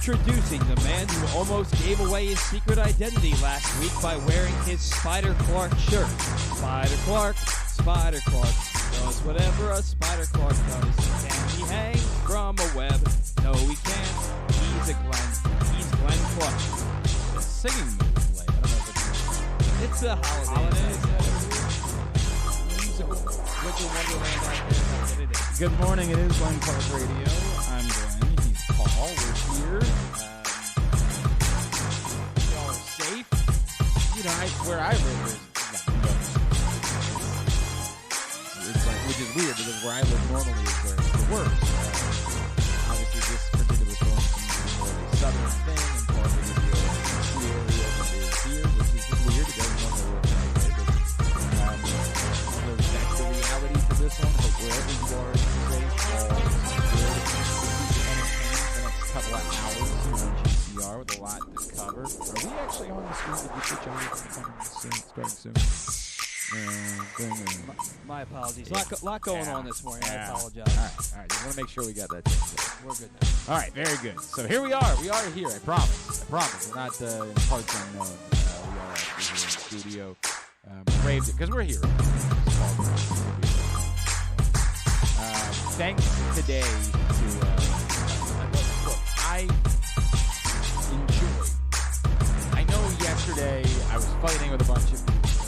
Introducing the man who almost gave away his secret identity last week by wearing his Spider Clark shirt. Spider Clark does whatever a Spider Clark does. Can he hang from a web? No, he can't. He's Glenn Clark. The singing mood play. I don't know if it's the holidays. Winter Wonderland out there. That's what it is. Good morning. It is Glenn Clark Radio. I'm Glenn. He's Paul. We're here. Y'all are safe. You know, where I live is it's like, which is weird because where I live normally is where it's the worst. Obviously, this particular storm seems to be more of a southern thing, and part of the area that is here, which is just weird. It doesn't normally work that way, but that's the reality for this one. Hope wherever you are, safe, all is good. Keep you entertained for the next couple of hours here on GCR with a lot to cover. Are we actually on the screen? Did you switch over starting soon? My apologies. A lot going on this morning. I apologize. All right. Just want to make sure we got that checked. We're good now. All right, very good. So here we are. We are here. I promise. We're not in parts unknown. We are actually here in the studio. Braved it because we're here. Thanks today to look, I enjoyed. I know yesterday I was fighting with a bunch of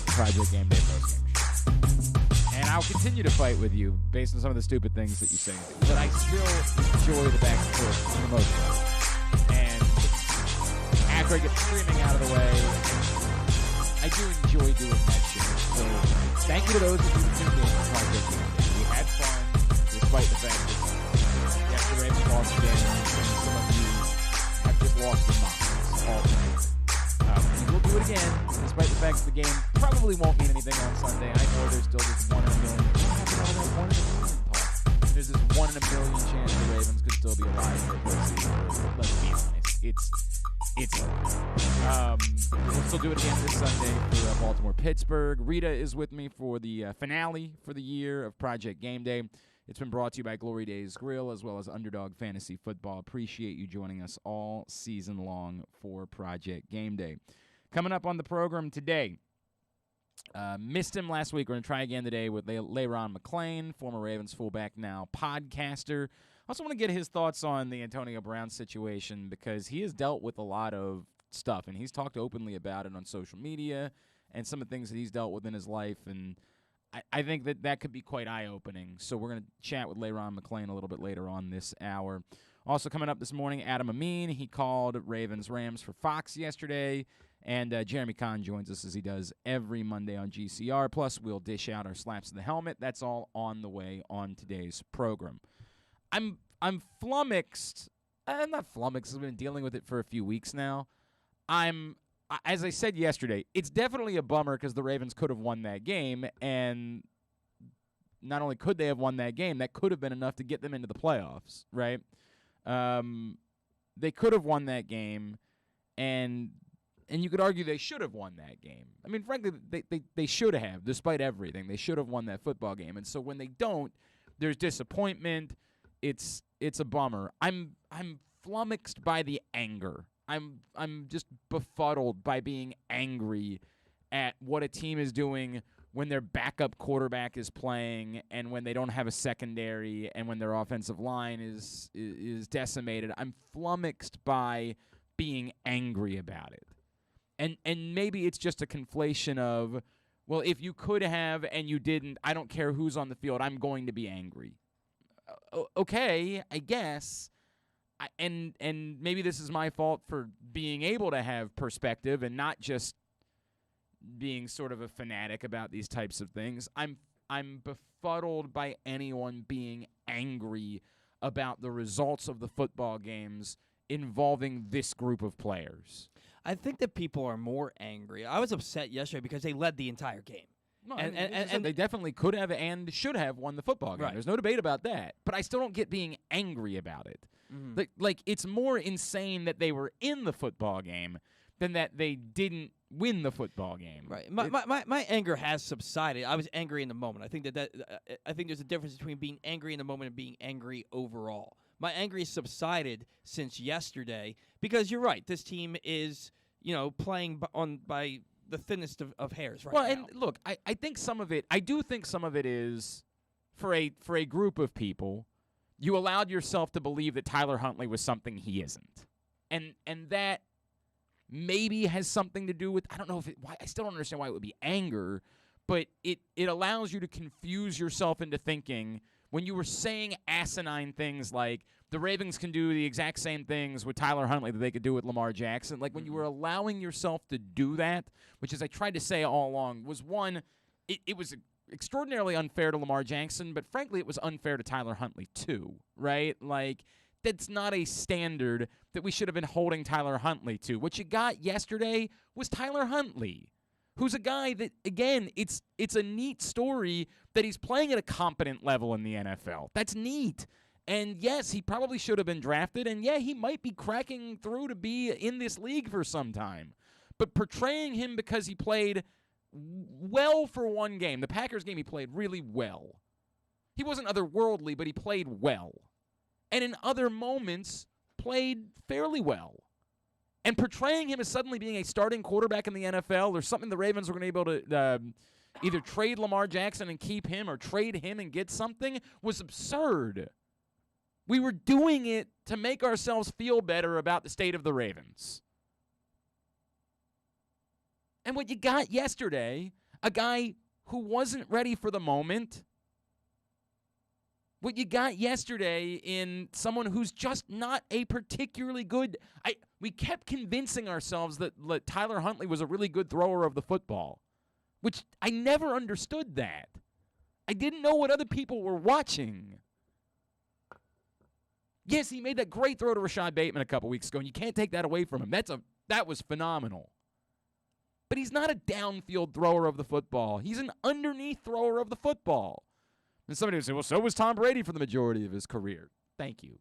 Project Game Day post-game show. And I'll continue to fight with you based on some of the stupid things that you say. But I still enjoy the back and forth on the most part. And after I get screaming out of the way, I do enjoy doing that shit. So thank you to those of you who tuned in to Project Game Day. We had fun, despite the fact that yesterday we lost again, and some of you have just lost your minds all day. We will do it again, despite the fact that the game probably won't mean anything on Sunday. I know there's still this 1 in a million. There's this 1 in a million chance the Ravens could still be alive for a postseason. Let's be honest, it's over. We'll still do it again this Sunday for Baltimore-Pittsburgh. Rita is with me for the finale for the year of Project Game Day. It's been brought to you by Glory Days Grill as well as Underdog Fantasy Football. Appreciate you joining us all season long for Project Game Day. Coming up on the program today, missed him last week. We're going to try again today with Le'Rpn McClain, former Ravens fullback, now podcaster. Also want to get his thoughts on the Antonio Brown situation because he has dealt with a lot of stuff, and he's talked openly about it on social media and some of the things that he's dealt with in his life, and I think that could be quite eye-opening. So we're going to chat with Le'Rpn McClain a little bit later on this hour. Also coming up this morning, Amin. He called Ravens-Rams for Fox yesterday. And Jeremy Conn joins us as he does every Monday on GCR. Plus, we'll dish out our slaps of the helmet. That's all on the way on today's program. I'm flummoxed. I'm not flummoxed. I've been dealing with it for a few weeks now. As I said yesterday, it's definitely a bummer because the Ravens could have won that game, and not only could they have won that game, that could have been enough to get them into the playoffs, right? They could have won that game, and you could argue they should have won that game. I mean, frankly, they should have, despite everything. They should have won that football game, and so when they don't, there's disappointment. It's a bummer. I'm flummoxed by the anger. I'm just befuddled by being angry at what a team is doing when their backup quarterback is playing and when they don't have a secondary and when their offensive line is decimated. I'm flummoxed by being angry about it. And maybe it's just a conflation of, well, if you could have and you didn't, I don't care who's on the field, I'm going to be angry. Okay, I guess. And maybe this is my fault for being able to have perspective and not just being sort of a fanatic about these types of things. I'm befuddled by anyone being angry about the results of the football games involving this group of players. I think that people are more angry. I was upset yesterday because they led the entire game. No, and they definitely could have and should have won the football game. Right. There's no debate about that. But I still don't get being angry about it. Mm-hmm. Like it's more insane that they were in the football game than that they didn't win the football game. Right. My anger has subsided. I was angry in the moment. I think I think there's a difference between being angry in the moment and being angry overall. My anger has subsided since yesterday because you're right. This team is, playing by the thinnest of hairs right now. Well, and look, I think some of it, I do think some of it is for a group of people, you allowed yourself to believe that Tyler Huntley was something he isn't. And that maybe has something to do with, I don't know why, I still don't understand why it would be anger, but it allows you to confuse yourself into thinking when you were saying asinine things like the Ravens can do the exact same things with Tyler Huntley that they could do with Lamar Jackson, like when you were allowing yourself to do that, which as I tried to say all along, was one, it was extraordinarily unfair to Lamar Jackson, but frankly it was unfair to Tyler Huntley too, right? Like, that's not a standard that we should have been holding Tyler Huntley to. What you got yesterday was Tyler Huntley, who's a guy that, again, it's a neat story that he's playing at a competent level in the NFL. That's neat. And, yes, he probably should have been drafted, and, yeah, he might be cracking through to be in this league for some time. But portraying him because he played well for one game, the Packers game he played really well. He wasn't otherworldly, but he played well. And in other moments, played fairly well. And portraying him as suddenly being a starting quarterback in the NFL or something the Ravens were going to be able to either trade Lamar Jackson and keep him or trade him and get something was absurd. We were doing it to make ourselves feel better about the state of the Ravens. And what you got yesterday, a guy who wasn't ready for the moment, what you got yesterday in someone who's just not a particularly good... We kept convincing ourselves that Tyler Huntley was a really good thrower of the football, which I never understood that. I didn't know what other people were watching. Yes, he made that great throw to Rashad Bateman a couple weeks ago, and you can't take that away from him. That was phenomenal. But he's not a downfield thrower of the football. He's an underneath thrower of the football. And somebody would say, well, so was Tom Brady for the majority of his career. Thank you.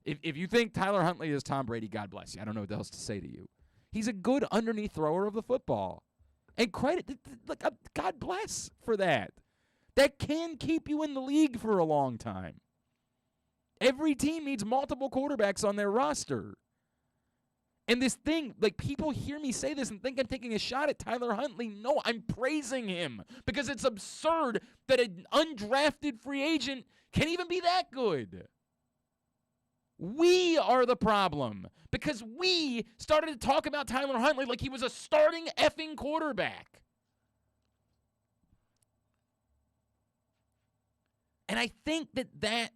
If you think Tyler Huntley is Tom Brady, God bless you. I don't know what else to say to you. He's a good underneath thrower of the football. And God bless for that. That can keep you in the league for a long time. Every team needs multiple quarterbacks on their roster. And this thing, people hear me say this and think I'm taking a shot at Tyler Huntley. No, I'm praising him because it's absurd that an undrafted free agent can even be that good. We are the problem because we started to talk about Tyler Huntley like he was a starting effing quarterback. And I think that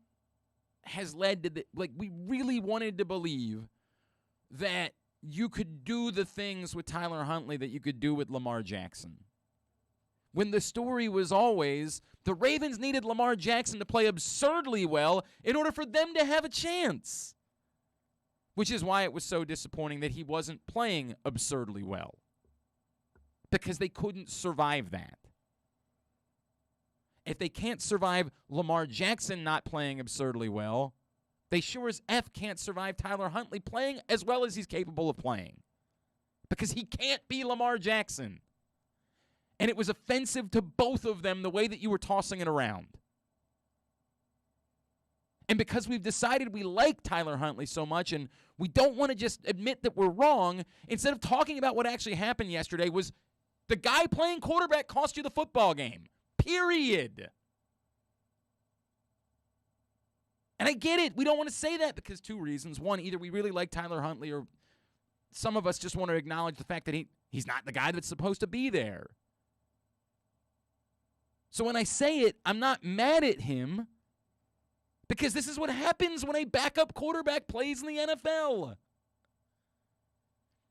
has led to we really wanted to believe that you could do the things with Tyler Huntley that you could do with Lamar Jackson. When the story was always the Ravens needed Lamar Jackson to play absurdly well in order for them to have a chance. Which is why it was so disappointing that he wasn't playing absurdly well. Because they couldn't survive that. If they can't survive Lamar Jackson not playing absurdly well, they sure as F can't survive Tyler Huntley playing as well as he's capable of playing. Because he can't be Lamar Jackson. And it was offensive to both of them the way that you were tossing it around. And because we've decided we like Tyler Huntley so much and we don't want to just admit that we're wrong, instead of talking about what actually happened yesterday was the guy playing quarterback cost you the football game. Period. And I get it. We don't want to say that because two reasons. One, either we really like Tyler Huntley or some of us just want to acknowledge the fact that he's not the guy that's supposed to be there. So when I say it, I'm not mad at him because this is what happens when a backup quarterback plays in the NFL.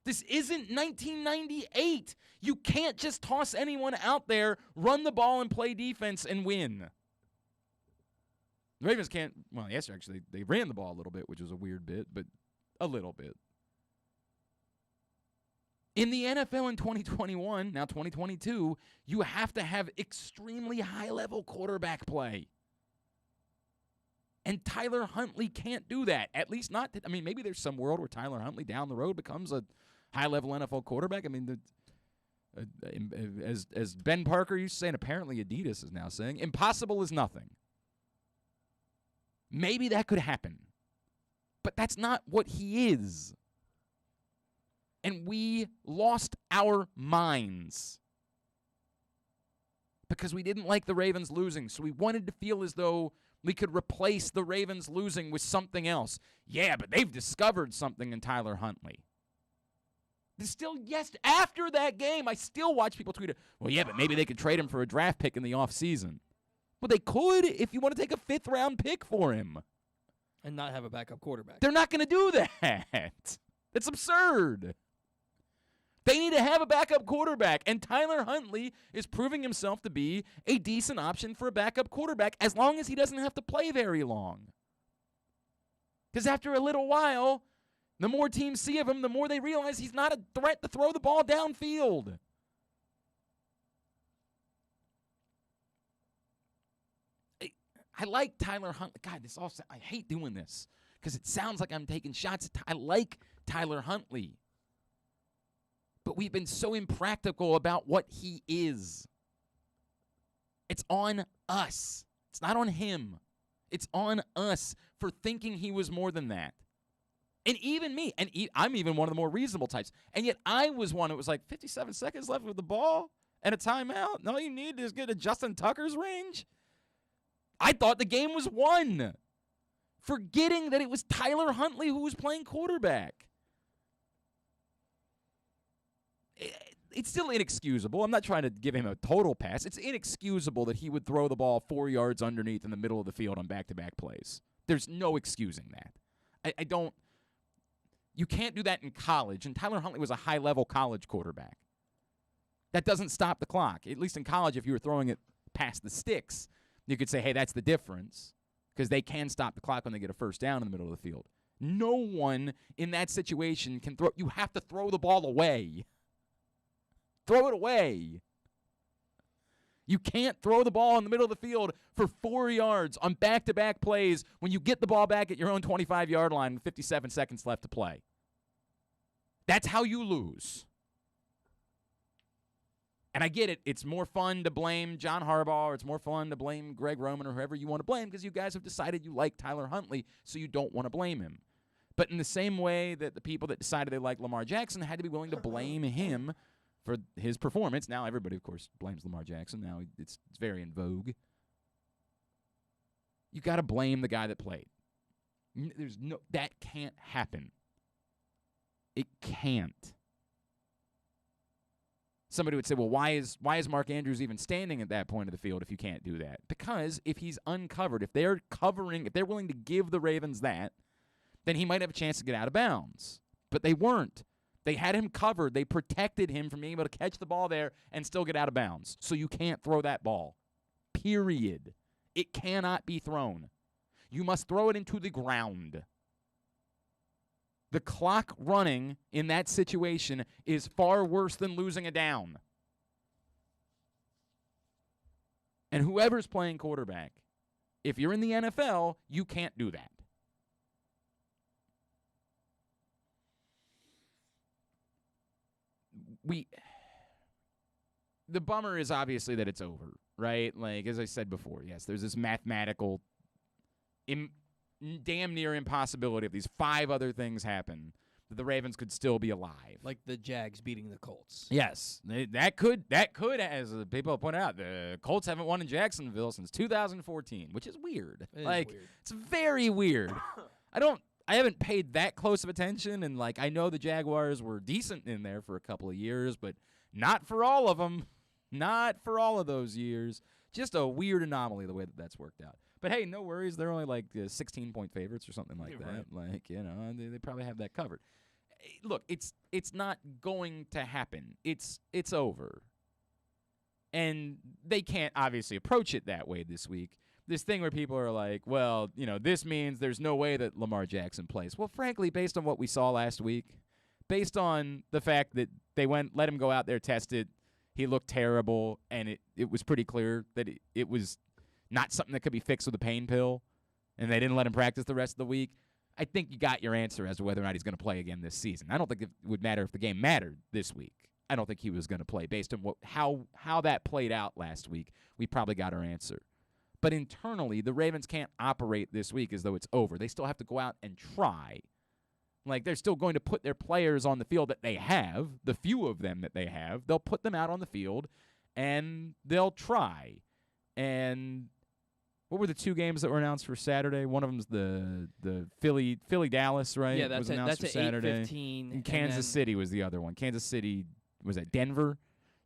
This isn't 1998. You can't just toss anyone out there, run the ball, and play defense and win. The Ravens can't, well, yes, actually, they ran the ball a little bit, which was a weird bit, but a little bit. In the NFL in 2021, now 2022, you have to have extremely high-level quarterback play. And Tyler Huntley can't do that. At least not, maybe there's some world where Tyler Huntley down the road becomes a high-level NFL quarterback. As Ben Parker used to say, and apparently Adidas is now saying, impossible is nothing. Maybe that could happen. But that's not what he is. And we lost our minds because we didn't like the Ravens losing. So we wanted to feel as though we could replace the Ravens losing with something else. Yeah, but they've discovered something in Tyler Huntley. Still, yes, after that game, I still watch people tweet it. Well, yeah, but maybe they could trade him for a draft pick in the offseason. Well, they could if you want to take a 5th-round pick for him. And not have a backup quarterback. They're not going to do that. That's absurd. They need to have a backup quarterback, and Tyler Huntley is proving himself to be a decent option for a backup quarterback as long as he doesn't have to play very long. Because after a little while, the more teams see of him, the more they realize he's not a threat to throw the ball downfield. I like Tyler Huntley. God, I hate doing this because it sounds like I'm taking shots at I like Tyler Huntley. But we've been so impractical about what he is. It's on us. It's not on him. It's on us for thinking he was more than that. And even me, and I'm even one of the more reasonable types. And yet I was one who was like, 57 seconds left with the ball and a timeout? And all you need is get to Justin Tucker's range? I thought the game was won, forgetting that it was Tyler Huntley who was playing quarterback. It's still inexcusable. I'm not trying to give him a total pass. It's inexcusable that he would throw the ball 4 yards underneath in the middle of the field on back-to-back plays. There's no excusing that. I don't. You can't do that in college, and Tyler Huntley was a high-level college quarterback. That doesn't stop the clock. At least in college, if you were throwing it past the sticks, you could say, hey, that's the difference, because they can stop the clock when they get a first down in the middle of the field. No one in that situation can throw. You have to throw the ball away. Throw it away. You can't throw the ball in the middle of the field for 4 yards on back-to-back plays when you get the ball back at your own 25-yard line with 57 seconds left to play. That's how you lose. And I get it. It's more fun to blame John Harbaugh, or it's more fun to blame Greg Roman, or whoever you want to blame, because you guys have decided you like Tyler Huntley, so you don't want to blame him. But in the same way that the people that decided they like Lamar Jackson had to be willing to blame him for his performance. Now everybody, of course, blames Lamar Jackson. Now it's very in vogue. You got to blame the guy that played. That can't happen. It can't. Somebody would say, well, why is Mark Andrews even standing at that point of the field if you can't do that? Because if he's uncovered, if they're willing to give the Ravens that, then he might have a chance to get out of bounds. But they weren't. They had him covered. They protected him from being able to catch the ball there and still get out of bounds. So you can't throw that ball. Period. It cannot be thrown. You must throw it into the ground. The clock running in that situation is far worse than losing a down. And whoever's playing quarterback, if you're in the NFL, you can't do that. The bummer is obviously that it's over, right? Like, as I said before, yes, there's this mathematical damn near impossibility if these 5 other things happen that the Ravens could still be alive. Like the Jags beating the Colts. Yes, that could, as people point out, the Colts haven't won in Jacksonville since 2014, which is weird. Weird. It's very weird. I haven't paid that close of attention, and I know the Jaguars were decent in there for a couple of years, but not for all of them. Not for all of those years. Just a weird anomaly the way that's worked out. But hey, no worries. They're only 16-point favorites or something like that. Right. They probably have that covered. Look, it's not going to happen. It's over. And they can't obviously approach it that way this week. This thing where people are like, well, this means there's no way that Lamar Jackson plays. Well, frankly, based on what we saw last week, based on the fact that they let him go out there, test it, he looked terrible, and it was pretty clear that it was not something that could be fixed with a pain pill, and they didn't let him practice the rest of the week, I think you got your answer as to whether or not he's going to play again this season. I don't think it would matter if the game mattered this week. I don't think he was going to play. Based on how that played out last week, we probably got our answer. But internally, the Ravens can't operate this week as though it's over. They still have to go out and try. Like, they're still going to put their players on the field that they have, the few of them that they have. They'll put them out on the field, and they'll try. And what were the 2 games that were announced for Saturday? One of them's the Philly-Dallas, right? Yeah, that's announced for Saturday. 8:15. And Kansas City was the other one. Kansas City, was that Denver?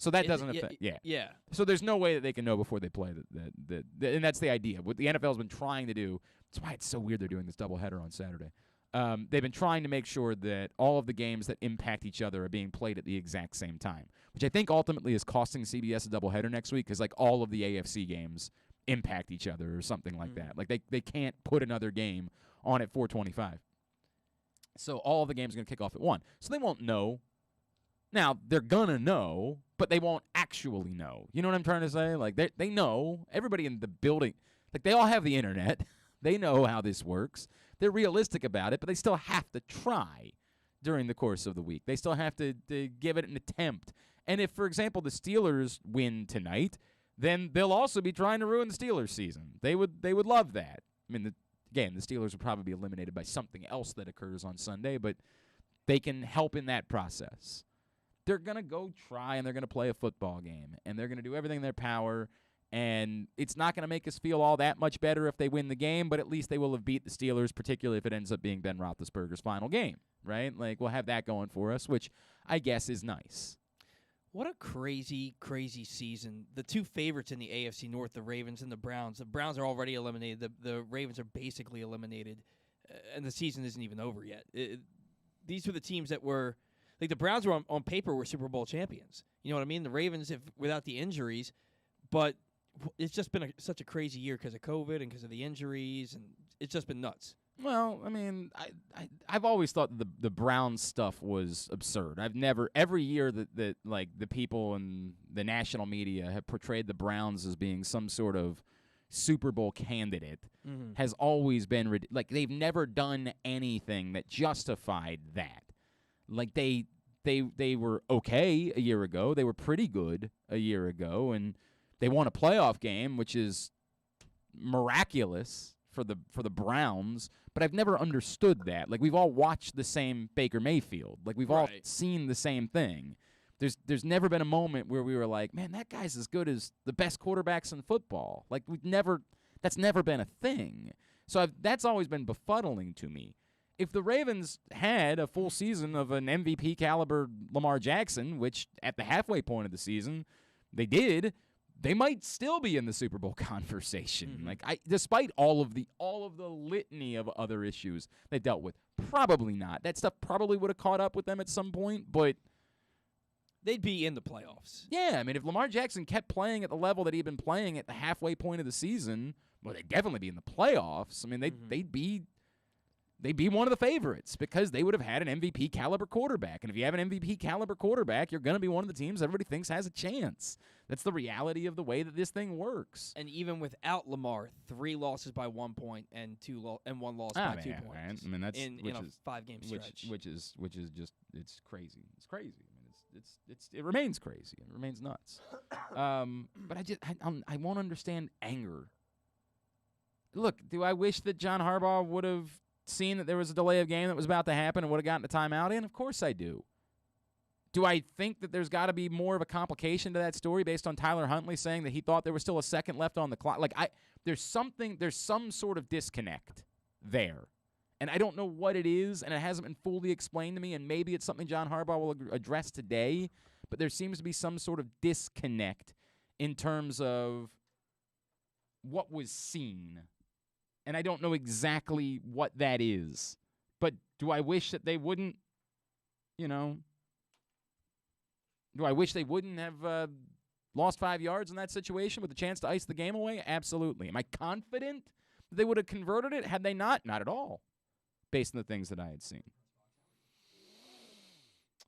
So that doesn't affect. Yeah. Yeah. So there's no way that they can know before they play that, and that's the idea. What the NFL's been trying to do. That's why it's so weird they're doing this doubleheader on Saturday. They've been trying to make sure that all of the games that impact each other are being played at the exact same time, which I think ultimately is costing CBS a doubleheader next week because like all of the AFC games impact each other or something like that. Like they can't put another game on at 4:25. So all of the games are going to kick off at 1. So they won't know. Now, they're going to know, but they won't actually know. You know what I'm trying to say? Like, they know. Everybody in the building, like, they all have the internet. They know how this works. They're realistic about it, but they still have to try during the course of the week. They still have to give it an attempt. And if, for example, the Steelers win tonight, then they'll also be trying to ruin the Steelers' season. They would love that. I mean, the Steelers will probably be eliminated by something else that occurs on Sunday, but they can help in that process. They're going to go try, and they're going to play a football game, and they're going to do everything in their power, and it's not going to make us feel all that much better if they win the game, but at least they will have beat the Steelers, particularly if it ends up being Ben Roethlisberger's final game, right? Like, we'll have that going for us, which I guess is nice. What a crazy, crazy season. The 2 favorites in the AFC North, the Ravens and the Browns. The Browns are already eliminated. The Ravens are basically eliminated, and the season isn't even over yet. These were the teams that were... Like, the Browns were on paper were Super Bowl champions. You know what I mean? The Ravens, without the injuries, but it's just been such a crazy year because of COVID and because of the injuries, and it's just been nuts. Well, I mean, I've always thought the Browns stuff was absurd. Every year that like the people in the national media have portrayed the Browns as being some sort of Super Bowl candidate has always been like they've never done anything that justified that. Like they were okay a year ago. They were pretty good a year ago, and they won a playoff game, which is miraculous for the Browns. But I've never understood that. Like, we've all watched the same Baker Mayfield. Like, we've all seen the same thing. There's never been a moment where we were like, man, that guy's as good as the best quarterbacks in football. Like, that's never been a thing. So that's always been befuddling to me. If the Ravens had a full season of an MVP caliber Lamar Jackson, which at the halfway point of the season they did, they might still be in the Super Bowl conversation. Like, despite all of the litany of other issues they dealt with, probably not. That stuff probably would have caught up with them at some point, but they'd be in the playoffs. Yeah, I mean, if Lamar Jackson kept playing at the level that he'd been playing at the halfway point of the season, well, they'd definitely be in the playoffs. I mean, they'd be one of the favorites because they would have had an MVP caliber quarterback. And if you have an MVP caliber quarterback, you're going to be one of the teams everybody thinks has a chance. That's the reality of the way that this thing works. And even without Lamar, 3 losses by 1 point and 1 loss by 2 points. Man. I mean, that's in a 5-game stretch. Which is just it's crazy. It's crazy. I mean, it remains crazy. It remains nuts. But I won't understand anger. Look, do I wish that John Harbaugh would have seen that there was a delay of game that was about to happen and would have gotten a timeout in? Of course I do. Do I think that there's got to be more of a complication to that story based on Tyler Huntley saying that he thought there was still a second left on the clock? Like, there's some sort of disconnect there. And I don't know what it is, and it hasn't been fully explained to me, and maybe it's something John Harbaugh will address today, but there seems to be some sort of disconnect in terms of what was seen. And I don't know exactly what that is. But do I wish that they wouldn't, do I wish they wouldn't have lost 5 yards in that situation with a chance to ice the game away? Absolutely. Am I confident that they would have converted it had they not? Not at all, based on the things that I had seen.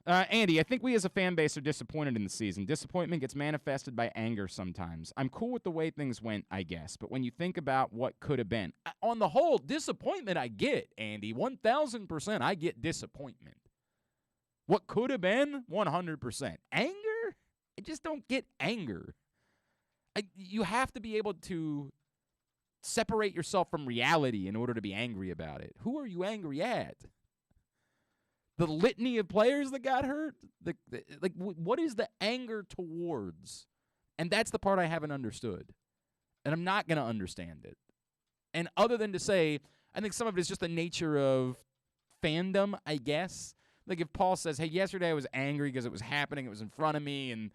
Andy, I think we as a fan base are disappointed in the season. Disappointment gets manifested by anger sometimes. I'm cool with the way things went, I guess, but when you think about what could have been, on the whole, disappointment I get, Andy. 1,000% I get disappointment. What could have been? 100%. Anger? I just don't get anger. You have to be able to separate yourself from reality in order to be angry about it. Who are you angry at? The litany of players that got hurt? What is the anger towards? And that's the part I haven't understood. And I'm not going to understand it. And other than to say, I think some of it is just the nature of fandom, I guess. Like if Paul says, hey, yesterday I was angry because it was happening, it was in front of me, and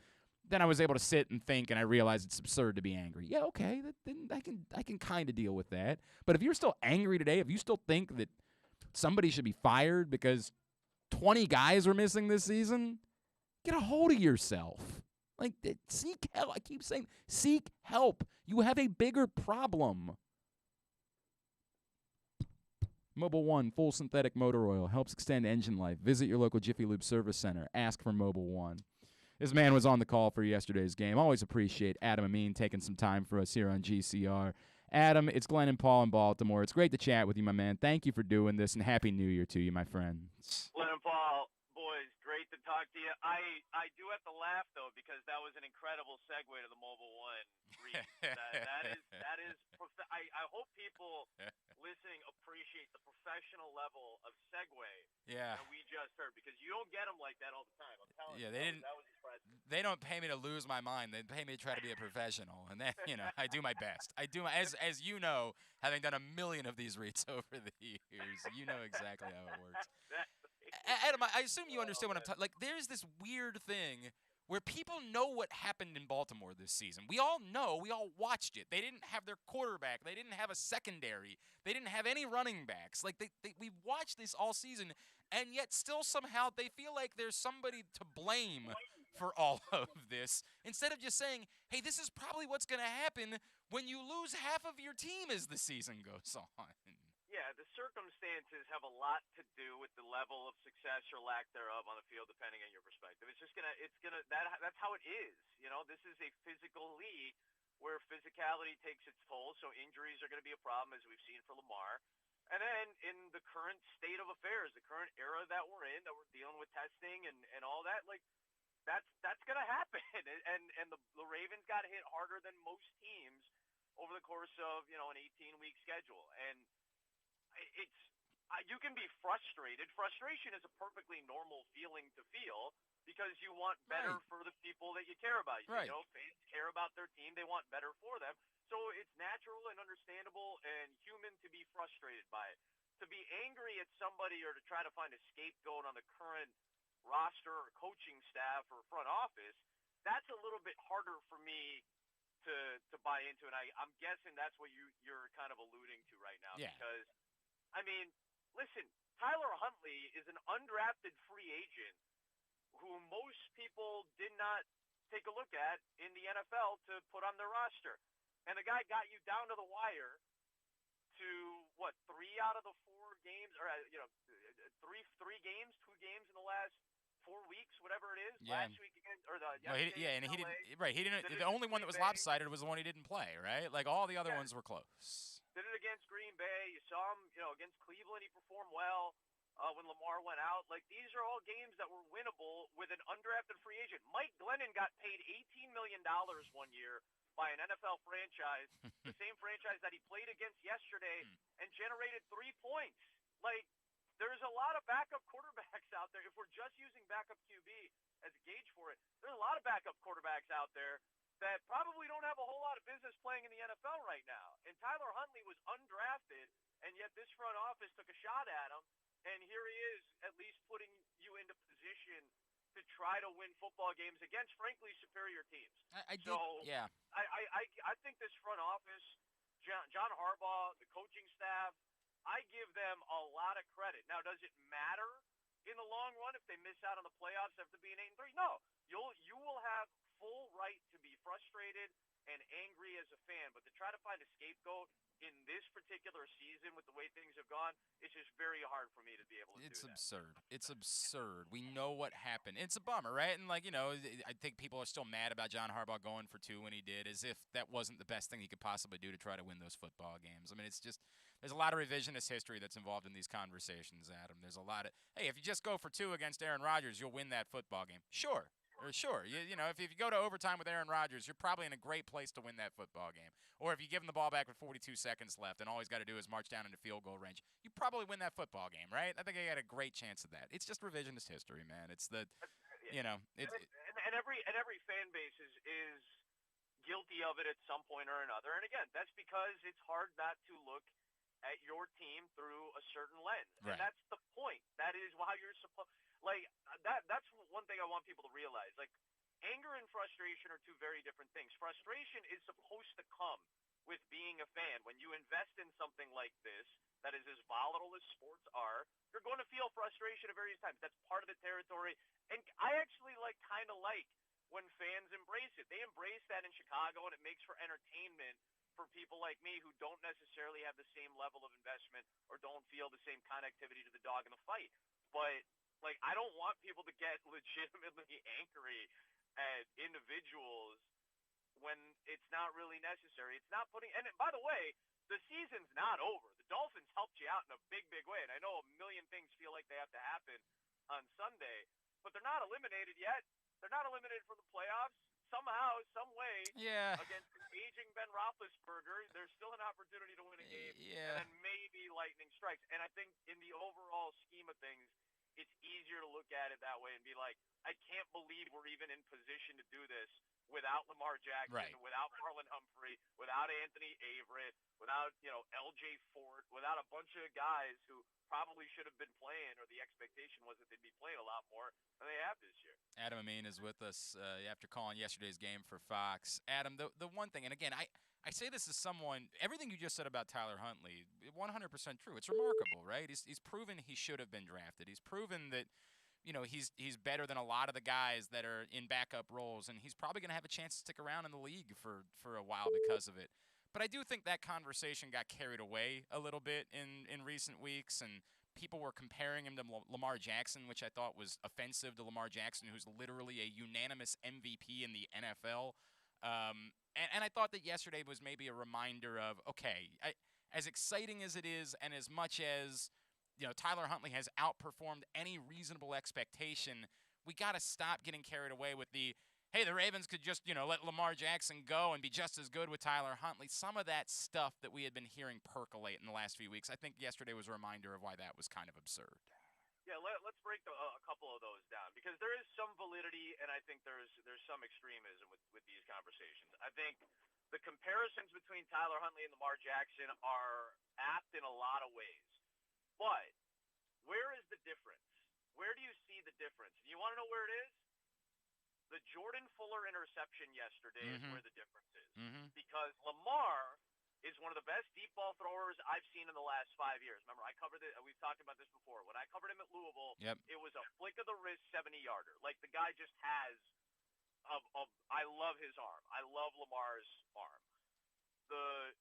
then I was able to sit and think, and I realized it's absurd to be angry. Yeah, okay, then I can kind of deal with that. But if you're still angry today, if you still think that somebody should be fired because 20 guys were missing this season, get a hold of yourself. Like, seek help. I keep saying, seek help. You have a bigger problem. Mobil 1, full synthetic motor oil, helps extend engine life. Visit your local Jiffy Lube service center. Ask for Mobil 1. This man was on the call for yesterday's game. Always appreciate Adam Amin taking some time for us here on GCR. Adam, it's Glenn and Paul in Baltimore. It's great to chat with you, my man. Thank you for doing this, and Happy New Year to you, my friends. Glenn and Paul, boys, great to talk to you. I do have to laugh, though, because that was an incredible segue to the Mobil 1 read. that is. I hope people listening appreciate the professional level of segue that we just heard, because you don't get them like that all the time. I'm telling you. That was impressive. They don't pay me to lose my mind. They pay me to try to be a professional, and then I do my best. As you know, having done a million of these reads over the years, you know exactly how it works. Adam, I assume you understand what I'm talking. Like, there's this weird thing where people know what happened in Baltimore this season. We all know. We all watched it. They didn't have their quarterback. They didn't have a secondary. They didn't have any running backs. Like, we watched this all season, and yet still somehow they feel like there's somebody to blame for all of this, instead of just saying, hey, this is probably what's going to happen when you lose half of your team as the season goes on. Yeah, the circumstances have a lot to do with the level of success or lack thereof on the field, depending on your perspective. That's how it is. This is a physical league where physicality takes its toll, so injuries are going to be a problem, as we've seen for Lamar. And then in the current state of affairs, the current era that we're in, that we're dealing with testing and all that, like, that's going to happen. And the Ravens got hit harder than most teams over the course of, an 18-week schedule. And you can be frustrated. Frustration is a perfectly normal feeling to feel, because you want better for the people that you care about. Fans care about their team. They want better for them. So it's natural and understandable and human to be frustrated by it. To be angry at somebody or to try to find a scapegoat on the current roster or coaching staff or front office, that's a little bit harder for me to buy into. And I'm guessing that's what you're kind of alluding to right now. Yeah. Because, listen, Tyler Huntley is an undrafted free agent who most people did not take a look at in the NFL to put on their roster. And the guy got you down to the wire to, 3 out of the 4 games, or, 3 games, 2 games in the last 4 weeks, whatever it is. Yeah. Last week again, or the he didn't. The only one that was lopsided was the one he didn't play, right? Like, all the other ones were close. Did it against Green Bay. You saw him, against Cleveland. He performed well when Lamar went out. Like, these are all games that were winnable with an undrafted free agent. Mike Glennon got paid $18 million one year by an NFL franchise, the same franchise that he played against yesterday, and generated 3 points. Like, there's a lot of backup quarterbacks out there. If we're just using backup QB as a gauge for it, there's a lot of backup quarterbacks out there that probably don't have a whole lot of business playing in the NFL right now. And Tyler Huntley was undrafted, and yet this front office took a shot at him, and here he is at least putting you into position to try to win football games against, frankly, superior teams. I think this front office, John Harbaugh, the coaching staff, I give them a lot of credit. Now, does it matter in the long run if they miss out on the playoffs after being 8-3? No. You will have full right to be frustrated and angry as a fan, but to try to find a scapegoat in this particular season with the way things have gone, it's just very hard for me to be able to do that. It's absurd. It's absurd. We know what happened. It's a bummer, right? And, I think people are still mad about John Harbaugh going for 2 when he did, as if that wasn't the best thing he could possibly do to try to win those football games. It's just, there's a lot of revisionist history that's involved in these conversations, Adam. There's a lot of, hey, if you just go for 2 against Aaron Rodgers, you'll win that football game. Sure. Sure. You know, if you go to overtime with Aaron Rodgers, you're probably in a great place to win that football game. Or if you give him the ball back with 42 seconds left and all he's got to do is march down into field goal range, you probably win that football game, right? I think I got a great chance of that. It's just revisionist history, man. It's the, you know, and every fan base is guilty of it at some point or another. And again, that's because it's hard not to look at your team through a certain lens. Right. And that's the point. That is how you're supposed like that's one thing I want people to realize. Like, anger and frustration are two very different things. Frustration is supposed to come with being a fan. When you invest in something like this that is as volatile as sports are, you're going to feel frustration at various times. That's part of the territory. And I actually kind of like when fans embrace it. They embrace that in Chicago, and it makes for entertainment for people like me who don't necessarily have the same level of investment or don't feel the same connectivity to the dog in the fight. But I don't want people to get legitimately angry at individuals when it's not really necessary. It's not putting – and by the way, the season's not over. The Dolphins helped you out in a big, big way. And I know a million things feel like they have to happen on Sunday, but they're not eliminated yet. They're not eliminated from the playoffs. Somehow, some way, against an aging Ben Roethlisberger, there's still an opportunity to win a game. Yeah. And then maybe lightning strikes. And I think in the overall scheme of things, it's easier to look at it that way and be like, I can't believe we're even in position to do this without Lamar Jackson, right, without Marlon Humphrey, without Anthony Averett, without, L.J. Fort, without a bunch of guys who probably should have been playing, or the expectation was that they'd be playing a lot more than they have this year. Adam Amin is with us after calling yesterday's game for Fox. Adam, the one thing, and again, I say this as someone, everything you just said about Tyler Huntley, 100% true. It's remarkable, right? He's proven he should have been drafted. He's proven that, he's better than a lot of the guys that are in backup roles, and he's probably going to have a chance to stick around in the league for a while because of it. But I do think that conversation got carried away a little bit in recent weeks, and people were comparing him to Lamar Jackson, which I thought was offensive to Lamar Jackson, who's literally a unanimous MVP in the NFL. And I thought that yesterday was maybe a reminder of, okay, as exciting as it is and as much as Tyler Huntley has outperformed any reasonable expectation, we got to stop getting carried away with the, hey, the Ravens could just, let Lamar Jackson go and be just as good with Tyler Huntley. Some of that stuff that we had been hearing percolate in the last few weeks, I think yesterday was a reminder of why that was kind of absurd. Yeah, let's break a couple of those down, because there is some validity, and I think there's some extremism with these conversations. I think the comparisons between Tyler Huntley and Lamar Jackson are apt in a lot of ways. But where is the difference? Where do you see the difference? And you want to know where it is? The Jordan Fuller interception yesterday is where the difference is. Because Lamar is one of the best deep ball throwers I've seen in the last 5 years. Remember, I covered it. We've talked about this before. When I covered him at Louisville, It was a flick of the wrist 70-yarder. Like, the guy just has I love his arm. I love Lamar's arm. The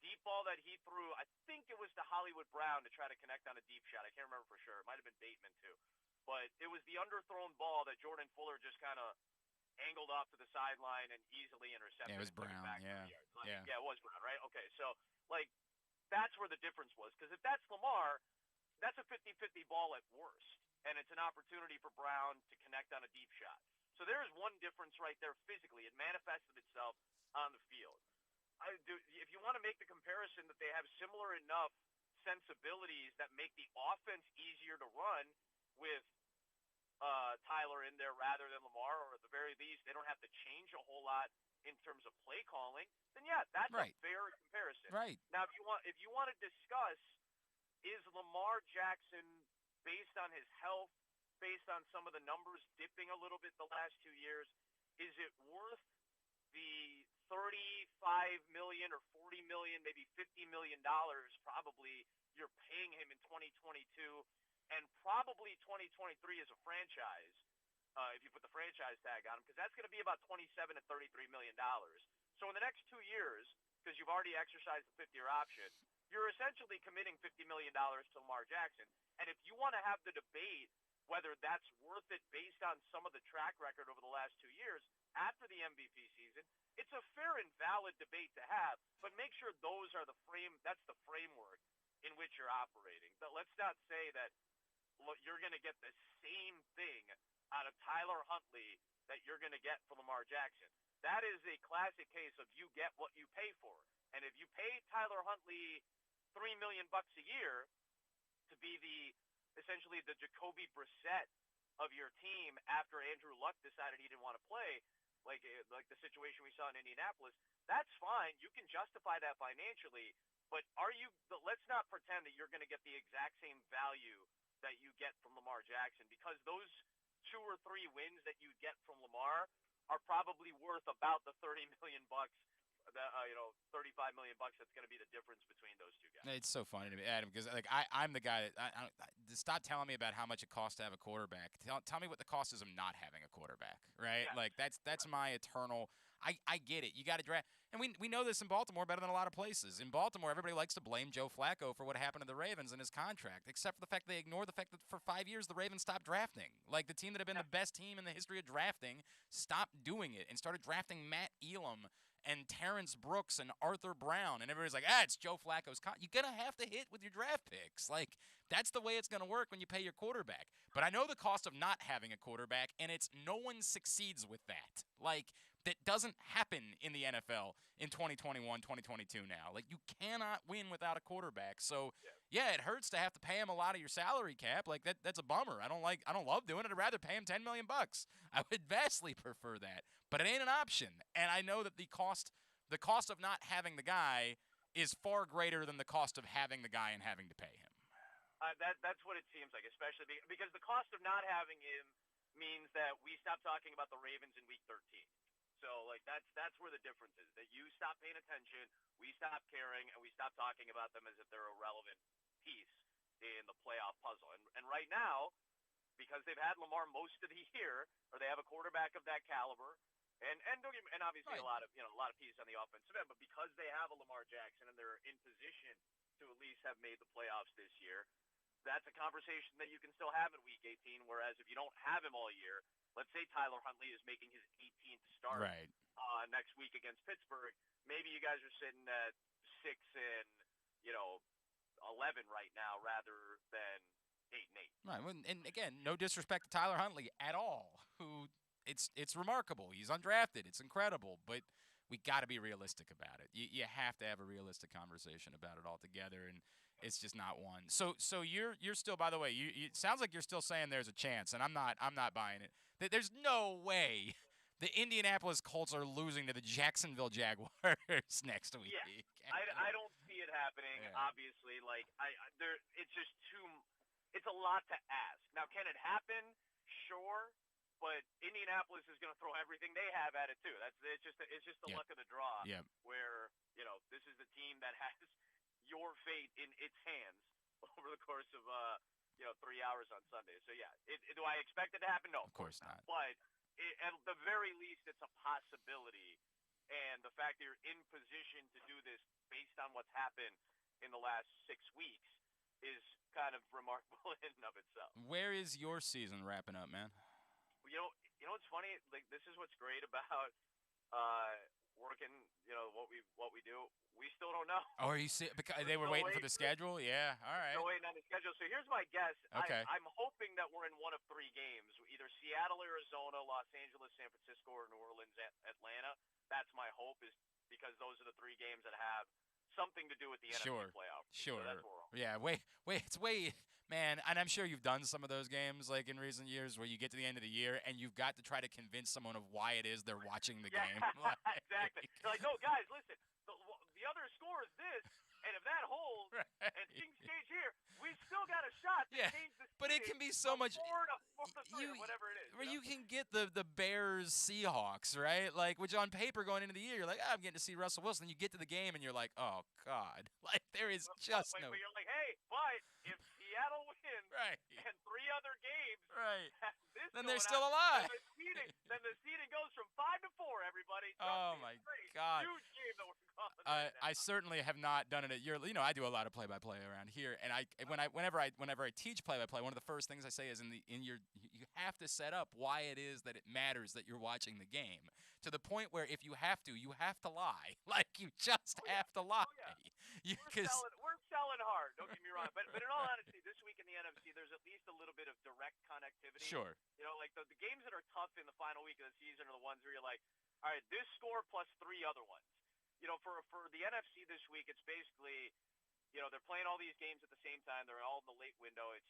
deep ball that he threw, I think it was to Hollywood Brown to try to connect on a deep shot. I can't remember for sure. It might have been Bateman too. But it was the underthrown ball that Jordan Fuller just kind of angled off to the sideline and easily intercepted. Yeah, it was Brown. Yeah, it was Brown, right? Okay, so, that's where the difference was. Because if that's Lamar, that's a 50-50 ball at worst. And it's an opportunity for Brown to connect on a deep shot. So there's one difference right there physically. It manifested itself on the field. If you want to make the comparison that they have similar enough sensibilities that make the offense easier to run with Tyler in there rather than Lamar, or at the very least they don't have to change a whole lot in terms of play calling, then yeah, that's a fair comparison. Right. Now, if you want to discuss, is Lamar Jackson, based on his health, based on some of the numbers dipping a little bit the last 2 years, is it worth the $35 million or $40 million, maybe $50 million probably you're paying him in 2022, and probably 2023 as a franchise, if you put the franchise tag on him, because that's going to be about $27 to $33 million. So in the next 2 years, because you've already exercised the 50-year option, you're essentially committing $50 million to Lamar Jackson. And if you want to have the debate whether that's worth it based on some of the track record over the last 2 years after the MVP season, it's a fair and valid debate to have, but make sure that's the framework in which you're operating. But let's not say that you're going to get the same thing out of Tyler Huntley that you're going to get from Lamar Jackson. That is a classic case of you get what you pay for. And if you pay Tyler Huntley $3 million a year to be essentially the Jacoby Brissett of your team after Andrew Luck decided he didn't want to play, like the situation we saw in Indianapolis, that's fine. You can justify that financially, but let's not pretend that you're going to get the exact same value that you get from Lamar Jackson, because those 2 or 3 wins that you get from Lamar are probably worth about the $30 million, $35 million. That's going to be the difference between those two guys. It's so funny to me, Adam, because I'm the guy that stop telling me about how much it costs to have a quarterback. Tell me what the cost is of not having a quarterback, right? Yeah. Like that's my eternal. I get it. You got to draft, and we know this in Baltimore better than a lot of places. In Baltimore, everybody likes to blame Joe Flacco for what happened to the Ravens and his contract, except for the fact they ignore the fact that for 5 years the Ravens stopped drafting. Like the team that had been the best team in the history of drafting stopped doing it and started drafting Matt Elam and Terrence Brooks and Arthur Brown, and everybody's like, it's Joe Flacco's you're going to have to hit with your draft picks. Like, that's the way it's going to work when you pay your quarterback. But I know the cost of not having a quarterback, and it's no one succeeds with that. Like, that doesn't happen in the NFL in 2021, 2022 now. Like, you cannot win without a quarterback. So, yeah, it hurts to have to pay him a lot of your salary cap. Like, that's a bummer. I don't love doing it. I'd rather pay him $10 million. I would vastly prefer that. But it ain't an option. And I know that the cost of not having the guy is far greater than the cost of having the guy and having to pay him. That's what it seems like, especially because the cost of not having him means that we stop talking about the Ravens in Week 13. So, like, that's where the difference is, that you stop paying attention, we stop caring, and we stop talking about them as if they're a relevant piece in the playoff puzzle. And right now, because they've had Lamar most of the year, or they have a quarterback of that caliber, and obviously right. a lot of pieces on the offensive end, but because they have a Lamar Jackson and they're in position to at least have made the playoffs this year, that's a conversation that you can still have in Week 18, whereas if you don't have him all year, let's say Tyler Huntley is making his 18th start next week against Pittsburgh, maybe you guys are sitting at 6 and 11 right now rather than 8 and 8. Right, and again, no disrespect to Tyler Huntley at all, who it's remarkable. He's undrafted. It's incredible, but we got to be realistic about it. You have to have a realistic conversation about it altogether, and it's just not one. So you're still, by the way, it sounds like you're still saying there's a chance, and I'm not buying it. There's no way the Indianapolis Colts are losing to the Jacksonville Jaguars next week. Yeah, I don't see it happening. Yeah. Obviously, it's just it's a lot to ask. Now, can it happen? Sure. But Indianapolis is going to throw everything they have at it too. It's just the luck of the draw. Yep. Where this is the team that has your fate in its hands over the course of 3 hours on Sunday. So yeah, do I expect it to happen? No, of course not. But at the very least, it's a possibility. And the fact that you're in position to do this based on what's happened in the last 6 weeks is kind of remarkable in and of itself. Where is your season wrapping up, man? You know what's funny? Like, this is what's great about working. What we do. We still don't know. Oh, are you because they were waiting for the schedule? Yeah. All right. Still waiting on the schedule. So here's my guess. Okay. I'm hoping that we're in one of 3 games, either Seattle, Arizona, Los Angeles, San Francisco, or New Orleans, Atlanta. That's my hope, is because those are the 3 games that have something to do with the NFC playoff. Sure. So that's where we're yeah. Man, and I'm sure you've done some of those games like in recent years where you get to the end of the year and you've got to try to convince someone of why it is they're watching the game. Exactly. They're like, no, guys, listen. The other score is this, and if that holds and things change here, we still got a shot to change the but it can be so much. 4 to 3, whatever it is. Where you can get the Bears Seahawks, right? Like, which on paper going into the year, you're like, I'm getting to see Russell Wilson. And you get to the game and you're like, oh God, like there is just no. But you're like, hey, but if Seattle wins and 3 other games, then they're still alive. Then the seeding goes from 5 to 4. Everybody. Oh my God. Huge game that we're calling. I certainly have not done it at your. I do a lot of play-by-play around here, and whenever I teach play-by-play, one of the first things I say is you have to set up why it is that it matters that you're watching the game, to the point where if you have to lie, like you just have to lie. We're selling hard. Don't get me wrong, but in all honesty, this week in the NFC, there's at least a little bit Sure. You know, like the games that are tough in the final week of the season are the ones where you're like, all right, this score plus 3 other ones. You know, for the NFC this week, it's basically, you know, they're playing all these games at the same time. They're all in the late window. It's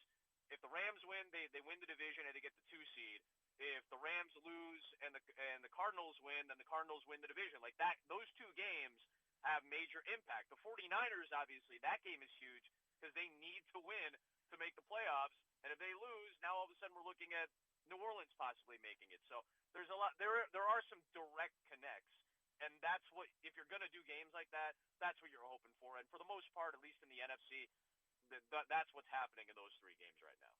if the Rams win, they win the division and they get the 2 seed. If the Rams lose and the Cardinals win, then the Cardinals win the division. Like that, those 2 games have major impact. The 49ers, obviously, that game is huge because they need to win to make the playoffs. And if they lose, now all of a sudden we're looking at New Orleans possibly making it. So there's a lot. There are some direct connects. And that's what, if you're going to do games like that, that's what you're hoping for. And for the most part, at least in the NFC, that's what's happening in those 3 games right now.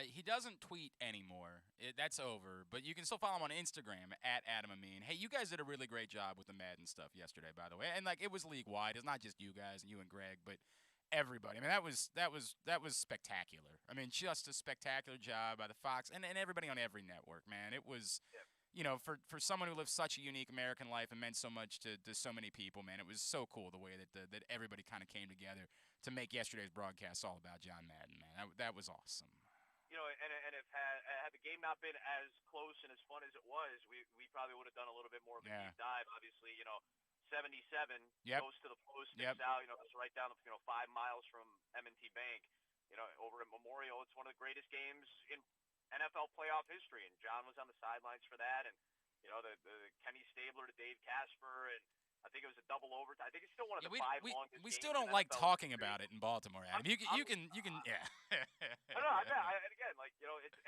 He doesn't tweet anymore. That's over. But you can still follow him on Instagram at Adam Amin. Hey, you guys did a really great job with the Madden stuff yesterday, by the way. And like it was league wide. It's not just you guys and you and Greg, but everybody. I mean, that was spectacular. I mean, just a spectacular job by the Fox and everybody on every network, man. It was. Yeah. You know, for someone who lived such a unique American life and meant so much to so many people, man, it was so cool the way that everybody kind of came together to make yesterday's broadcast all about John Madden, man. That was awesome. You know, and if had the game not been as close and as fun as it was, we probably would have done a little bit more of a deep dive. Obviously, you know, 77 goes to the post, sticks out. You know, it's right down 5 miles from M&T Bank. You know, over at Memorial, it's one of the greatest games in NFL playoff history, and John was on the sidelines for that, and you know the Kenny Stabler to Dave Casper, and I think it was a double overtime. I think it's still one of the 5 longest. We still don't like talking about it in Baltimore, Adam. You can yeah. I know. And again, like you know, it's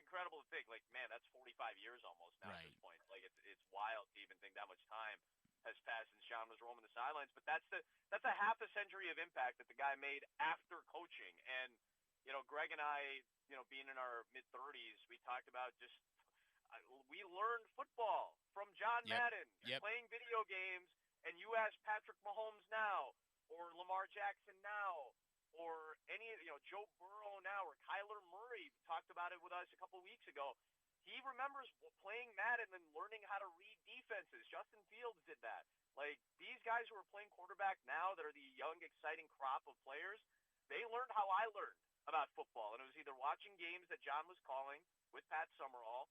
incredible to think, like man, that's 45 years almost now at this point. Like it's wild to even think that much time has passed since John was roaming the sidelines. But that's a half a century of impact that the guy made after coaching, and you know, Greg and I, you know, being in our mid-30s, we talked about just we learned football from John Madden, playing video games, and you ask Patrick Mahomes now, or Lamar Jackson now, or any, you know, Joe Burrow now, or Kyler Murray talked about it with us a couple weeks ago. He remembers playing Madden and learning how to read defenses. Justin Fields did that. Like, these guys who are playing quarterback now that are the young, exciting crop of players, they learned how I learned about football, and it was either watching games that John was calling with Pat Summerall,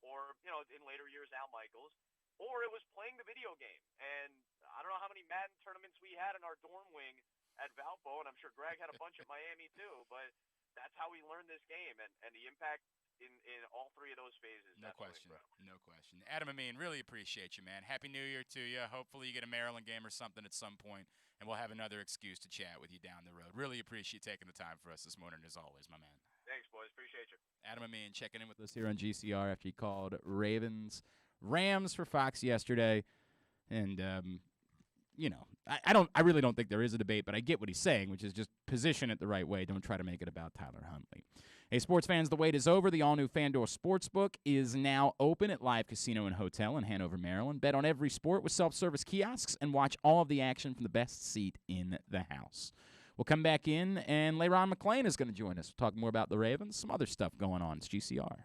or you know, in later years Al Michaels, or it was playing the video game. And I don't know how many Madden tournaments we had in our dorm wing at Valpo, and I'm sure Greg had a bunch at Miami too. But that's how we learned this game, and the impact in all 3 of those phases. No question. No question. Adam Amin, really appreciate you, man. Happy New Year to you. Hopefully you get a Maryland game or something at some point, and we'll have another excuse to chat with you down the road. Really appreciate taking the time for us this morning, as always, my man. Thanks, boys. Appreciate you. Adam Amin checking in with us here on GCR after he called Rams for Fox yesterday. And, you know, I really don't think there is a debate, but I get what he's saying, which is just position it the right way. Don't try to make it about Tyler Huntley. Hey, sports fans, the wait is over. The all-new FanDuel Sportsbook is now open at Live Casino and Hotel in Hanover, Maryland. Bet on every sport with self-service kiosks and watch all of the action from the best seat in the house. We'll come back in, and Le'Rpn McClain is going to join us. We'll talk more about the Ravens, some other stuff going on. It's GCR.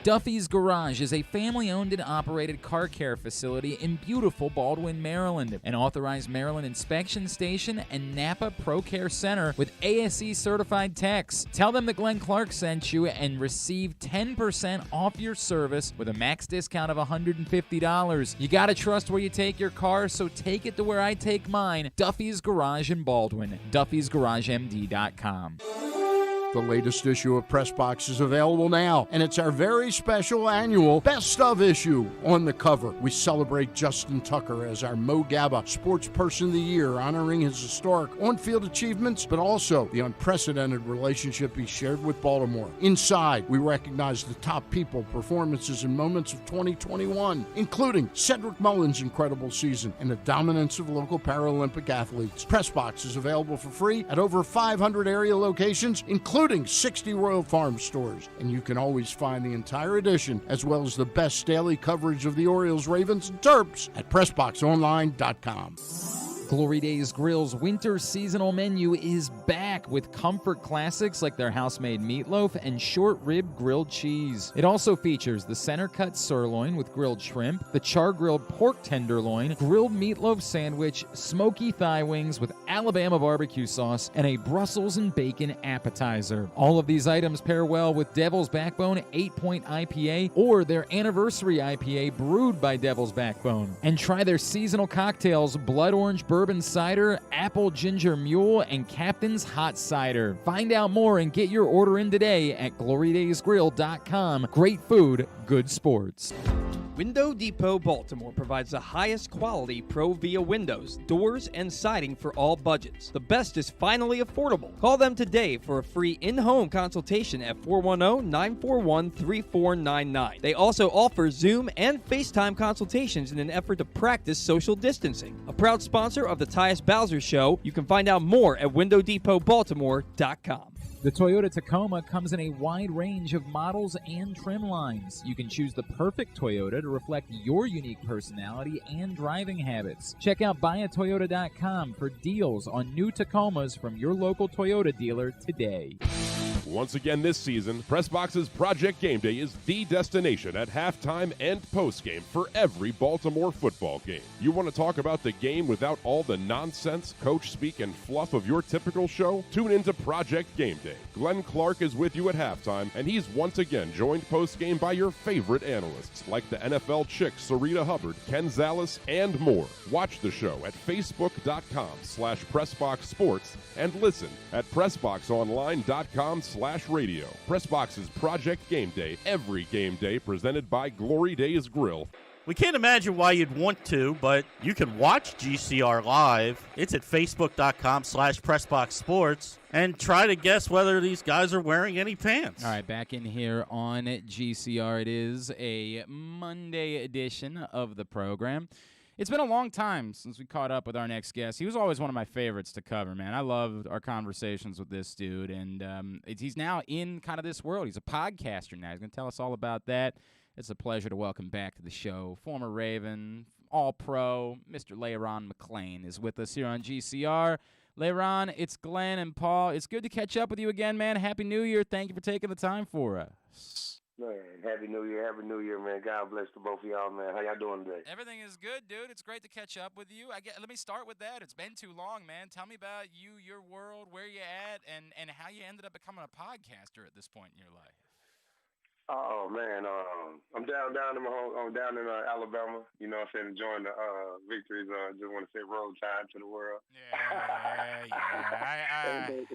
Duffy's Garage is a family-owned and operated car care facility in beautiful Baldwin, Maryland. An authorized Maryland inspection station and Napa Pro Care Center with ASE-certified techs. Tell them that Glenn Clark sent you and receive 10% off your service with a max discount of $150. You got to trust where you take your car, so take it to where I take mine. Duffy's Garage in Baldwin. Duffy'sGarageMD.com. The latest issue of Press Box is available now, and it's our very special annual Best Of issue. On the cover, we celebrate Justin Tucker as our Mo Gabba Sports Person of the Year, honoring his historic on-field achievements, but also the unprecedented relationship he shared with Baltimore. Inside, we recognize the top people, performances, and moments of 2021, including Cedric Mullins' incredible season and the dominance of local Paralympic athletes. Press Box is available for free at over 500 area locations, including 60 Royal Farm stores. And you can always find the entire edition, as well as the best daily coverage of the Orioles, Ravens, and Terps at PressBoxOnline.com. Glory Days Grill's winter seasonal menu is back with comfort classics like their house-made meatloaf and short rib grilled cheese. It also features the center-cut sirloin with grilled shrimp, the char-grilled pork tenderloin, grilled meatloaf sandwich, smoky thigh wings with Alabama barbecue sauce, and a Brussels and bacon appetizer. All of these items pair well with Devil's Backbone 8-Point IPA or their anniversary IPA brewed by Devil's Backbone. And try their seasonal cocktails, Blood Orange Bourbon Cider, Apple Ginger Mule, and Captain's Hot Cider. Find out more and get your order in today at glorydaysgrill.com. Great food, good sports. Window Depot Baltimore provides the highest quality Pro-Via windows, doors, and siding for all budgets. The best is finally affordable. Call them today for a free in-home consultation at 410-941-3499. They also offer Zoom and FaceTime consultations in an effort to practice social distancing. A proud sponsor of the Tyus Bowser Show, you can find out more at WindowDepotBaltimore.com. The Toyota Tacoma comes in a wide range of models and trim lines. You can choose the perfect Toyota to reflect your unique personality and driving habits. Check out buyatoyota.com for deals on new Tacomas from your local Toyota dealer today. Once again this season, PressBox's Project Game Day is the destination at halftime and postgame for every Baltimore football game. You want to talk about the game without all the nonsense, coach speak, and fluff of your typical show? Tune into Project Game Day. Glenn Clark is with you at halftime, and he's once again joined postgame by your favorite analysts like the NFL chick Sarita Hubbard, Ken Zales, and more. Watch the show at facebook.com/PressBoxSports and listen at PressBoxOnline.com/radio. PressBox's Project Game Day, every game day presented by Glory Days Grill. We can't imagine why you'd want to, but you can watch GCR live. It's at facebook.com/PressBoxSports and try to guess whether these guys are wearing any pants. All right, back in here on GCR. It is a Monday edition of the program. It's been a long time since we caught up with our next guest. He was always one of my favorites to cover, man. I loved our conversations with this dude, and he's now in kind of this world. He's a podcaster now. He's going to tell us all about that. It's a pleasure to welcome back to the show former Raven, All-Pro, Mr. Le'Rpn McClain is with us here on GCR. Le'Rpn, it's Glenn and Paul. It's good to catch up with you again, man. Happy New Year. Thank you for taking the time for us. Man, Happy New Year, man. God bless to both of y'all, man. How y'all doing today? Everything is good, dude. It's great to catch up with you. Let me start with that. It's been too long, man. Tell me about you, your world, where you at, and how you ended up becoming a podcaster at this point in your life. Oh man, I'm down in my home. I'm down in Alabama. You know what I'm saying? Enjoying the victories. Just want to say roll tide to the world. Yeah. God.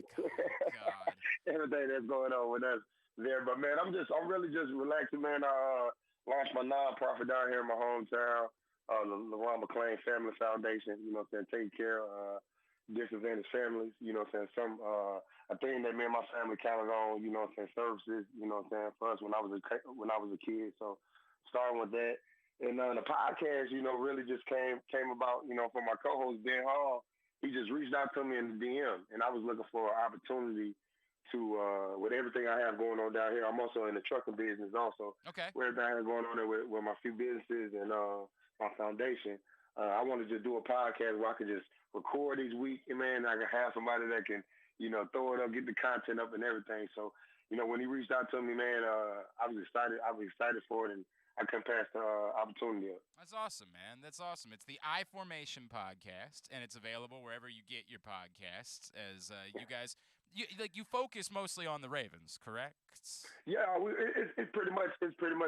Everything that's going on with us there, but man, I'm really just relaxing, man. Launched my nonprofit down here in my hometown, the Le'Rpn McClain Family Foundation. You know what I'm saying? Taking care of disadvantaged families. You know what I'm saying? A thing that me and my family counted on. You know what I'm saying? Services. You know what I'm saying? For us when I was a kid. So starting with that, and the podcast, you know, really just came about. You know, from my co-host Ben Hall. He just reached out to me in the DM, and I was looking for an opportunity to with everything I have going on down here. I'm also in the trucking business also. Okay. With everything I have going on there with my few businesses and my foundation. I want to just do a podcast where I can just record each week, and man, I can have somebody that can, you know, throw it up, get the content up and everything. So, you know, when he reached out to me, man, I was excited for it, and I couldn't pass the opportunity up. That's awesome, man. That's awesome. It's the I-Formation podcast, and it's available wherever you get your podcasts. As you guys, you focus mostly on the Ravens, correct? Yeah, it's pretty much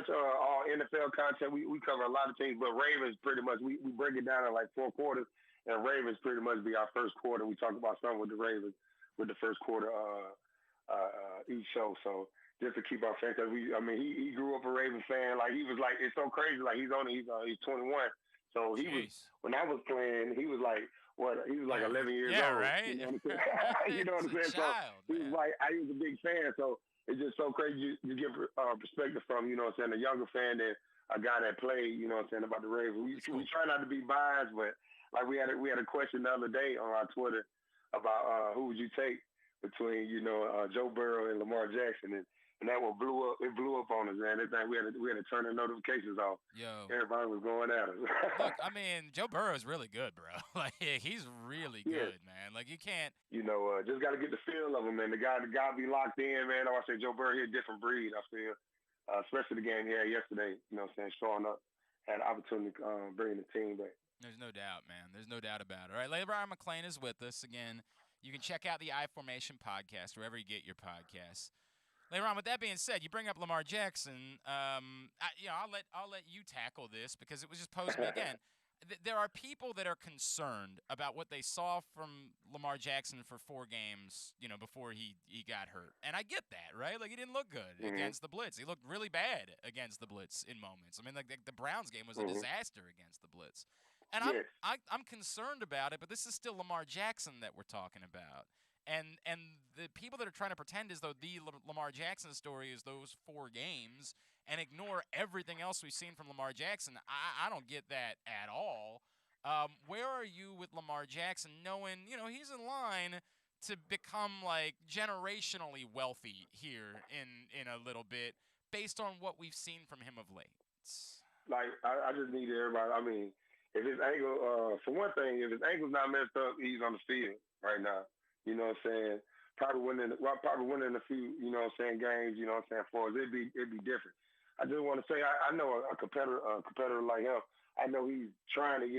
all NFL content. We cover a lot of things, but Ravens pretty much we break it down in like 4 quarters, and Ravens pretty much be our first quarter. We talk about something with the Ravens with the first quarter each show. So just to keep our fans, because he grew up a Ravens fan. Like he was like, it's so crazy. Like he's 21, so he was when I was playing. He was like. He was like 11 years old. Yeah, right? You know what I'm saying? You know what I'm saying? Child, so he was like, I was a big fan. So it's just so crazy to get perspective from, you know what I'm saying, a younger fan than a guy that played, you know what I'm saying, about the Ravens. We try not to be biased, but like we had a question the other day on our Twitter about who would you take between Joe Burrow and Lamar Jackson, and that one blew up. It blew up on us, man. That thing we had to turn the notifications off. Yo, everybody was going at us. look, I mean, Joe Burrow is really good, bro. Like he's really good, man. Like you can't. Just got to get the feel of him, man. The guy be locked in, man. I say Joe Burrow, he's a different breed. I feel, especially the game he had yesterday. Showing up, had an opportunity to bring the team back. There's no doubt, man. There's no doubt about it. All right, Le'Rpn McClain is with us again. You can check out the I-Formation podcast wherever you get your podcasts. Le'Rpn, with that being said, you bring up Lamar Jackson. I'll let you tackle this because it was just posed to me again. There are people that are concerned about what they saw from Lamar Jackson for 4 games, before he got hurt. And I get that, right? Like, he didn't look good against the blitz. He looked really bad against the blitz in moments. I mean, like the Browns game was a disaster against the blitz. And I'm concerned about it, but this is still Lamar Jackson that we're talking about. And the people that are trying to pretend as though the Lamar Jackson story is those 4 games and ignore everything else we've seen from Lamar Jackson, I don't get that at all. Where are you with Lamar Jackson, knowing he's in line to become like generationally wealthy here in a little bit, based on what we've seen from him of late? Like I just need everybody. I mean, if his ankle, for one thing, if his ankle's not messed up, he's on the field right now. You know what I'm saying? Probably winning a few, games, for us. It'd be different. I just want to say I know a competitor like him. I know he's trying his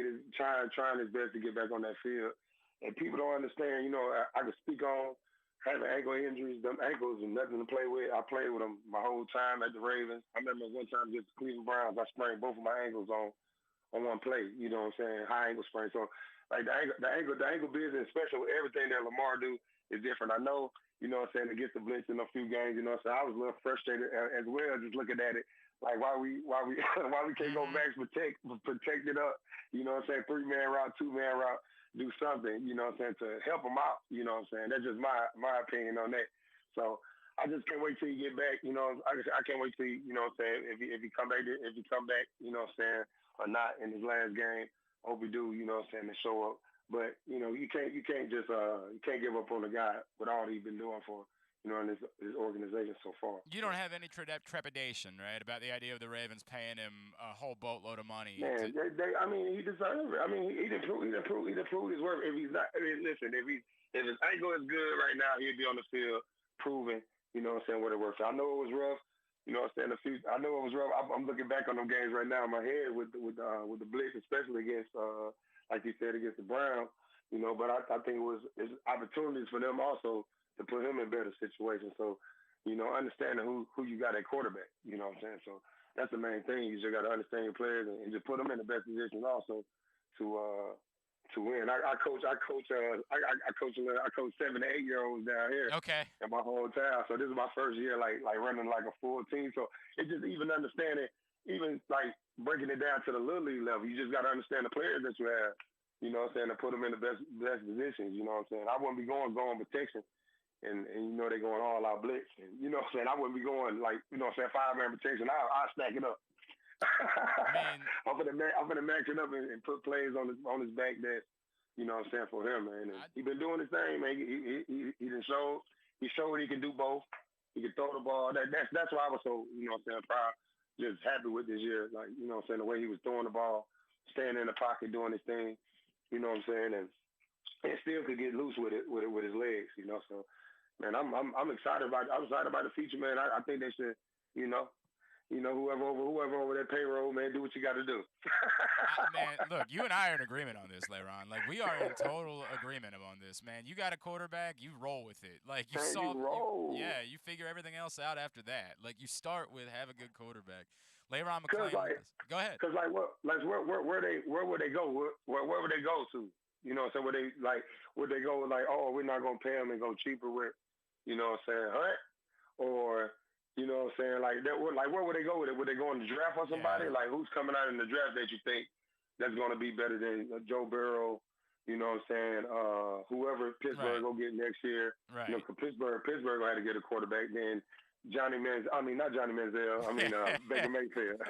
best to get back on that field. And people don't understand, I can speak on having ankle injuries. Them ankles are nothing to play with. I played with them my whole time at the Ravens. I remember one time against the Cleveland Browns, I sprained both of my ankles on one play, high ankle sprain. So like the ankle business, especially with everything that Lamar do, is different. I know, against the blitz in a few games, so I was a little frustrated as well, just looking at it. Like why we can't go max protect it up, 3-man route, 2-man route, do something, to help them out, That's just my opinion on that. So I just can't wait till you get back, I can't wait till if he come back, or not in his last game. Hope we do, to show up. But, you can't just you can't give up on the guy with all he's been doing for in his organization so far. You don't have any trepidation, right, about the idea of the Ravens paying him a whole boatload of money? Man, he deserves it. I mean, he didn't prove his worth. If he's not, listen, if his ankle is good right now, he'd be on the field proving, what it works. I know it was rough. I know it was rough. I'm looking back on them games right now in my head with the blitz, especially against, like you said, against the Browns. But I think it's opportunities for them also to put him in better situations. So, understanding who you got at quarterback, you know what I'm saying? So that's the main thing. You just got to understand your players and just put them in the best position also to win. I coach 7 to 8 year olds down here. Okay. In my whole town. So this is my first year like running like a full team. So it's just even understanding, even like breaking it down to the little league level. You just got to understand the players that you have, to put them in the best positions. I wouldn't be going protection. And they going all out blitz. And, I wouldn't be going 5-man protection. I'll stack it up. I'm gonna match it up and put plays on his back that, for him, man. And he been doing his thing, man. He showed he can do both. He can throw the ball. That's why I was so, proud, just happy with this year. Like, the way he was throwing the ball, staying in the pocket, doing his thing, and still could get loose with it with his legs, So, man, I'm excited about the future, man. I think they should, whoever over that payroll, man, do what you got to do. Man, look, you and I are in agreement on this, Le'Rpn. Like, we are in total agreement on this, man. You got a quarterback, you roll with it. Like, you figure everything else out after that. Like, you start with have a good quarterback. Le'Rpn McClain. Go ahead. Because where would they go? Where would they go to? So would they go like, oh, we're not gonna pay them and go cheaper with, Hunt, or where would they go with it? Would they go in the draft for somebody? Yeah. Like, who's coming out in the draft that you think that's going to be better than Joe Burrow? Whoever Pittsburgh go get next year. Right. Pittsburgh going to have to get a quarterback. Then, not Johnny Manziel. Baker Mayfield.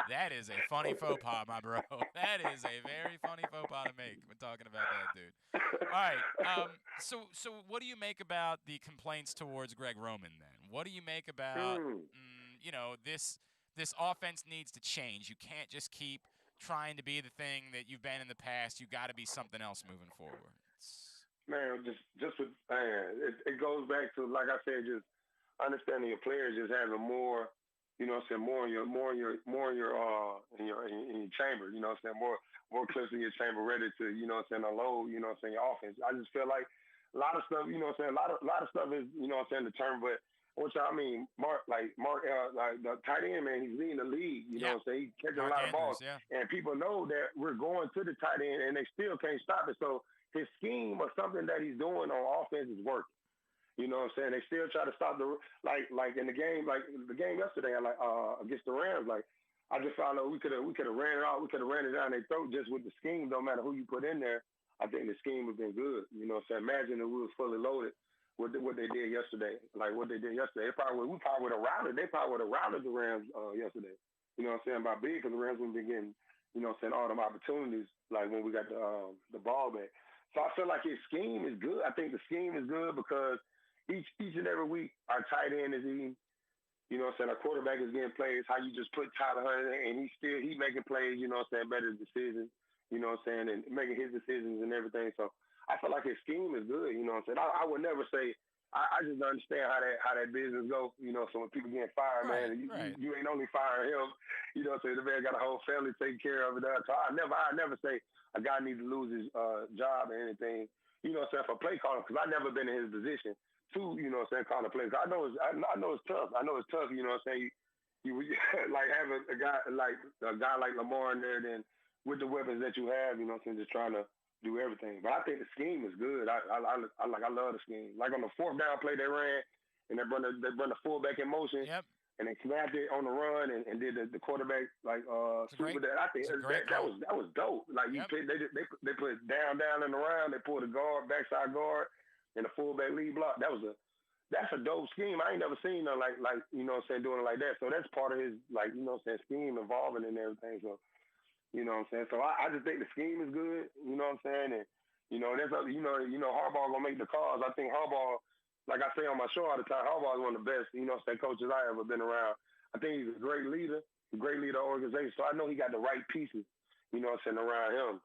That is a funny faux pas, my bro. That is a very funny faux pas to make when talking about that dude. All right. So what do you make about the complaints towards Greg Roman then? What do you make about this offense needs to change. You can't just keep trying to be the thing that you've been in the past. You got to be something else moving forward. Man, it goes back to, like I said, just understanding your players, just having more, more in your chamber, more clips in your chamber ready to, unload, your offense. I just feel like a lot of stuff, a lot of stuff is, the term, but Mark, the tight end, man, he's leading the league, he's catching a lot of balls. Yeah. And people know that we're going to the tight end and they still can't stop it. So his scheme or something that he's doing on offense is working. They still try to stop like in the game, like the game yesterday, against the Rams, I just felt like we could have ran it out, we could have ran it down their throat just with the scheme, no matter who you put in there. I think the scheme has been good. Imagine if we was fully loaded. What they did yesterday, They probably would have routed. They probably would have routed the Rams yesterday. By big, because the Rams would be getting, all them opportunities like when we got the ball back. So I feel like his scheme is good. I think the scheme is good because each and every week our tight end is eating. Our quarterback is getting plays. How you just put Tyler Hunter and he making plays. Better decisions. And making his decisions and everything. So I feel like his scheme is good. I would never say. I just understand how that business goes. So when people get fired, Right, man, you ain't only firing him. So the man got a whole family taking care of it. So I never say a guy needs to lose his job or anything. For play calling, because I've never been in his position to, calling the plays. I know it's tough. You like having a guy like Lamar in there, then with the weapons that you have, just trying to do everything. But I think the scheme is good. I love the scheme. Like on the fourth down play they ran, and they run the fullback in motion. Yep. And they snapped it on the run and did the quarterback sweep with that. I think that was dope. Like Yep. They put down and around. They pulled a backside guard, and the fullback lead block. That's a dope scheme. I ain't never seen no doing it like that. So that's part of his scheme evolving and everything. So. So I just think the scheme is good. And that's Harbaugh gonna make the calls. I think Harbaugh, like I say on my show all the time, Harbaugh is one of the best coaches I ever been around. I think he's a great leader of the organization. So I know he got the right pieces. Around him.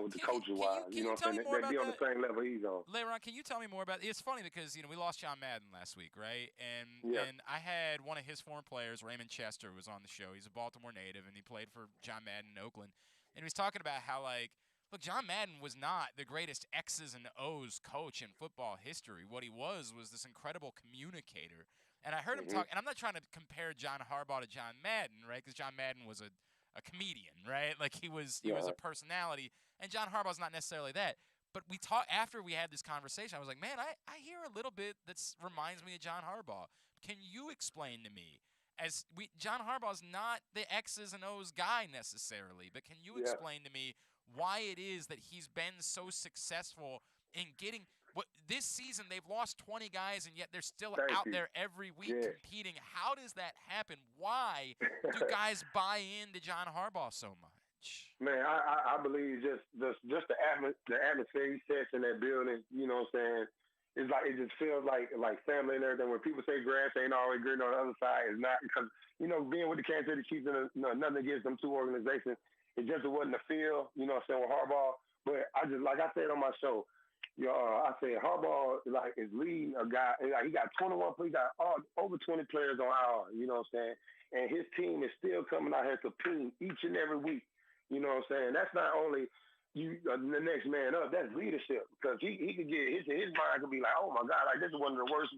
With the coaching wise. Can you tell me more about be on the same level he's on. Le'Rpn, can you tell me more about? It's funny because we lost John Madden last week, right? And I had one of his former players, Raymond Chester, was on the show. He's a Baltimore native, and he played for John Madden in Oakland. And he was talking about how look, John Madden was not the greatest X's and O's coach in football history. What he was this incredible communicator. And I heard him talk, and I'm not trying to compare John Harbaugh to John Madden, right? Because John Madden was a comedian, right? Like he was a personality, and John Harbaugh's not necessarily that. But we talked after we had this conversation. I was like, man, I hear a little bit that reminds me of John Harbaugh. Can you explain to me, John Harbaugh's not the X's and O's guy necessarily, but can you explain to me why it is that he's been so successful in getting this season? They've lost 20 guys, and yet they're still out there every week competing. How does that happen? Why do guys buy into John Harbaugh so much? Man, I believe just the atmosphere he sets in that building. It's like it just feels like family and everything. When people say grass ain't always green on the other side, it's not, because being with the Kansas City Chiefs, nothing against them two organizations. It just wasn't the feel. With Harbaugh. But I just, like I said on my show. I said Harbaugh is leading a guy. He got 21. He got over 20 players on IR. And his team is still coming out here competing each and every week. That's not only the next man up. That's leadership, because he could get his mind could be like, oh my God, this is one of the worst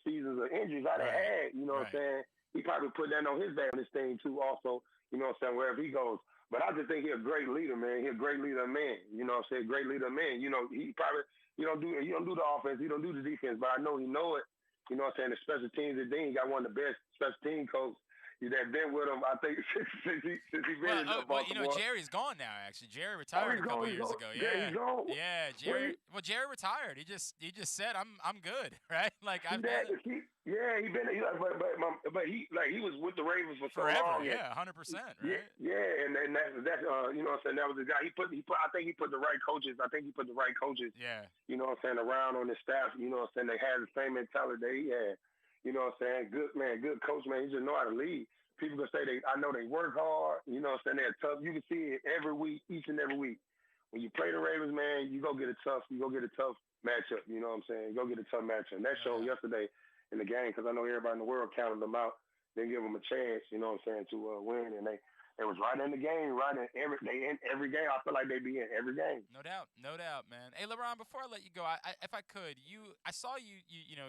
seasons of injuries I've had. He probably put that on his back, this thing too. Also, wherever he goes. But I just think he's a great leader, man. He's a great leader of men. Great leader of men. He probably he don't do the offense, he don't do the defense, but I know he know it. The special teams, and then he got one of the best special team coaches, That been with him, I think, since he been in Baltimore. Jerry's gone now. Actually, Jerry retired a couple years ago. Yeah, he's gone. Yeah, Jerry. Well, Jerry retired. He just said, "I'm good," right? Like I've done it. He been. But he was with the Ravens for forever. So long. Yeah, 100%. Right. Yeah, and that's you know what I'm saying, that was the guy. I think he put the right coaches. Yeah. You know what I'm saying, around on his staff. You know what I'm saying, they had the same mentality that he had. You know what I'm saying, good coach, man. He just know how to lead. People can say I know they work hard. You know what I'm saying, they're tough. You can see it every week, each and every week. When you play the Ravens, man, you go get a tough matchup. You know what I'm saying? You go get a tough matchup. And that showed yesterday in the game, because I know everybody in the world counted them out. Didn't give them a chance, you know what I'm saying, to win. And they was right in the game, right in every game. I feel like they be in every game. No doubt, man. Hey, Le'Rpn, before I let you go, if I could, I saw you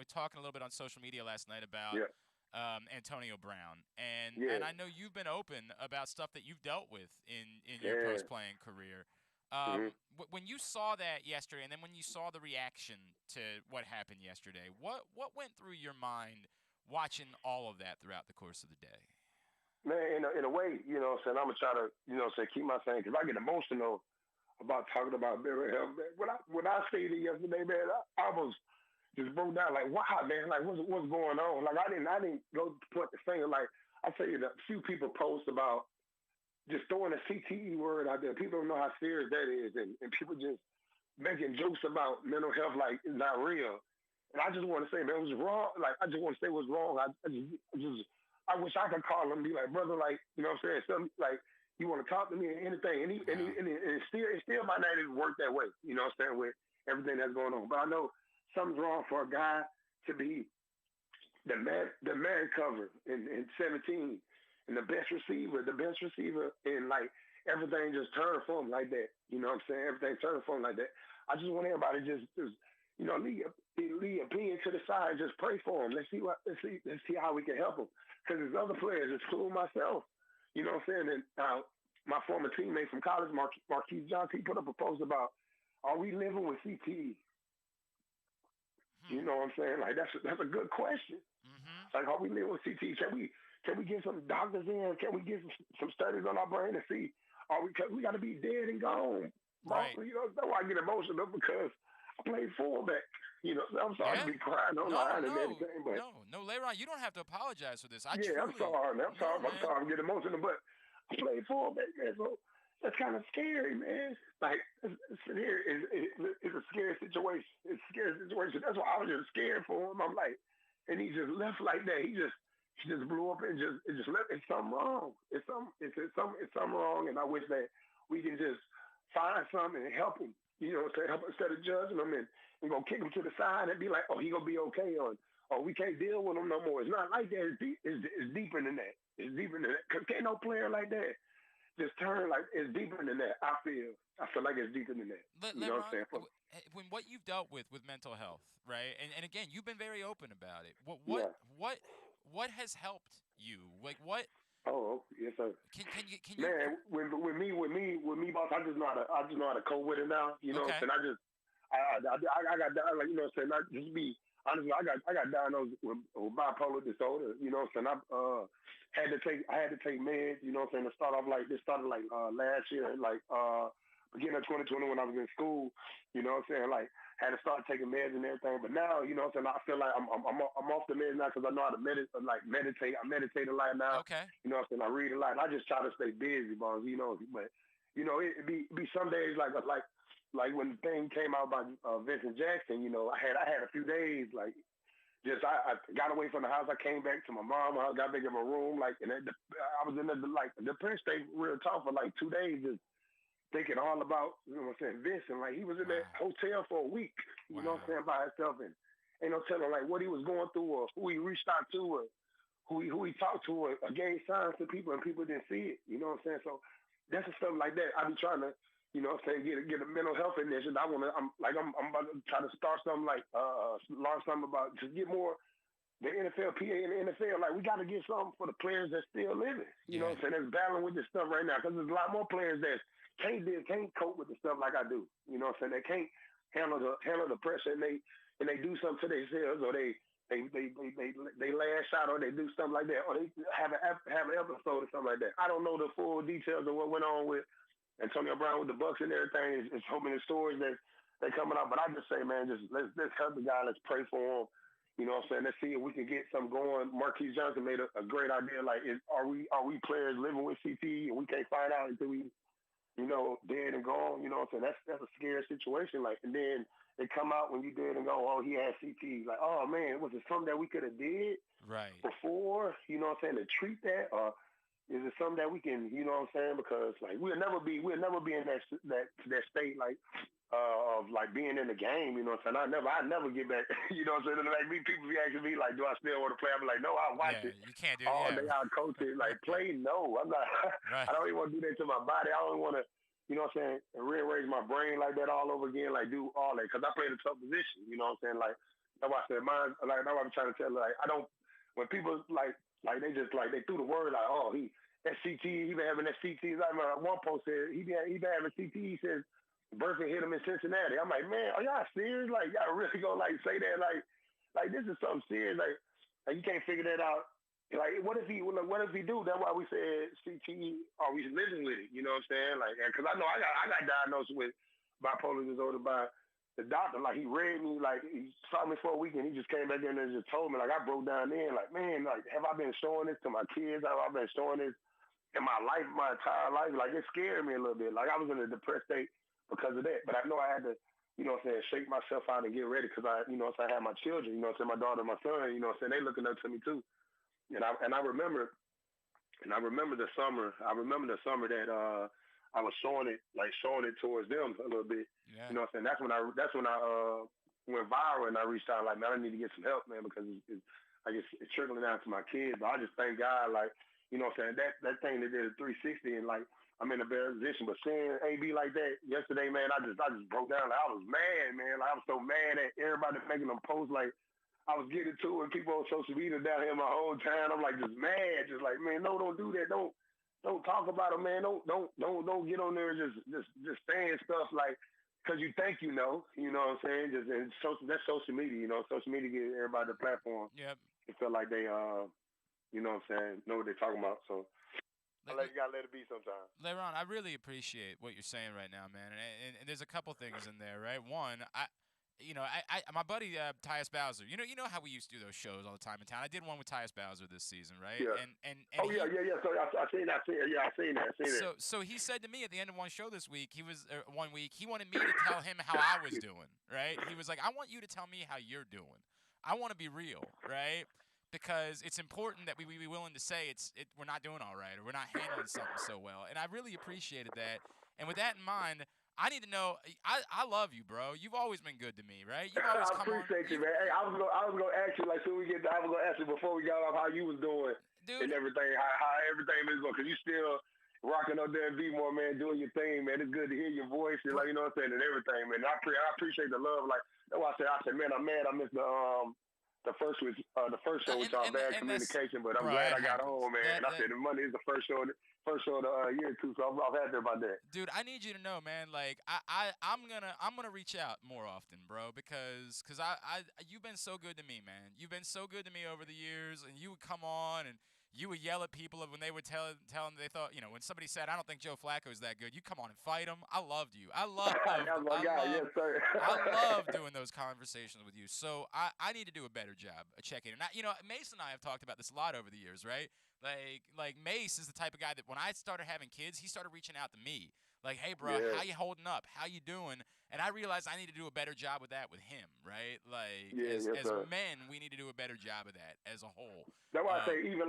talking a little bit on social media last night about Antonio Brown, and I know you've been open about stuff that you've dealt with in your post-playing career. When you saw that yesterday, and then when you saw the reaction to what happened yesterday, what went through your mind watching all of that throughout the course of the day? Man, in a way, you know what I'm saying, I'm going to try to, you know what I'm saying, keep my saying, because I get emotional about talking about mental health, man. When I stayed it yesterday, man, I was just broke down, like, wow, man, like, what's going on? Like, I didn't go point the finger. Like, I tell you, a few people post about just throwing a CTE word out there. People don't know how serious that is, and people just making jokes about mental health like it's not real. And I just want to say, man, it was wrong. Like, I just want to say it was wrong. I wish I could call him and be like, brother, like, you know what I'm saying? Something like, you want to talk to me or anything. And it still might not even work that way, you know what I'm saying, with everything that's going on. But I know something's wrong for a guy to be the man cover in 17 and the best receiver, and like everything just turned for him like that. You know what I'm saying? Everything turned for him like that. I just want everybody just you know, leave opinion to the side, just pray for him. Let's see how we can help him. Because there's other players, including myself. You know what I'm saying? And my former teammate from college, Marquise Johnson, he put up a post about, are we living with CTE? You know what I'm saying? Like, that's a good question. Like, are we living with CTE? Can we get some doctors in? Can we get some studies on our brain to see? Because we got to be dead and gone. Right. You know, that's why I get emotional, because I played fullback. You know, I'm sorry to be crying online and everything, but no, Le'Rpn, you don't have to apologize for this. I'm sorry. I'm sorry. I'm getting emotional, but I played fullback, man. So that's kind of scary, man. Like, it's a scary situation. It's a scary situation. That's why I was just scared for him. I'm like, and he just left like that. He just blew up and just left. It's something wrong. It's something wrong, and I wish that we can just find something and help him. You know, to help instead of judging him and go kick him to the side and be like, oh, he gonna be okay, or we can't deal with him no more. It's not like that. It's deeper than that. It's deeper than that. Cause can't no player like that just turn like, it's deeper than that. I feel like it's deeper than that. You know what I'm saying? When what you've dealt with mental health, right? And again, you've been very open about it. What has helped you? Like what? Oh, yes, sir. Can you? Man, with me, boss, I just know how to cope with it now. You know what I'm saying? I got like, you know what I'm saying? I just be honestly, I got diagnosed with bipolar disorder. You know what I'm saying? I had to take meds. You know what I'm saying? This started last year, like beginning of 2020 when I was in school. You know what I'm saying? Like, had to start taking meds and everything. But now, you know what I'm saying, I feel like I'm off the meds now because I know how to meditate. I meditate a lot now. Okay. You know what I'm saying? I read a lot. I just try to stay busy, boss. You know, but you know, it be some days like when the thing came out about Vincent Jackson. You know, I had a few days like just I got away from the house. I came back to my mom's house. Got back in my room. Like, and I was in the depressed state real tough for like 2 days. Just thinking all about, you know what I'm saying, Vincent. Like, he was in that hotel for a week, you know what I'm saying, by himself, and ain't no telling like what he was going through or who he reached out to or who he talked to or gave signs to people and people didn't see it, you know what I'm saying? So that's the stuff like that. I be trying to, you know what I'm saying, get a mental health initiative. I'm about to try to start something like launch something about just get more the NFL, PA, and the NFL. Like, we got to get something for the players that's still living, you know what I'm saying, that's battling with this stuff right now, because there's a lot more players that can't cope with the stuff like I do. You know what I'm saying? They can't handle the pressure, and they do something to themselves, or they they lash out or they do something like that, or they have an episode or something like that. I don't know the full details of what went on with Antonio Brown with the Bucks and everything. It's so many stories that they coming out. But I just say, man, just let's help the guy. Let's pray for him. You know what I'm saying? Let's see if we can get something going. Marquise Johnson made a great idea. Like, are we players living with CT and we can't find out until we, dead and gone? You know what I'm saying? That's a scary situation. Like, and then they come out when you dead and gone. Oh, he had CT. Like, oh man, was it something that we could have did before? You know what I'm saying? To treat that, or is it something that we can? You know what I'm saying? Because like we'll never be in that state like of like being in the game. You know what I'm saying? I never get back. You know what I'm saying? Like people be asking me like, do I still want to play? I'm like, no, I watch it. You can't do all day. I coach it. Like play, no, I'm not. I don't even want to do that to my body. I don't want to. You know what I'm saying? Rearrange my brain like that all over again, like do all that. Because I played a tough position. You know what I'm saying? Like, that's why I said mine, like, that's what I'm trying to tell. Like, I don't, when people, like they just, like, they threw the word, like, oh, SCT, he been having SCT. Like, one post said, he been having CT. He says, Burton hit him in Cincinnati. I'm like, man, are y'all serious? Like, y'all really gonna, like, say that? Like this is something serious. Like you can't figure that out. Like, what if he do? That's why we said CT, are we living with it? You know what I'm saying? Like, because I know I got diagnosed with bipolar disorder by the doctor. Like, he read me, like, he saw me for a week, and he just came back in and just told me, like, I broke down then, like, man, like, have I been showing this to my kids? Have I been showing this in my life, my entire life? Like, it scared me a little bit. Like, I was in a depressed state because of that. But I know I had to, you know what I'm saying, shake myself out and get ready because I had my children, you know what I'm saying, my daughter and my son, you know what I'm saying, they looking up to me too. And I remember the summer. I remember the summer that I was showing it towards them a little bit. Yeah. You know what I'm saying? That's when I went viral and I reached out like, man, I need to get some help, man, because it's trickling down to my kids. But I just thank God, like, you know what I'm saying, that thing that did a 360 and like I'm in a better position. But seeing AB like that yesterday, man, I just broke down. Like, I was mad, man. Like, I was so mad at everybody making them posts like I was getting to it, and people on social media down here in my hometown. I'm like just mad, just like, man, no, don't do that. Don't talk about it, man. Don't get on there and just saying stuff like because you think you know what I'm saying. That's social media, you know. Social media gives everybody the platform. Yep. It feel like they you know what I'm saying, know what they're talking about. So you gotta let it be sometimes. Le'Rpn, I really appreciate what you're saying right now, man. And there's a couple things in there, right? One, my buddy Tyus Bowser. You know how we used to do those shows all the time in town. I did one with Tyus Bowser this season, right? Yeah. So I seen that. I seen that. So he said to me at the end of one show this week, one week, he wanted me to tell him how I was doing, right? He was like, I want you to tell me how you're doing. I want to be real, right? Because it's important that we be willing to say we're not doing all right or we're not handling something so well. And I really appreciated that. And with that in mind, I need to know. I love you, bro. You've always been good to me, right? You've always I appreciate you, man. Hey, I was gonna ask you, like, soon we get to, I was gonna ask you before we got off how you was doing, dude, and everything, how everything is going, because you still rocking up there in Vmore, man, doing your thing, man. It's good to hear your voice, and like, you know what I'm saying, and everything, man. I appreciate the love. Like, that's why I said, man, I'm mad I missed the first show with y'all, bad communication, but I'm glad I got home, man. And I said the Monday is the first show of the year too, so I'm happy about that. Dude, I need you to know, man. Like I'm gonna reach out more often, bro, because you've been so good to me, man. You've been so good to me over the years, and you would come on and you would yell at people when they would tell them they thought, when somebody said, I don't think Joe Flacco is that good, you come on and fight them. I loved you. I love doing those conversations with you. So I need to do a better job of checking. And Mason and I have talked about this a lot over the years, right? Like Mace is the type of guy that when I started having kids, he started reaching out to me. Like, hey, bro, how you holding up? How you doing? And I realized I need to do a better job with that with him, right? Like, as men, we need to do a better job of that as a whole. That's why I say even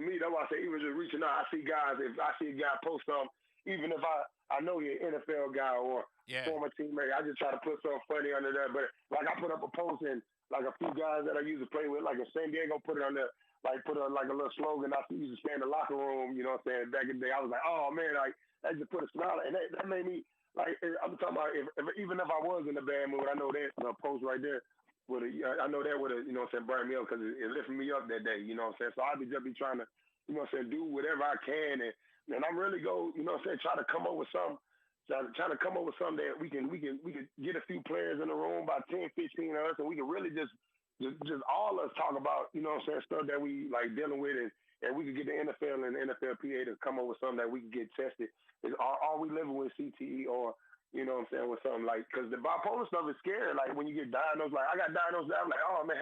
me. That's why I say even just reaching out. I see guys, if I see a guy post something, even if I know you're an NFL guy or former teammate, I just try to put something funny under there. But, like, I put up a post and, like, a few guys that I used to play with, like in San Diego, put it on there. Like, put like a little slogan I used to stay in the locker room, you know what I'm saying, back in the day. I was like, oh, man, like, that just put a smile, and that made me, like, I'm talking about, even if I was in a bad mood, I know that post right there, I know that would have, you know what I'm saying, burned me up, because it lifted me up that day, you know what I'm saying, so I'd just be trying to, you know what I'm saying, do whatever I can, and I'm really you know what I'm saying, trying to come up with something that we can get a few players in the room, about 10, 15 of us, and we can really just, just all us talk about, you know what I'm saying, stuff that we like dealing with, and we could get the NFL and the NFLPA to come up with something that we can get tested. Are we living with CTE or, you know what I'm saying, with something like, because the bipolar stuff is scary. Like when you get diagnosed, like I got diagnosed, I'm like, oh man,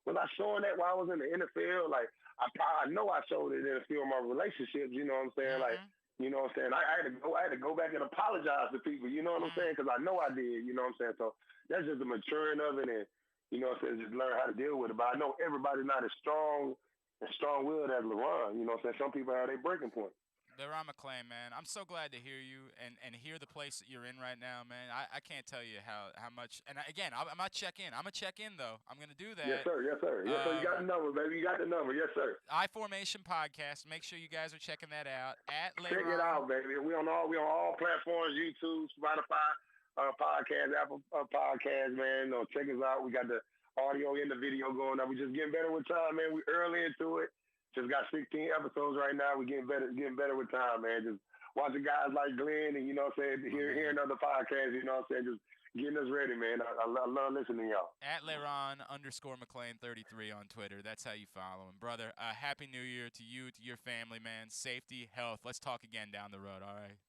was I showing that while I was in the NFL? Like I know I showed it in a few of my relationships, you know what I'm saying? Like, you know what I'm saying? I had to go back and apologize to people, you know what I'm saying? Because I know I did, you know what I'm saying? So that's just the maturing of it, and, you know what I'm saying, just learn how to deal with it. But I know everybody's not as strong-willed as LeBron, you know what I'm saying? Some people have their breaking point. Le'Rpn McClain, man, I'm so glad to hear you and hear the place that you're in right now, man. I can't tell you how much. And again, I'm going to check in. I'm going to check in, though. I'm going to do that. Yes, sir. Yes, sir. Yes, sir. You got the number, baby. You got the number. Yes, sir. iFormation Podcast. Make sure you guys are checking that out. Check it out, baby. We on all platforms, YouTube, Spotify, podcast, Apple podcast, man. Check us out. We got the audio and the video going up. We just getting better with time, man. We early into it. Just got 16 episodes right now. We're getting better with time, man. Just watching guys like Glenn and, you know what I'm saying, hearing other podcasts, you know what I'm saying, just getting us ready, man. I love listening to y'all. At Le'Rpn _McClain 33 on Twitter. That's how you follow him. Brother, Happy New Year to you, to your family, man. Safety, health. Let's talk again down the road, all right?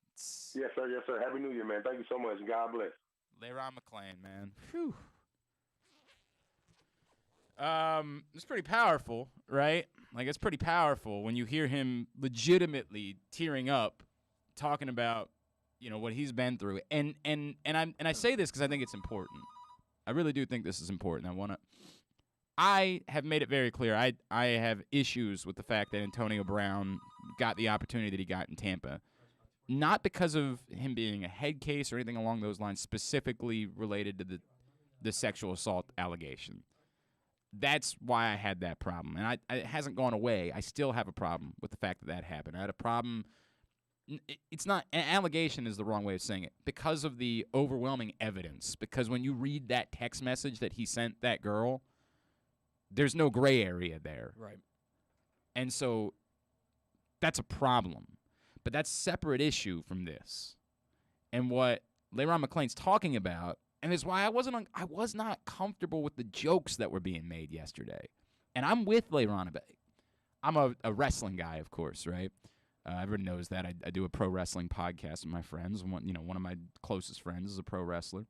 Yes, sir. Yes, sir. Happy New Year, man. Thank you so much. God bless. Le'Rpn McClain, man. Whew. It's pretty powerful, right? Like, it's pretty powerful when you hear him legitimately tearing up, talking about, you know, what he's been through. And I say this because I think it's important. I really do think this is important. I have made it very clear. I have issues with the fact that Antonio Brown got the opportunity that he got in Tampa, not because of him being a head case or anything along those lines, specifically related to the sexual assault allegation. That's why I had that problem. And it hasn't gone away. I still have a problem with the fact that happened. I had a problem. It's not – an allegation is the wrong way of saying it, because of the overwhelming evidence. Because when you read that text message that he sent that girl, there's no gray area there. Right. And so that's a problem. But that's a separate issue from this. And what Le'Rpn McClain's talking about – and it's why I was not comfortable with the jokes that were being made yesterday. And I'm with Le'Rpn. I'm a wrestling guy, of course, right? Everyone knows that. I do a pro wrestling podcast with my friends. One of my closest friends is a pro wrestler.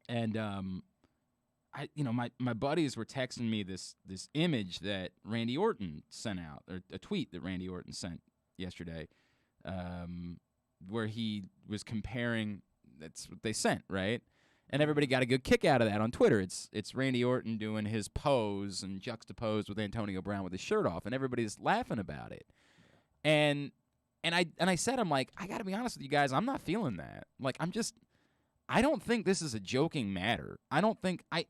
And my buddies were texting me this image that Randy Orton sent out, or a tweet that Randy Orton sent yesterday, where he was comparing. That's what they sent, right? And everybody got a good kick out of that on Twitter. It's Randy Orton doing his pose and juxtaposed with Antonio Brown with his shirt off, and everybody's laughing about it. And I said, I'm like, I got to be honest with you guys, I'm not feeling that. Like, I don't think this is a joking matter. I don't think I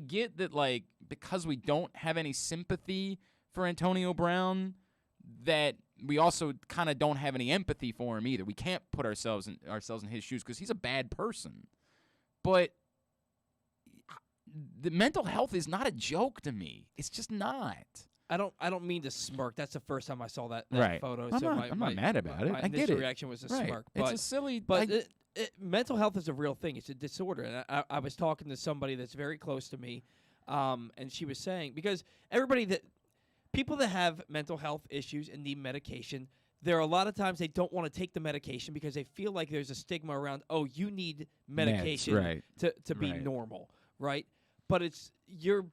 get that, like, because we don't have any sympathy for Antonio Brown, that we also kind of don't have any empathy for him either. We can't put ourselves in his shoes because he's a bad person. But the mental health is not a joke to me. It's just not. I don't mean to smirk. That's the first time I saw that right. photo. I'm not mad about it. I get it. My reaction was a right. smirk. It's a silly. But mental health is a real thing. It's a disorder. And I was talking to somebody that's very close to me, and she was saying, because people that have mental health issues and need medication, there are a lot of times they don't want to take the medication because they feel like there's a stigma around, oh, you need medication right. to be normal, right? But it's your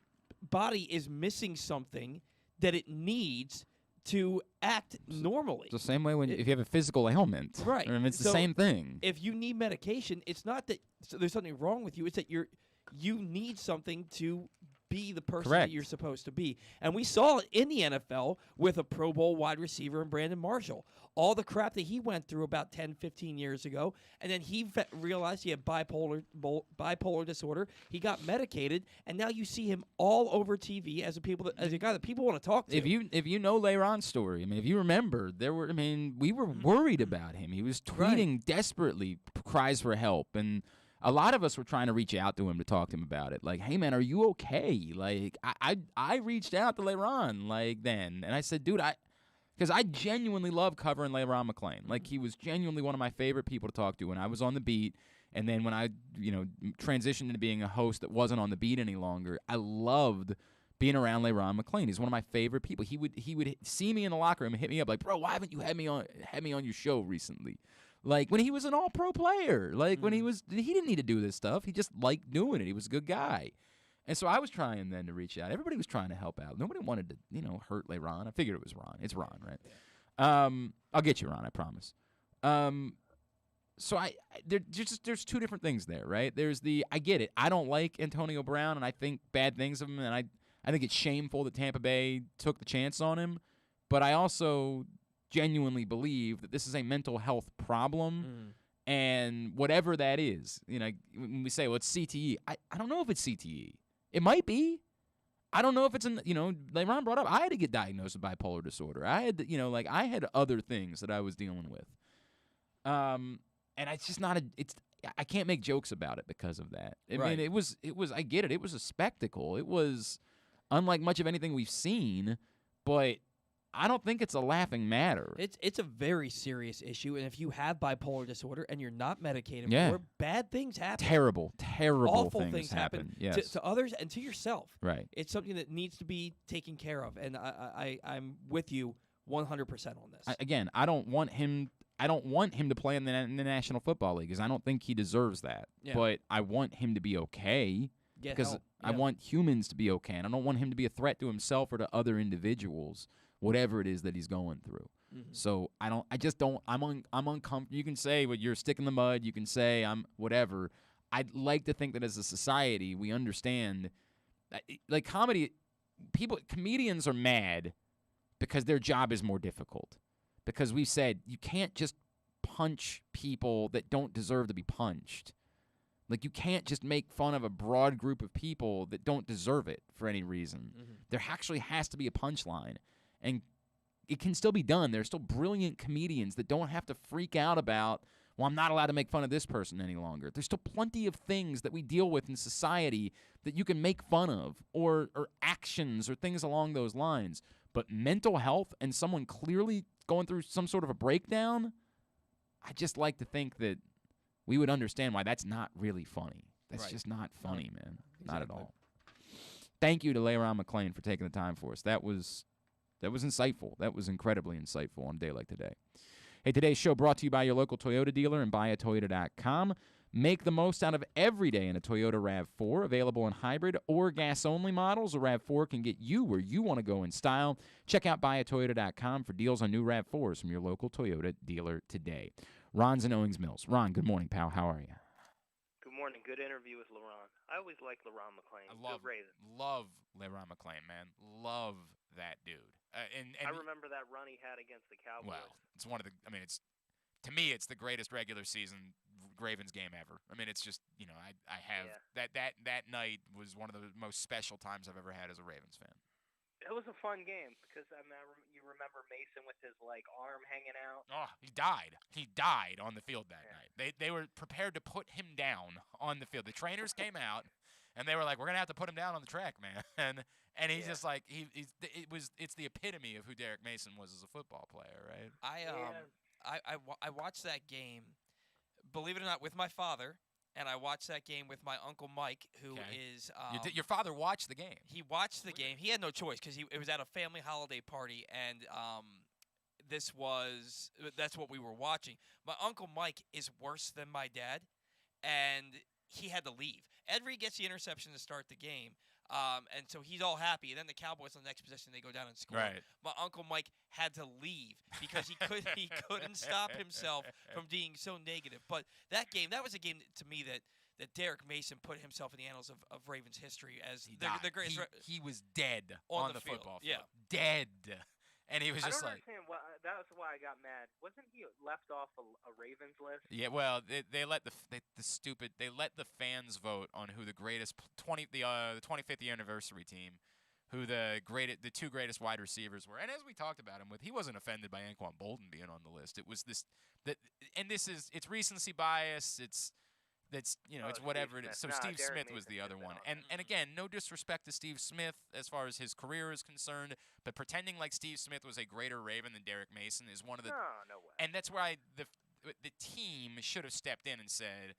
body is missing something that it needs to act normally. It's the same way if you have a physical ailment. Right. I mean, it's the same thing. If you need medication, it's not that there's something wrong with you. It's that you need something to be the person Correct. that you're supposed to be. And we saw it in the NFL with a Pro Bowl wide receiver in Brandon Marshall. All the crap that he went through about 10, 15 years ago, and then he realized he had bipolar disorder. He got medicated, and now you see him all over TV as a guy that people want to talk to. If you know Le'Ron's story, I mean, if you remember, we were worried about him. He was tweeting desperately cries for help, and a lot of us were trying to reach out to him to talk to him about it. Like, hey, man, are you okay? Like, I reached out to Le'Rpn, like, then. And I said, dude, because I genuinely love covering Le'Rpn McClain. Like, he was genuinely one of my favorite people to talk to when I was on the beat. And then when I, transitioned into being a host that wasn't on the beat any longer, I loved being around Le'Rpn McClain. He's one of my favorite people. He would see me in the locker room and hit me up like, bro, why haven't you had me on your show recently? Like when he was an all-pro player. Like when he didn't need to do this stuff. He just liked doing it. He was a good guy. And so I was trying then to reach out. Everybody was trying to help out. Nobody wanted to, hurt Le'Rpn. I figured it was Ron. It's Ron, right? I'll get you, Ron, I promise. So there's two different things there, right? There's I get it. I don't like Antonio Brown, and I think bad things of him, and I think it's shameful that Tampa Bay took the chance on him. But I also genuinely believe that this is a mental health problem, and whatever that is, when we say, well, it's CTE, I don't know if it's CTE. It might be. I don't know if it's Le'Rpn brought up, I had to get diagnosed with bipolar disorder. I had, I had other things that I was dealing with. And it's just not I can't make jokes about it because of that. I mean, it was, I get it. It was a spectacle. It was unlike much of anything we've seen, but I don't think it's a laughing matter. It's a very serious issue, and if you have bipolar disorder and you're not medicated for it, bad things happen. Terrible awful things happen. Yes. To others and to yourself. Right. It's something that needs to be taken care of, and I'm with you 100% on this. I don't want him to play in the National Football League because I don't think he deserves that. Yeah. But I want him to be okay because I want humans to be okay, and I don't want him to be a threat to himself or to other individuals, whatever it is that he's going through. So I'm uncomfortable. You can say what you're a stick in the mud. You can say I'm whatever. I'd like to think that as a society we understand, like comedians are mad because their job is more difficult. Because we said you can't just punch people that don't deserve to be punched. Like you can't just make fun of a broad group of people that don't deserve it for any reason. There actually has to be a punchline. And it can still be done. There's still brilliant comedians that don't have to freak out about, well, I'm not allowed to make fun of this person any longer. There's still plenty of things that we deal with in society that you can make fun of or actions or things along those lines. But mental health and someone clearly going through some sort of a breakdown, I just like to think that we would understand why that's not really funny. That's just not funny, man. Exactly. Not at all. Thank you to Le'Rpn McClain for taking the time for us. That was insightful. That was incredibly insightful on a day like today. Hey, today's show brought to you by your local Toyota dealer and buyatoyota.com. Make the most out of every day in a Toyota RAV4, available in hybrid or gas-only models. A RAV4 can get you where you want to go in style. Check out buyatoyota.com for deals on new RAV4s from your local Toyota dealer today. Ron's in Owings Mills. Ron, good morning, pal. How are you? Good morning. Good interview with Le'Rpn. I always like Le'Rpn McClain. Love Le'Rpn McClain, man. Love that dude. And I remember that run he had against the Cowboys. Well, it's one of the. I mean, to me, it's the greatest regular season Ravens game ever. I mean, it's just I have that night was one of the most special times I've ever had as a Ravens fan. It was a fun game because you remember Mason with his arm hanging out. Oh, he died. He died on the field that night. They were prepared to put him down on the field. The trainers came out and they were like, "We're gonna have to put him down on the track, man." And he's just like it's the epitome of who Derek Mason was as a football player, right? I watched that game, believe it or not, with my father, and I watched that game with my Uncle Mike, who is your father watched the game. He watched the game. He had no choice because it was at a family holiday party, and that's what we were watching. My Uncle Mike is worse than my dad, and he had to leave. Edry gets the interception to start the game. And so he's all happy. And then the Cowboys on the next possession, they go down and score. Right. My Uncle Mike had to leave because he couldn't stop himself from being so negative. But that was a game to me that Derek Mason put himself in the annals of Ravens history as the greatest. He was dead on the football field. Yeah. Dead. And he was just I don't understand. That's why I got mad. Wasn't he left off a Ravens list? Yeah, well, they let they let the fans vote on who the greatest the 25th anniversary team, who the two greatest wide receivers were. And as we talked about him he wasn't offended by Anquan Bolden being on the list. It was it's recency bias. It's whatever it is. So Steve Smith was the other one. And again, no disrespect to Steve Smith as far as his career is concerned, but pretending like Steve Smith was a greater Raven than Derek Mason is one of the no way. And that's why the team should have stepped in and said,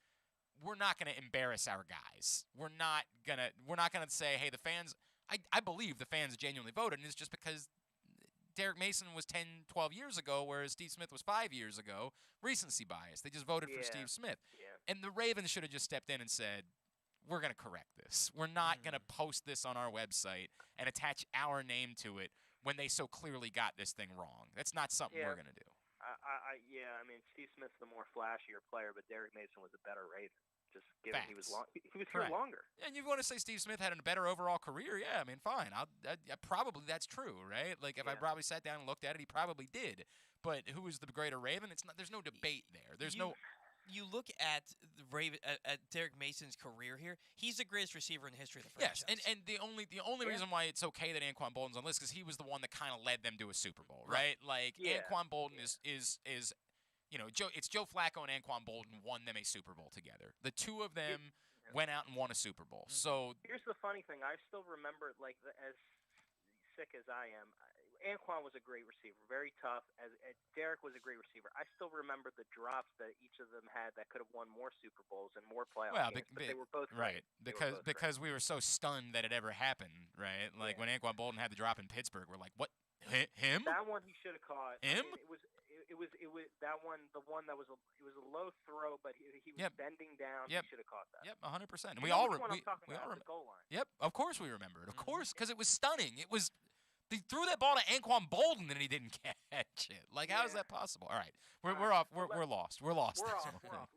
we're not going to embarrass our guys. We're not gonna say, hey, the fans. I believe the fans genuinely voted, and it's just because Derek Mason was 10, 12 years ago, whereas Steve Smith was 5 years ago. Recency bias. They just voted for Steve Smith. Yeah. And the Ravens should have just stepped in and said, we're going to correct this. We're not going to post this on our website and attach our name to it when they so clearly got this thing wrong. That's not something we're going to do. I mean, Steve Smith's the more flashier player, but Derek Mason was a better Raven. Just given he was here longer. And you want to say Steve Smith had a better overall career? Yeah, I mean, fine. Probably that's true, right? Like if I probably sat down and looked at it, he probably did. But who was the greater Raven? It's not. There's no debate there. There's no. You look at the Raven at Derek Mason's career here. He's the greatest receiver in the history of the franchise. Yes, and the only reason why it's okay that Anquan Bolton's on the list because he was the one that kind of led them to a Super Bowl, right? Like Anquan Bolton is it's Joe Flacco and Anquan Bolton won them a Super Bowl together. The two of them went out and won a Super Bowl. So here's the funny thing: I still remember, like, as sick as I am, Anquan was a great receiver, very tough. As Derek was a great receiver. I still remember the drops that each of them had that could have won more Super Bowls and more playoff games. But they were both right because we were so stunned that it ever happened, right? Like when Anquan Bolton had the drop in Pittsburgh, we're like, what? Him? That one he should have caught. Him? I mean, it was that one. The one that was it was a low throw, but he was bending down. He should have caught that. Yep, 100%. And we all remember the goal line. Yep, of course we remember it. Of course, because it was stunning. It was. They threw that ball to Anquan Bolton and he didn't catch it. Like, how is that possible? All right, we're off. We're lost. We're lost. We're off.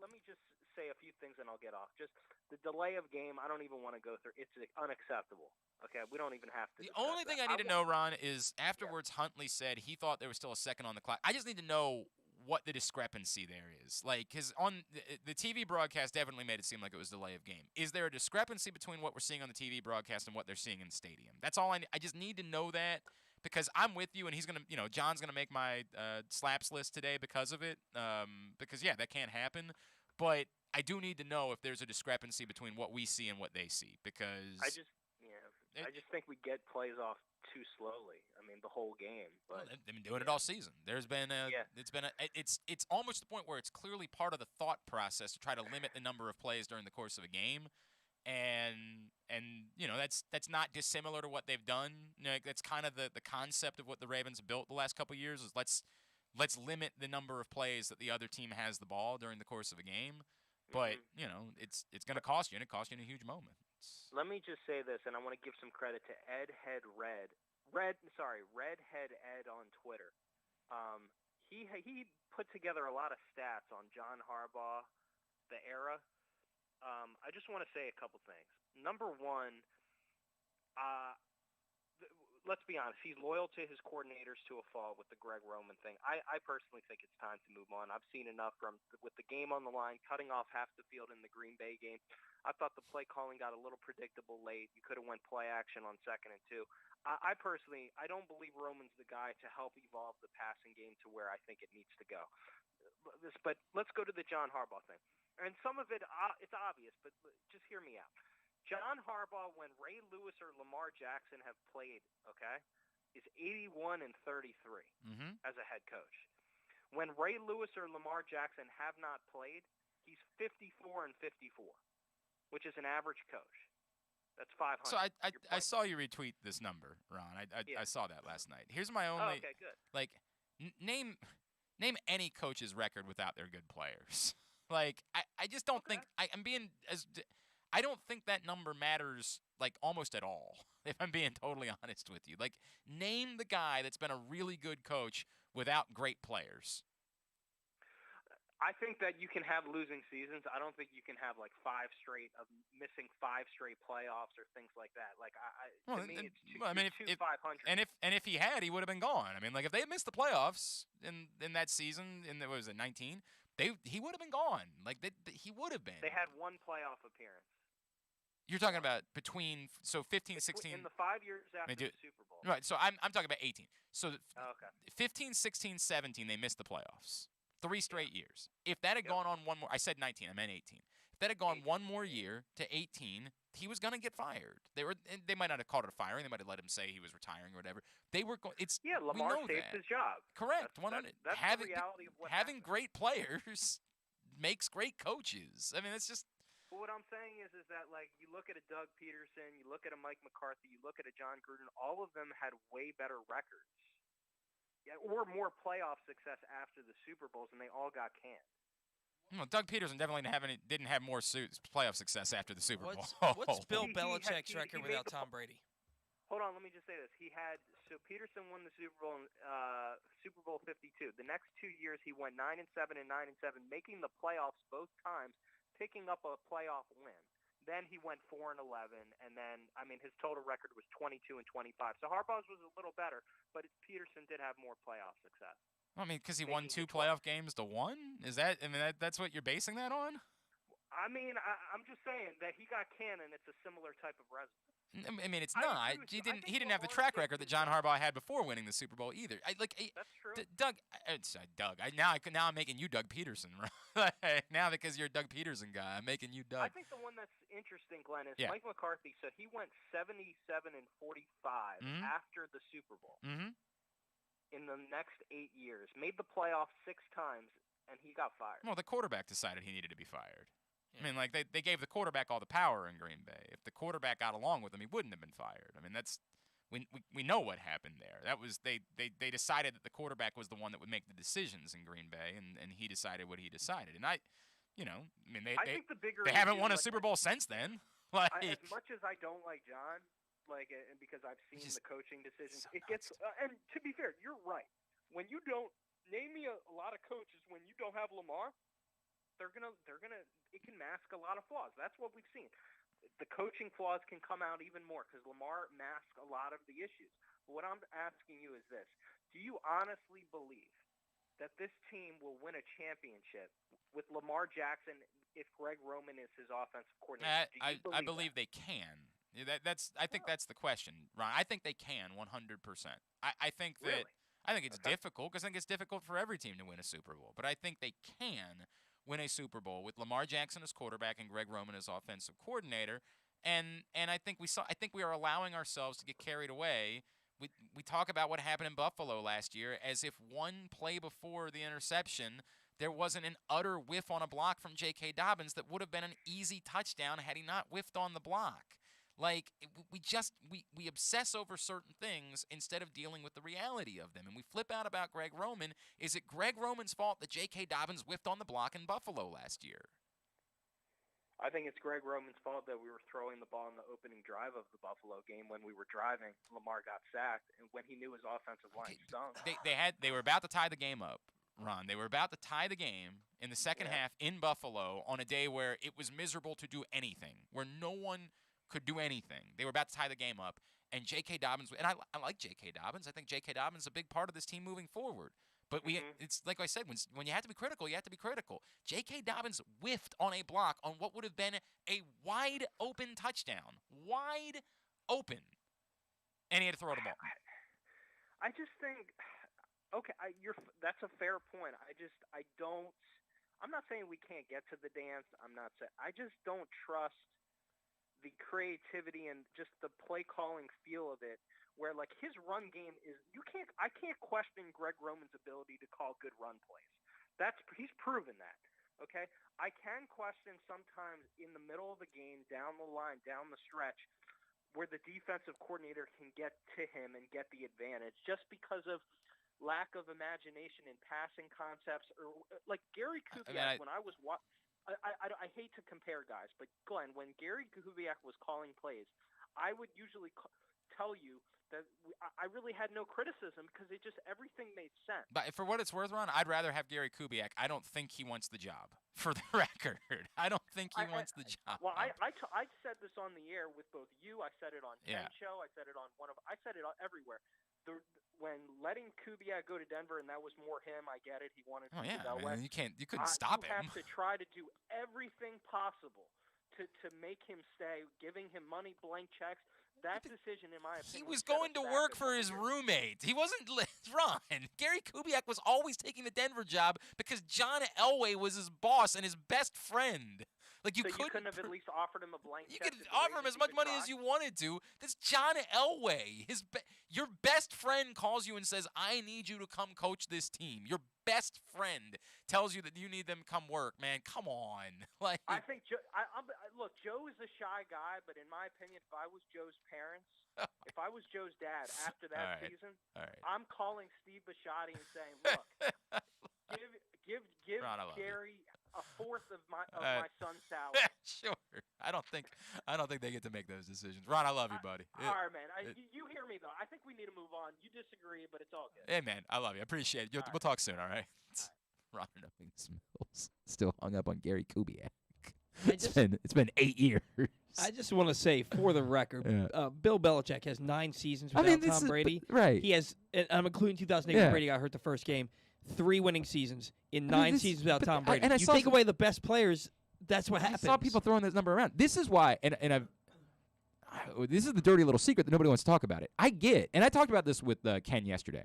Let me just say a few things and I'll get off. Just the delay of game. I don't even want to go through. It's unacceptable. Okay, we don't even have to. The only thing I need to know, Ron, is afterwards Huntley said he thought there was still a second on the clock. I just need to know what the discrepancy there is. Like, because on the TV broadcast definitely made it seem like it was delay of game. Is there a discrepancy between what we're seeing on the TV broadcast and what they're seeing in the stadium? That's all I just need to know that because I'm with you and he's going to, John's going to make my slaps list today because of it. Because, that can't happen. But I do need to know if there's a discrepancy between what we see and what they see because I just think we get plays off too slowly. I mean, the whole game. But they've been doing it all season. There's been it's almost the point where it's clearly part of the thought process to try to limit the number of plays during the course of a game, and that's not dissimilar to what they've done. That's kind of the concept of what the Ravens have built the last couple of years is let's limit the number of plays that the other team has the ball during the course of a game. But it's going to cost you, and it costs you in a huge moment. Let me just say this, and I want to give some credit to Redhead Ed on Twitter. He put together a lot of stats on John Harbaugh, the era. I just want to say a couple things. Number one, let's be honest, he's loyal to his coordinators to a fault with the Greg Roman thing. I personally think it's time to move on. I've seen enough with the game on the line, cutting off half the field in the Green Bay game. I thought the play calling got a little predictable late. You could have went play action on 2nd and 2. I personally, I don't believe Roman's the guy to help evolve the passing game to where I think it needs to go. But let's go to the John Harbaugh thing. And some of it, it's obvious, but just hear me out. John Harbaugh, when Ray Lewis or Lamar Jackson have played, is 81 and 33 as a head coach. When Ray Lewis or Lamar Jackson have not played, he's 54 and 54, which is an average coach. That's 500. So I saw you retweet this number, Ron. I saw that last night. Here's my only good. Name any coach's record without their good players. I just don't think I don't think that number matters almost at all. If I'm being totally honest with you, name the guy that's been a really good coach without great players. I think that you can have losing seasons. I don't think you can have missing 5 straight playoffs or things like that. To me, it's two 500. And if he had, he would have been gone. I mean, if they had missed the playoffs in that season, what was it, 19? He would have been gone. He would have been. They had 1 playoff appearance. You're talking about between 15, 16 in the 5 years after the Super Bowl. Right. So I'm talking about 18. So 15, 16, 17, they missed the playoffs. 3 straight years. If that had gone on one more, I said 19, I meant 18. If that had gone 1 more year to 18, he was going to get fired. They might not have called it a firing. They might have let him say he was retiring or whatever. They were going. Lamar saved his job. Correct. That's the reality of what having great players makes great coaches. I mean, it's just. But what I'm saying is that, like, you look at a Doug Peterson, you look at a Mike McCarthy, you look at a John Gruden, all of them had way better records. Yeah, or more playoff success after the Super Bowls, and they all got canned. Well, Doug Peterson definitely didn't have more playoff success after the Super Bowl. What's Bill Belichick's record without Tom Brady? Hold on, let me just say this. So Peterson won the Super Bowl in Super Bowl 52. The next 2 years he went 9-7 and 9-7, making the playoffs both times, picking up a playoff win. Then he went 4-11, and then his total record was 22-25. So Harbaugh's was a little better, but Peterson did have more playoff success. I mean, because he won 2 playoff games to 1. Is that? I mean, that's what you're basing that on? I'm just saying that he got canned, and it's a similar type of resume. I mean, it's not. He didn't have the track record that John Harbaugh had before winning the Super Bowl either. That's true. Doug. Now I'm making you Doug Peterson. Right? Now because you're a Doug Peterson guy, I'm making you Doug. I think the one that's interesting, Glenn, is Mike McCarthy. So he went 77-45 after the Super Bowl. Mm-hmm. In the next 8 years, made the playoffs 6 times, and he got fired. Well, the quarterback decided he needed to be fired. Yeah. I mean, like they gave the quarterback all the power in Green Bay. If the quarterback got along with him, he wouldn't have been fired. I mean, that's we know what happened there. That was they decided that the quarterback was the one that would make the decisions in Green Bay, and he decided what he decided. And they think the bigger they haven't won a Super Bowl since then. As much as I don't like John, and because I've seen the coaching decisions, it gets. And to be fair, you're right. When you don't name me a lot of coaches, when you don't have Lamar, they're gonna. It can mask a lot of flaws. That's what we've seen. The coaching flaws can come out even more because Lamar masked a lot of the issues. But what I'm asking you is this: do you honestly believe that this team will win a championship with Lamar Jackson if Greg Roman is his offensive coordinator? I believe they can. I think that's the question, Ron. I think they can 100%. I think that really? I think it's difficult because I think it's difficult for every team to win a Super Bowl. But I think they can win a Super Bowl with Lamar Jackson as quarterback and Greg Roman as offensive coordinator. And I think we are allowing ourselves to get carried away. We talk about what happened in Buffalo last year as if one play before the interception there wasn't an utter whiff on a block from J.K. Dobbins that would have been an easy touchdown had he not whiffed on the block. Like, we obsess over certain things instead of dealing with the reality of them. And we flip out about Greg Roman. Is it Greg Roman's fault that J.K. Dobbins whiffed on the block in Buffalo last year? I think it's Greg Roman's fault that we were throwing the ball in the opening drive of the Buffalo game when we were driving. Lamar got sacked, and when he knew his offensive line stunk. They were about to tie the game up, Ron. They were about to tie the game in the second half in Buffalo on a day where it was miserable to do anything, where no one could do anything. They were about to tie the game up, and J.K. Dobbins, and I like J.K. Dobbins. I think J.K. Dobbins is a big part of this team moving forward. But it's like I said, when you have to be critical, you have to be critical. J.K. Dobbins whiffed on a block on what would have been a wide open touchdown. Wide open. And he had to throw the ball. I just think, okay, that's a fair point. I'm not saying we can't get to the dance. I just don't trust the creativity and just the play calling feel of it, where like his run game is, I can't question Greg Roman's ability to call good run plays. He's proven that. Okay, I can question sometimes in the middle of the game, down the line, down the stretch, where the defensive coordinator can get to him and get the advantage just because of lack of imagination in passing concepts, or like Gary Kubiak. When I was I hate to compare guys, but Glenn, when Gary Kubiak was calling plays, I would usually tell you that I really had no criticism because everything made sense. But for what it's worth, Ron, I'd rather have Gary Kubiak. I don't think he wants the job, for the record. I don't think he wants the job. Well, I said this on the air with both you. I said it on Ken's show. I said it on I said it everywhere. When letting Kubiak go to Denver, and that was more him, I get it. He wanted to go west. You couldn't stop him. You have to try to do everything possible to make him stay, giving him money, blank checks. That decision, in my opinion, he was going to work for his roommate. He wasn't Ron. Gary Kubiak was always taking the Denver job because John Elway was his boss and his best friend. Like you so couldn't. You couldn't have at least offered him a blank You check. could to offer him Ravens, as much money try? as you wanted to. That's John Elway. Your best friend calls you and says, "I need you to come coach this team." Your best friend tells you that you need them to come work. Man, come on. Like I think look, Joe is a shy guy, but in my opinion, if I was Joe's parents, if I was Joe's dad after that season, I'm calling Steve Bisciotti and saying, "Look, give Ron, I love Jerry a fourth of my son's salary." Sure. I don't think they get to make those decisions. Ron, I love you, buddy. All right, man. You hear me though. I think we need to move on. You disagree, but it's all good. Hey, man, I love you. I appreciate it. We'll talk soon. All right. Ron Mills still hung up on Gary Kubiak. It's been 8 years. I just want to say, for the record, Bill Belichick has 9 seasons without Tom Brady. Right. He has, and I'm including 2008 when Brady got hurt the first game, 3 winning seasons in 9 seasons without Tom Brady. You take away the best players, that's what happens. I saw people throwing this number around. This is why, this is the dirty little secret that nobody wants to talk about it. I get, and I talked about this with Ken yesterday.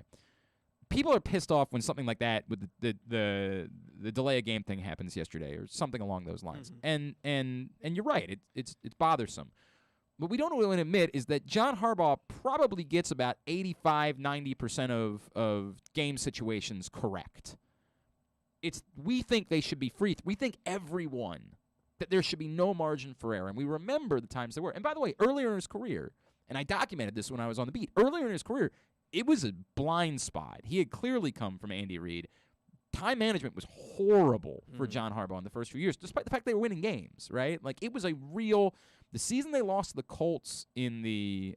People are pissed off when something like that with the delay of game thing happens yesterday or something along those lines. And you're right, it's bothersome. What we don't really admit is that John Harbaugh probably gets about 85-90% of game situations correct. We think they should be free. We think everyone that there should be no margin for error, and we remember the times there were. And by the way, earlier in his career, and I documented this when I was on the beat, earlier in his career, it was a blind spot. He had clearly come from Andy Reid. Time management was horrible for John Harbaugh in the first few years, despite the fact they were winning games, right? Like, it was a real – the season they lost to the Colts in the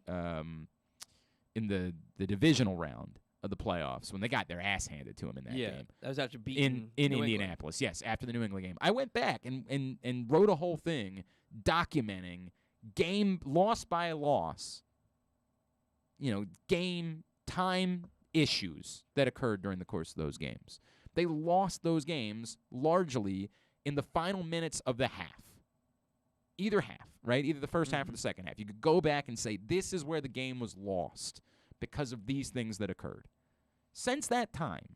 divisional round of the playoffs, when they got their ass handed to them in that game. That was after beating in New Indianapolis. Yes, after the New England game. I went back and wrote a whole thing documenting game loss by loss, game time issues that occurred during the course of those games. They lost those games largely in the final minutes of the half. Either half, right? Either the first half or the second half. You could go back and say, this is where the game was lost because of these things that occurred. Since that time,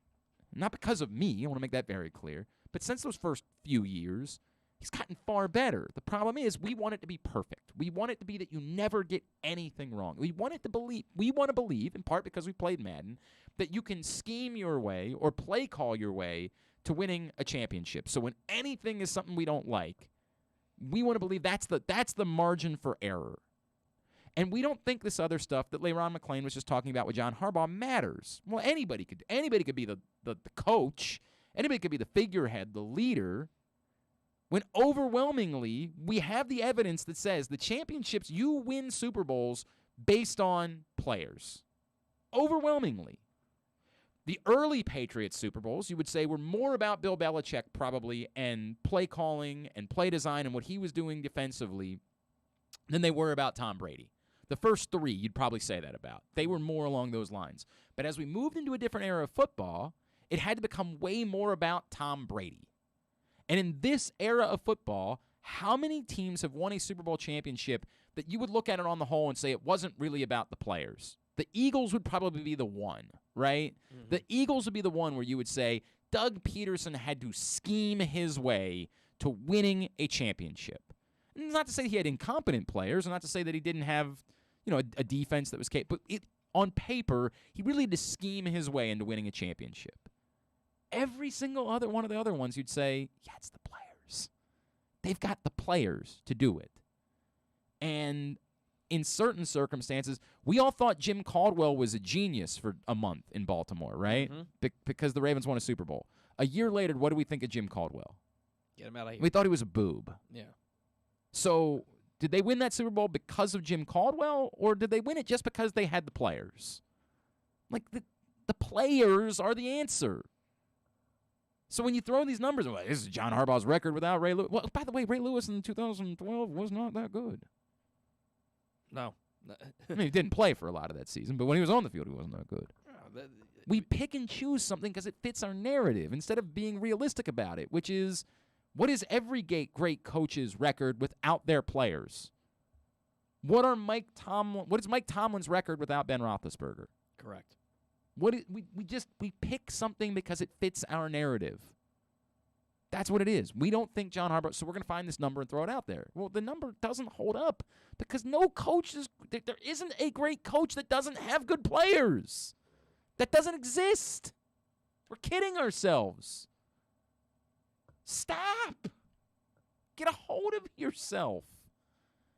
not because of me, I want to make that very clear, but since those first few years, he's gotten far better. The problem is we want it to be perfect. We want it to be that you never get anything wrong. We want to believe, in part because we played Madden, that you can scheme your way or play call your way to winning a championship. So when anything is something we don't like, we want to believe that's the margin for error. And we don't think this other stuff that Le'Rpn McClain was just talking about with John Harbaugh matters. Well, anybody could be the coach. Anybody could be the figurehead, the leader. When overwhelmingly we have the evidence that says the championships, you win Super Bowls based on players. Overwhelmingly. The early Patriots Super Bowls, you would say, were more about Bill Belichick probably and play calling and play design and what he was doing defensively than they were about Tom Brady. The first 3, you'd probably say that about. They were more along those lines. But as we moved into a different era of football, it had to become way more about Tom Brady. And in this era of football, how many teams have won a Super Bowl championship that you would look at it on the whole and say it wasn't really about the players? The Eagles would probably be the one, right? The Eagles would be the one where you would say Doug Peterson had to scheme his way to winning a championship. And it's not to say he had incompetent players, and not to say that he didn't have, a defense that was capable. But on paper, he really had to scheme his way into winning a championship. Every single other one of the other ones, you'd say, yeah, it's the players. They've got the players to do it. And in certain circumstances, we all thought Jim Caldwell was a genius for a month in Baltimore, right? Because the Ravens won a Super Bowl. A year later, what do we think of Jim Caldwell? Get him out of here. We thought he was a boob. Yeah. So did they win that Super Bowl because of Jim Caldwell, or did they win it just because they had the players? Like, the players are the answer. So when you throw these numbers, well, this is John Harbaugh's record without Ray Lewis. Well, by the way, Ray Lewis in 2012 was not that good. No. I mean, he didn't play for a lot of that season, but when he was on the field, he wasn't that good. We pick and choose something because it fits our narrative instead of being realistic about it, which is, what is every great coach's record without their players? What is Mike Tomlin's record without Ben Roethlisberger? Correct. We pick something because it fits our narrative. That's what it is. We don't think John Harbaugh, so we're going to find this number and throw it out there. Well, the number doesn't hold up because no coach there isn't a great coach that doesn't have good players. That doesn't exist. We're kidding ourselves. Stop. Get a hold of yourself.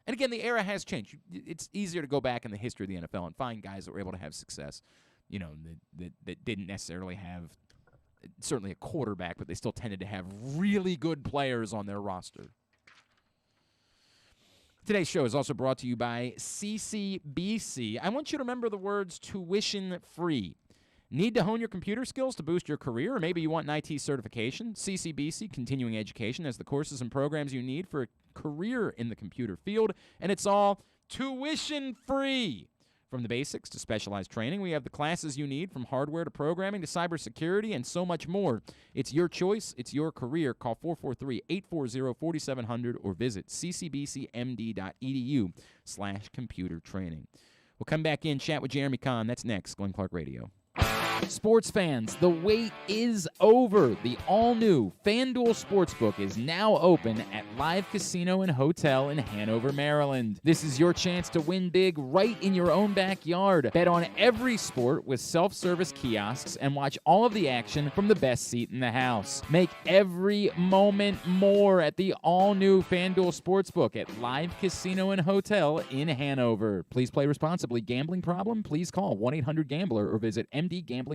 And again, the era has changed. It's easier to go back in the history of the NFL and find guys that were able to have success, that didn't necessarily have certainly a quarterback, but they still tended to have really good players on their roster. Today's show is also brought to you by CCBC. I want you to remember the words tuition free. Need to hone your computer skills to boost your career, or maybe you want an IT certification? CCBC, Continuing Education, has the courses and programs you need for a career in the computer field, and it's all tuition free. From the basics to specialized training, we have the classes you need, from hardware to programming to cybersecurity and so much more. It's your choice. It's your career. Call 443-840-4700 or visit ccbcmd.edu/computer training. We'll come back in, chat with Jeremy Conn. That's next, Glenn Clark Radio. Sports fans, the wait is over. The all-new FanDuel Sportsbook is now open at Live Casino and Hotel in Hanover, Maryland. This is your chance to win big right in your own backyard. Bet on every sport with self-service kiosks and watch all of the action from the best seat in the house. Make every moment more at the all-new FanDuel Sportsbook at Live Casino and Hotel in Hanover. Please play responsibly. Gambling problem? Please call 1-800-GAMBLER or visit mdgamblinghelp.org.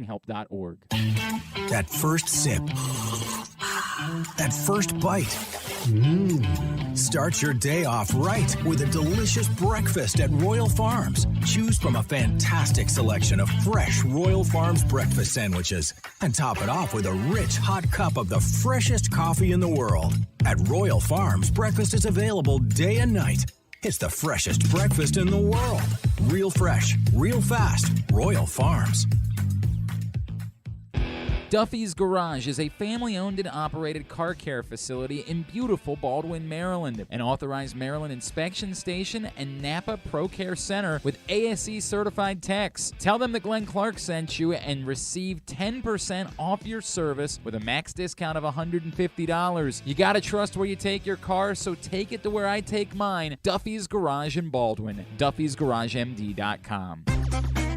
That first sip. That first bite. Start your day off right with a delicious breakfast at Royal Farms. Choose from a fantastic selection of fresh Royal Farms breakfast sandwiches and top it off with a rich hot cup of the freshest coffee in the world. At Royal Farms, breakfast is available day and night. It's the freshest breakfast in the world. Real fresh, real fast. Royal Farms. Duffy's Garage is a family-owned and operated car care facility in beautiful Baldwin, Maryland. An authorized Maryland inspection station and Napa Pro Care Center with ASE-certified techs. Tell them that Glenn Clark sent you and receive 10% off your service with a max discount of $150. You gotta trust where you take your car, so take it to where I take mine. Duffy's Garage in Baldwin. Duffy'sGarageMD.com.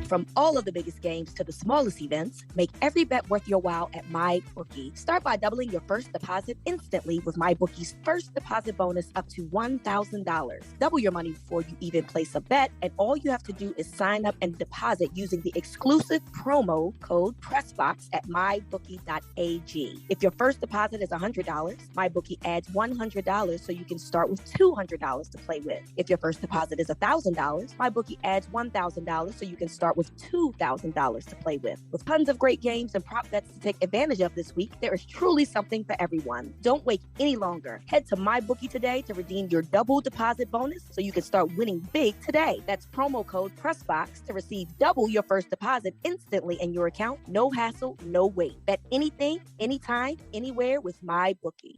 From all of the biggest games to the smallest events, make every bet worth your while at MyBookie. Start by doubling your first deposit instantly with MyBookie's first deposit bonus up to $1,000. Double your money before you even place a bet, and all you have to do is sign up and deposit using the exclusive promo code PRESSBOX at mybookie.ag. If your first deposit is $100, MyBookie adds $100 so you can start with $200 to play with. If your first deposit is $1,000, MyBookie adds $1,000 so you can start with $2,000 to play with. With tons of great games and prop bets to take advantage of this week, there is truly something for everyone. Don't wait any longer. Head to MyBookie today to redeem your double deposit bonus so you can start winning big today. That's promo code PRESSBOX to receive double your first deposit instantly in your account. No hassle, no wait. Bet anything, anytime, anywhere with MyBookie.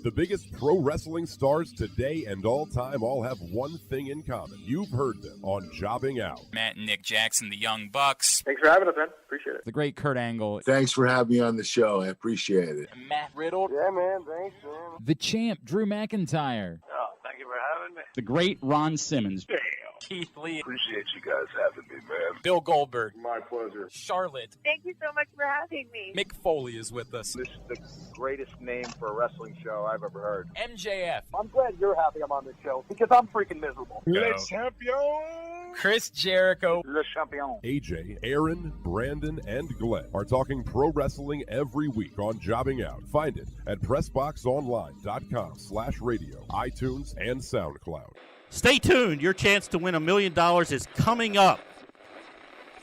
The biggest pro wrestling stars today and all time all have one thing in common. You've heard them on Jobbing Out. Matt and Nick Jackson, the Young Bucks. Thanks for having us, man. Appreciate it. The great Kurt Angle. Thanks for having me on the show. I appreciate it. Matt Riddle. Yeah, man. Thanks, man. The champ, Drew McIntyre. Oh, thank you for having me. The great Ron Simmons. Damn. Keith Lee. Appreciate you guys having me, man. Bill Goldberg. My pleasure. Charlotte. Thank you so much for having me. Mick Foley is with us. This is the greatest name for a wrestling show I've ever heard. MJF. I'm glad you're happy I'm on this show because I'm freaking miserable. Le champion! Chris Jericho. Le champion. AJ, Aaron, Brandon, and Glenn are talking pro wrestling every week on Jobbing Out. Find it at PressBoxOnline.com/radio, iTunes, and SoundCloud. Stay tuned. Your chance to win $1 million is coming up.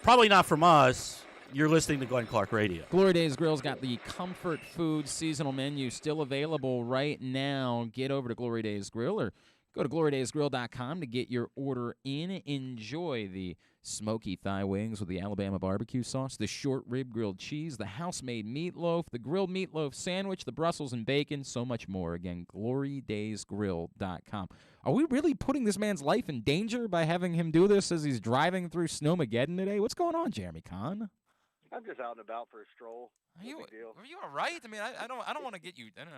Probably not from us. You're listening to Glenn Clark Radio. Glory Days Grill's got the comfort food seasonal menu still available right now. Get over to Glory Days Grill or go to glorydaysgrill.com to get your order in. Enjoy the smoky thigh wings with the Alabama barbecue sauce, the short rib grilled cheese, the house-made meatloaf, the grilled meatloaf sandwich, the Brussels and bacon, so much more. Again, glorydaysgrill.com. Are we really putting this man's life in danger by having him do this as he's driving through Snowmageddon today? What's going on, Jeremy Conn? I'm just out and about for a stroll. Are you all right? I mean, I don't want to get you. I don't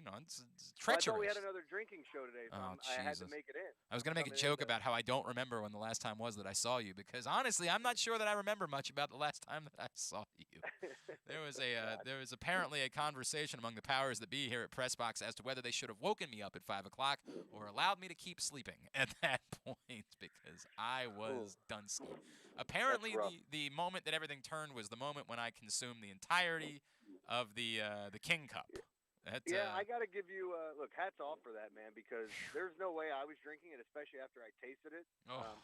know. It's treacherous. Well, I thought we had another drinking show today, so I had to make it in. I was gonna make a joke about how I don't remember when the last time was that I saw you, because honestly, I'm not sure that I remember much about the last time that I saw you. There was apparently a conversation among the powers that be here at Pressbox as to whether they should have woken me up at 5 o'clock or allowed me to keep sleeping at that point, because I was dunsky. Apparently, the moment that everything turned was the moment when I consumed the entirety of the King Cup. I got to give you look, hats off for that, man, because there's no way I was drinking it, especially after I tasted it.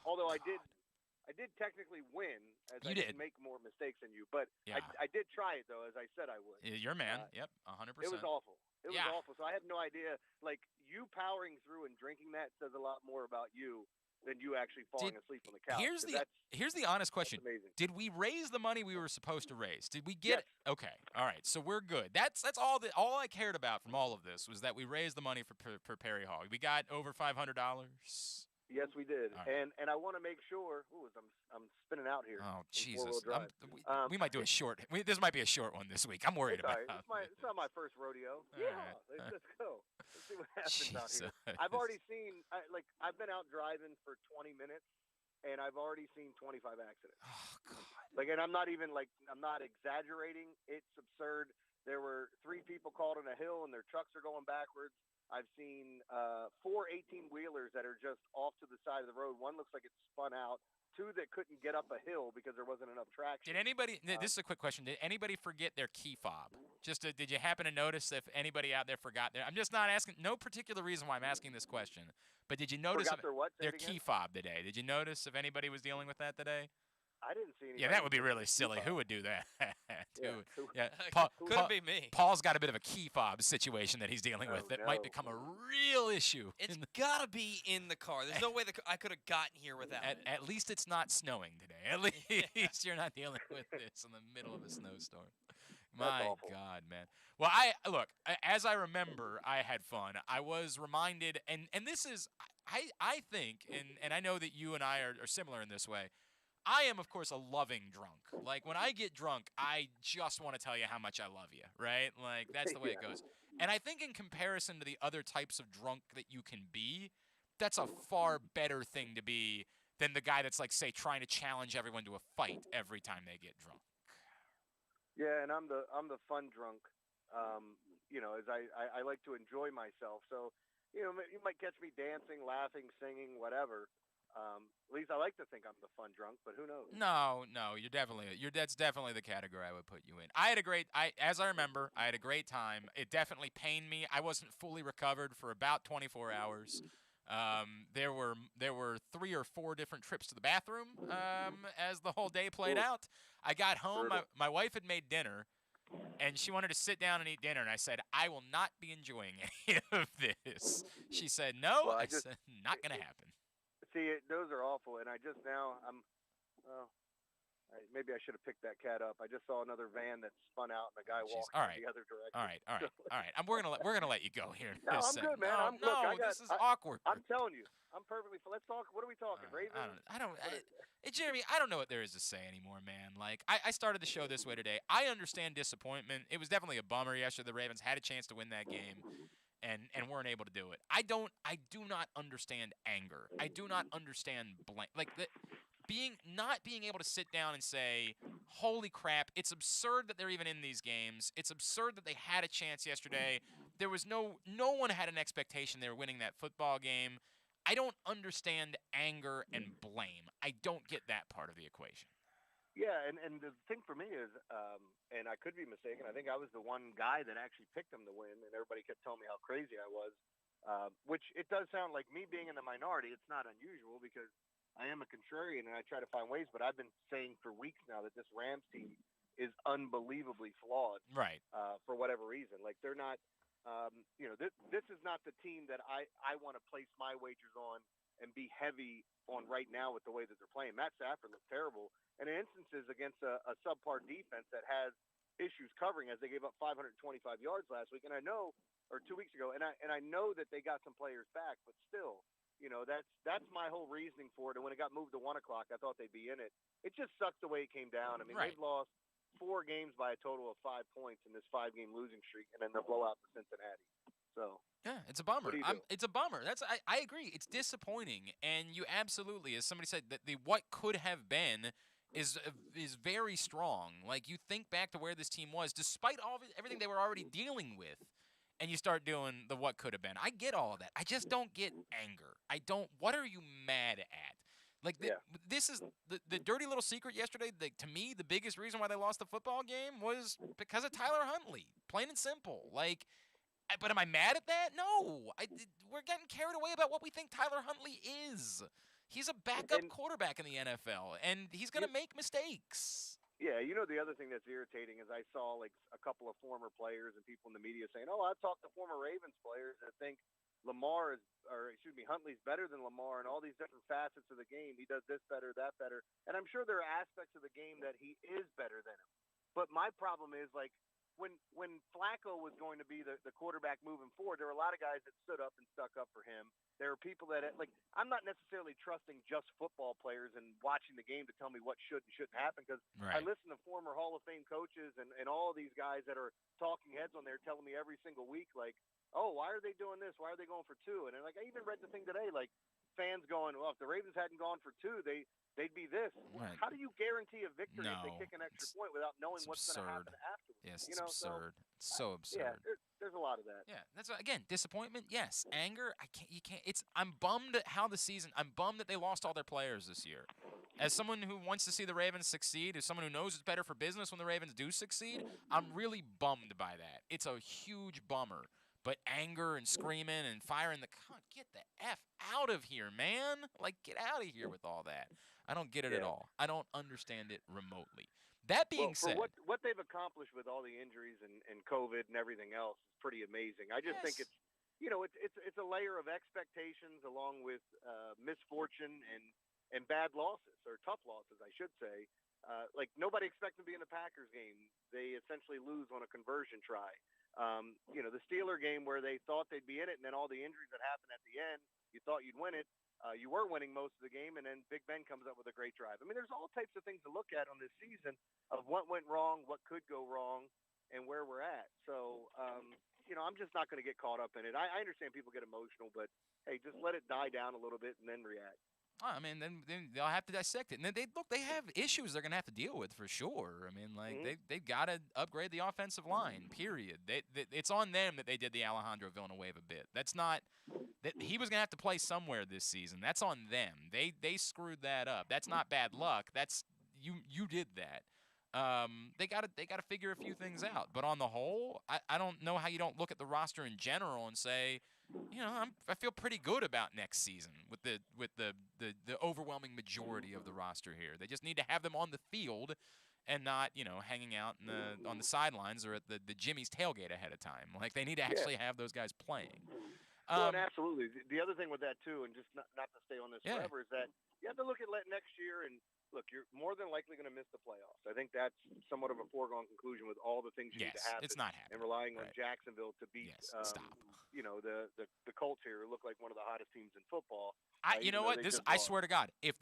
Although I did technically win, as I did make more mistakes than you, but I did try it though, as I said I would. You're a man. Yep, 100%. It was awful. It was awful. So I had no idea. Like, you powering through and drinking that says a lot more about you than you actually falling asleep on the couch. Here's the honest question. Amazing. Did we raise the money we were supposed to raise? Did we get it? Okay. All right. So we're good. That's all I cared about from all of this was that we raised the money for Perry Hall. We got over $500. Yes, we did. Right. And I want to make sure. I'm spinning out here. Oh Jesus! We might do a short. This might be a short one this week. I'm worried about it. It's not my first rodeo. Let's go. Let's see what happens out here. I've already seen. I've been out driving for 20 minutes, and I've already seen 25 accidents. Oh God! And I'm not exaggerating. It's absurd. There were 3 people caught on a hill, and their trucks are going backwards. I've seen 4 18-wheelers that are just off to the side of the road. One looks like it spun out. 2 that couldn't get up a hill because there wasn't enough traction. Did anybody? This is a quick question. Did anybody forget their key fob? Did you happen to notice if anybody out there forgot their? I'm just not asking. No particular reason why I'm asking this question. But did you notice their key fob today? Did you notice if anybody was dealing with that today? I didn't see any. Yeah, that would be really silly. Who would do that? Couldn't be me. Paul's got a bit of a key fob situation that he's dealing with that might become a real issue. It's got to be in the car. There's no way I could have gotten here without it. At least it's not snowing today. At least you're not dealing with this in the middle of a snowstorm. My God, man. Well, as I remember, I had fun. I was reminded, and this is, I think, and I know that you and I are similar in this way. I am, of course, a loving drunk. Like, when I get drunk, I just want to tell you how much I love you, right? Like, that's the way it goes. And I think in comparison to the other types of drunk that you can be, that's a far better thing to be than the guy that's, like, say, trying to challenge everyone to a fight every time they get drunk. Yeah, and I'm the fun drunk. As I like to enjoy myself. So, you might catch me dancing, laughing, singing, whatever. At least I like to think I'm the fun drunk, but who knows? No, that's definitely the category I would put you in. As I remember, I had a great time. It definitely pained me. I wasn't fully recovered for about 24 hours. There were 3 or 4 different trips to the bathroom as the whole day played out. I got home. My wife had made dinner, and she wanted to sit down and eat dinner, and I said, I will not be enjoying any of this. She said, no. I said, not going to happen. See, those are awful, and maybe I should have picked that cat up. I just saw another van that spun out, and the guy walked in the other direction. All right. We're gonna let you go here. No, I'm good, man. This is awkward. I'm telling you, I'm perfectly. Let's talk. What are we talking? Ravens? Jeremy, I don't know what there is to say anymore, man. Like, I started the show this way today. I understand disappointment. It was definitely a bummer yesterday. The Ravens had a chance to win that game. And weren't able to do it. I do not understand anger. I do not understand blame. Like, not being able to sit down and say, holy crap, it's absurd that they're even in these games. It's absurd that they had a chance yesterday. There was no one had an expectation they were winning that football game. I don't understand anger and blame. I don't get that part of the equation. Yeah, and the thing for me is, and I could be mistaken, I think I was the one guy that actually picked them to win, and everybody kept telling me how crazy I was, which it does sound like me being in the minority. It's not unusual because I am a contrarian, and I try to find ways, but I've been saying for weeks now that this Rams team is unbelievably flawed. Right. For whatever reason. Like, they're not, this is not the team that I want to place my wagers on and be heavy on right now with the way that they're playing. Matt Stafford looked terrible. And in instances against a subpar defense that has issues covering, as they gave up 525 yards last week, and I know, or 2 weeks ago, and I know that they got some players back, but still, that's my whole reasoning for it. And when it got moved to 1 o'clock, I thought they'd be in it. It just sucks the way it came down. I mean, They've lost 4 games by a total of 5 points in this 5-game losing streak, and then they'll blow out the Cincinnati. So yeah, it's a bummer. What do you do? It's a bummer. I agree. It's disappointing, and you absolutely, as somebody said, that the what could have been is very strong. Like, you think back to where this team was, despite everything they were already dealing with, and you start doing the what could have been. I get all of that. I just don't get anger. I don't. What are you mad at? Like, this is the dirty little secret yesterday. To me, the biggest reason why they lost the football game was because of Tyler Huntley. Plain and simple. Like, but am I mad at that? No. We're getting carried away about what we think Tyler Huntley is. He's a backup quarterback in the NFL, and he's going to make mistakes. Yeah, the other thing that's irritating is I saw like a couple of former players and people in the media saying, "Oh, I've talked to former Ravens players that think Huntley's better than Lamar in all these different facets of the game. He does this better, that better." And I'm sure there are aspects of the game that he is better than him. But my problem is, like, when Flacco was going to be the quarterback moving forward, there were a lot of guys that stood up and stuck up for him. There are people that, like, I'm not necessarily trusting just football players and watching the game to tell me what should and shouldn't happen, because I listen to former Hall of Fame coaches and all of these guys that are talking heads on there telling me every single week, like, "Oh, why are they doing this? Why are they going for 2?" And like, I even read the thing today, like, fans going, "Well, if the Ravens hadn't gone for 2, they'd be this." Right. How do you guarantee a victory if they No, kick an extra point without knowing what's going to happen afterwards? Yes, it's absurd. It's so absurd. Yeah, there's a lot of that. Yeah, that's again, disappointment. Yes, anger. You can't. I'm bummed at how the season. I'm bummed that they lost all their players this year. As someone who wants to see the Ravens succeed, as someone who knows it's better for business when the Ravens do succeed, I'm really bummed by that. It's a huge bummer. But anger and screaming and firing get the F out of here, man. Like, get out of here with all that. I don't get it at all. I don't understand it remotely. That being said, what they've accomplished with all the injuries and COVID and everything else is pretty amazing. I just think it's a layer of expectations along with misfortune and bad losses, or tough losses, I should say. Like, nobody expected to be in the Packers game. They essentially lose on a conversion try. The Steeler game where they thought they'd be in it, and then all the injuries that happened at the end, you thought you'd win it. You were winning most of the game, and then Big Ben comes up with a great drive. I mean, there's all types of things to look at on this season of what went wrong, what could go wrong, and where we're at. So, I'm just not going to get caught up in it. I understand people get emotional, but, hey, just let it die down a little bit and then react. I mean, then they'll have to dissect it. And then they have issues they're going to have to deal with for sure. I mean, like, they've got to upgrade the offensive line, period. It's on them that they did the Alejandro Villanueva bit. That's not – he was going to have to play somewhere this season. That's on them. They screwed that up. That's not bad luck. That's – you did that. They got to figure a few things out. But on the whole, I don't know how you don't look at the roster in general and say – I feel pretty good about next season with the overwhelming majority of the roster here. They just need to have them on the field and not, hanging out on the sidelines or at the Jimmy's tailgate ahead of time. Like, they need to actually have those guys playing. And absolutely. The other thing with that too, and just not to stay on this forever, is that you have to look at next year and look, you're more than likely going to miss the playoffs. I think that's somewhat of a foregone conclusion with all the things you need to happen. It's not happening. And relying on Jacksonville to beat, the Colts here, who look like one of the hottest teams in football. You know what? I swear to God, if